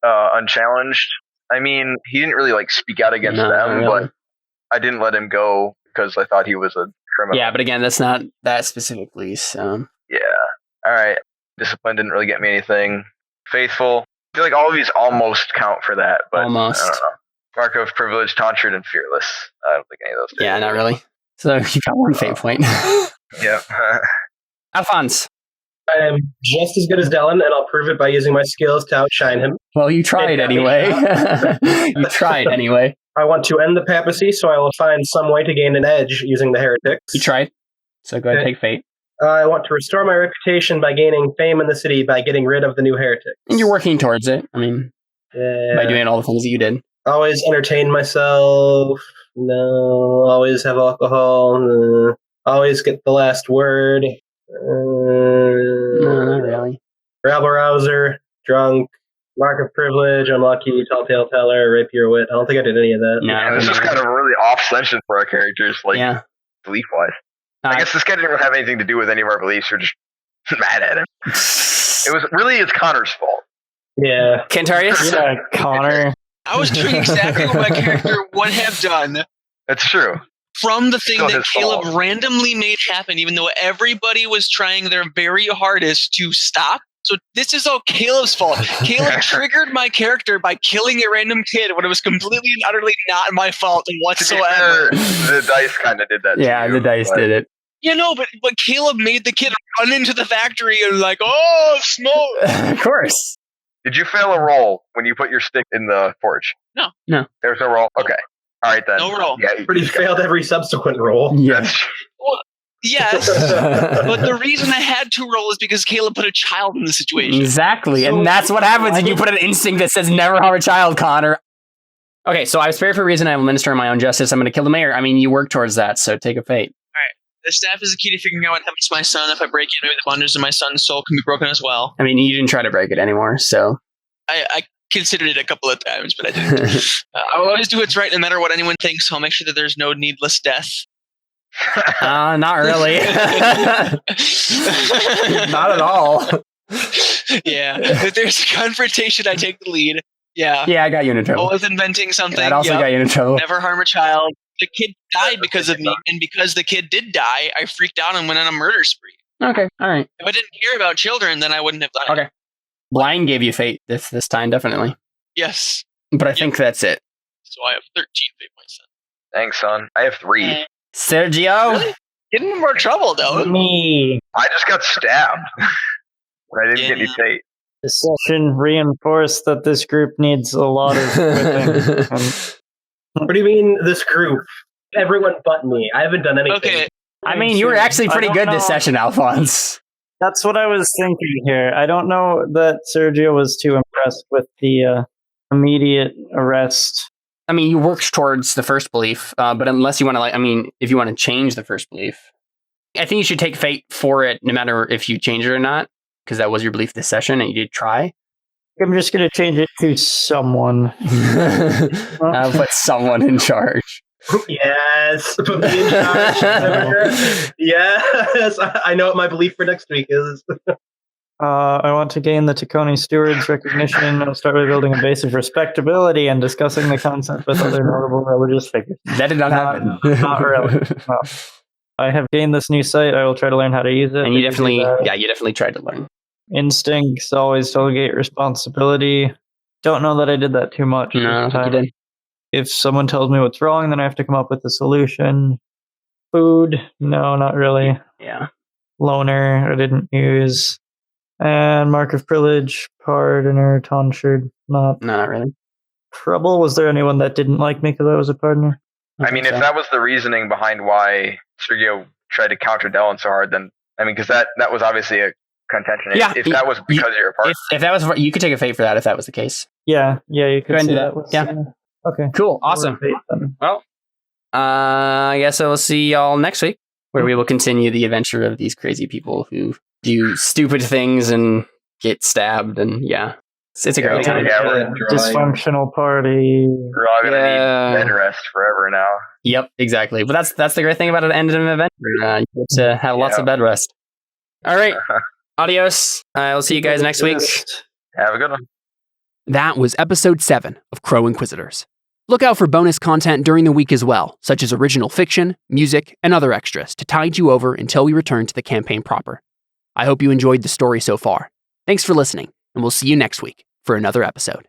unchallenged. I mean, he didn't really like speak out against them, really. But I didn't let him go because I thought he was a criminal. Yeah, but again, that's not that specifically, so. Yeah. All right. Discipline didn't really get me anything. Faithful. I feel like all of these almost count for that, but almost. I don't know. Mark of privilege, tonsured, and fearless. I don't think any of those do. Yeah, not really. So you got one fate point. Yeah. Alphonse. I am just as good as Dylan, and I'll prove it by using my skills to outshine him. Well, you tried anyway. You tried anyway. I want to end the papacy, so I will find some way to gain an edge using the heretics. You tried. So go ahead and take fate. I want to restore my reputation by gaining fame in the city by getting rid of the new heretics. And you're working towards it. I mean, by doing all the things that you did. Always entertain myself. No. Always have alcohol. No. Always get the last word. No, not really. Rabble rouser. Drunk. Mark of privilege. Unlucky. Telltale teller. Rapier wit. I don't think I did any of that. No, this is kind of a really off session for our characters, like belief-wise. I guess this guy didn't have anything to do with any of our beliefs. We're just mad at him. It's Connor's fault. Yeah. Cantarius? Yeah, Connor. I was doing exactly what my character would have done. That's true. From the thing Still that his Caleb fault. randomly made happen, even though everybody was trying their very hardest to stop. So this is all Caleb's fault. Caleb triggered my character by killing a random kid when it was completely and utterly not my fault whatsoever. The dice kind of did that. Yeah, the dice did it. You know, but Caleb made the kid run into the factory and like, oh, smoke. Of course. Did you fail a roll when you put your stick in the forge? No. There's no roll? Okay. All right, then. No roll. Yeah, But he failed every subsequent roll. Yes. Well, yes, but the reason I had to roll is because Caleb put a child in the situation. Exactly, and that's what happens when you put an instinct that says never harm a child, Connor. Okay, so I was spared for a reason. I will minister my own justice. I'm going to kill the mayor. I mean, you work towards that, so take a fate. The staff is the key to figuring out what happens to my son. If I break it, maybe the wonders of my son's soul can be broken as well. I mean, you didn't try to break it anymore, so. I considered it a couple of times, but I didn't. I will always do what's right no matter what anyone thinks. I'll make sure that there's no needless death. Not really. Not at all. Yeah. If there's a confrontation, I take the lead. Yeah. Yeah, I got you into trouble. Always inventing something. That also got you into trouble. Never harm a child. The kid died because of me, and because the kid did die, I freaked out and went on a murder spree. Okay, all right. If I didn't care about children, then I wouldn't have done it. Okay. Blind gave you fate this time, definitely. Yes. But I think that's it. So I have 13 fate points then. Thanks, son. I have 3. Sergio? Really? Get in more trouble, though. Me. I just got stabbed. I didn't get any fate. This session reinforced that this group needs a lot of whipping. What do you mean, this group? Everyone but me. I haven't done anything. Okay. I mean, you were actually pretty good this session, Alphonse. That's what I was thinking here. I don't know that Sergio was too impressed with the immediate arrest. I mean, you worked towards the first belief, but unless you want to, if you want to change the first belief, I think you should take fate for it, no matter if you change it or not, because that was your belief this session, and you did try. I'm just going to change it to someone. I'll put someone in charge. Yes, put me in charge. Yes, I know what my belief for next week is. I want to gain the Taconi Steward's recognition. I'll start by building a base of respectability and discussing the concept with other notable religious figures. That did not happen. Not really. No. I have gained this new site. I will try to learn how to use it. And you definitely tried to learn. Instincts, always delegate responsibility. Don't know that I did that too much. No, I don't think you did. If someone tells me what's wrong, then I have to come up with a solution. Food, no, not really. Yeah. Loner, I didn't use. And Mark of Privilege, Pardoner, tonsured, not. No, not really. Trouble. Was there anyone that didn't like me because I was a Pardoner? I mean, if that was the reasoning behind why Sergio tried to counter Dellen so hard, then, I mean, because that was obviously a contention. Yeah, if that was because you're a partner. If that was, you could take a fate for that if that was the case. Yeah, you could Go ahead and say do that. Okay. Cool. Awesome. Well, I guess I will see y'all next week, where we will continue the adventure of these crazy people who do stupid things and get stabbed, and it's a great time. Dysfunctional party. We're all gonna need bed rest forever now. Yep, exactly. But that's the great thing about an end of an event. You get to have lots of bed rest. All right. Adios. I'll see you guys next week. Have a good one. That was episode 7 of Crow Inquisitors. Look out for bonus content during the week as well, such as original fiction, music, and other extras to tide you over until we return to the campaign proper. I hope you enjoyed the story so far. Thanks for listening, and we'll see you next week for another episode.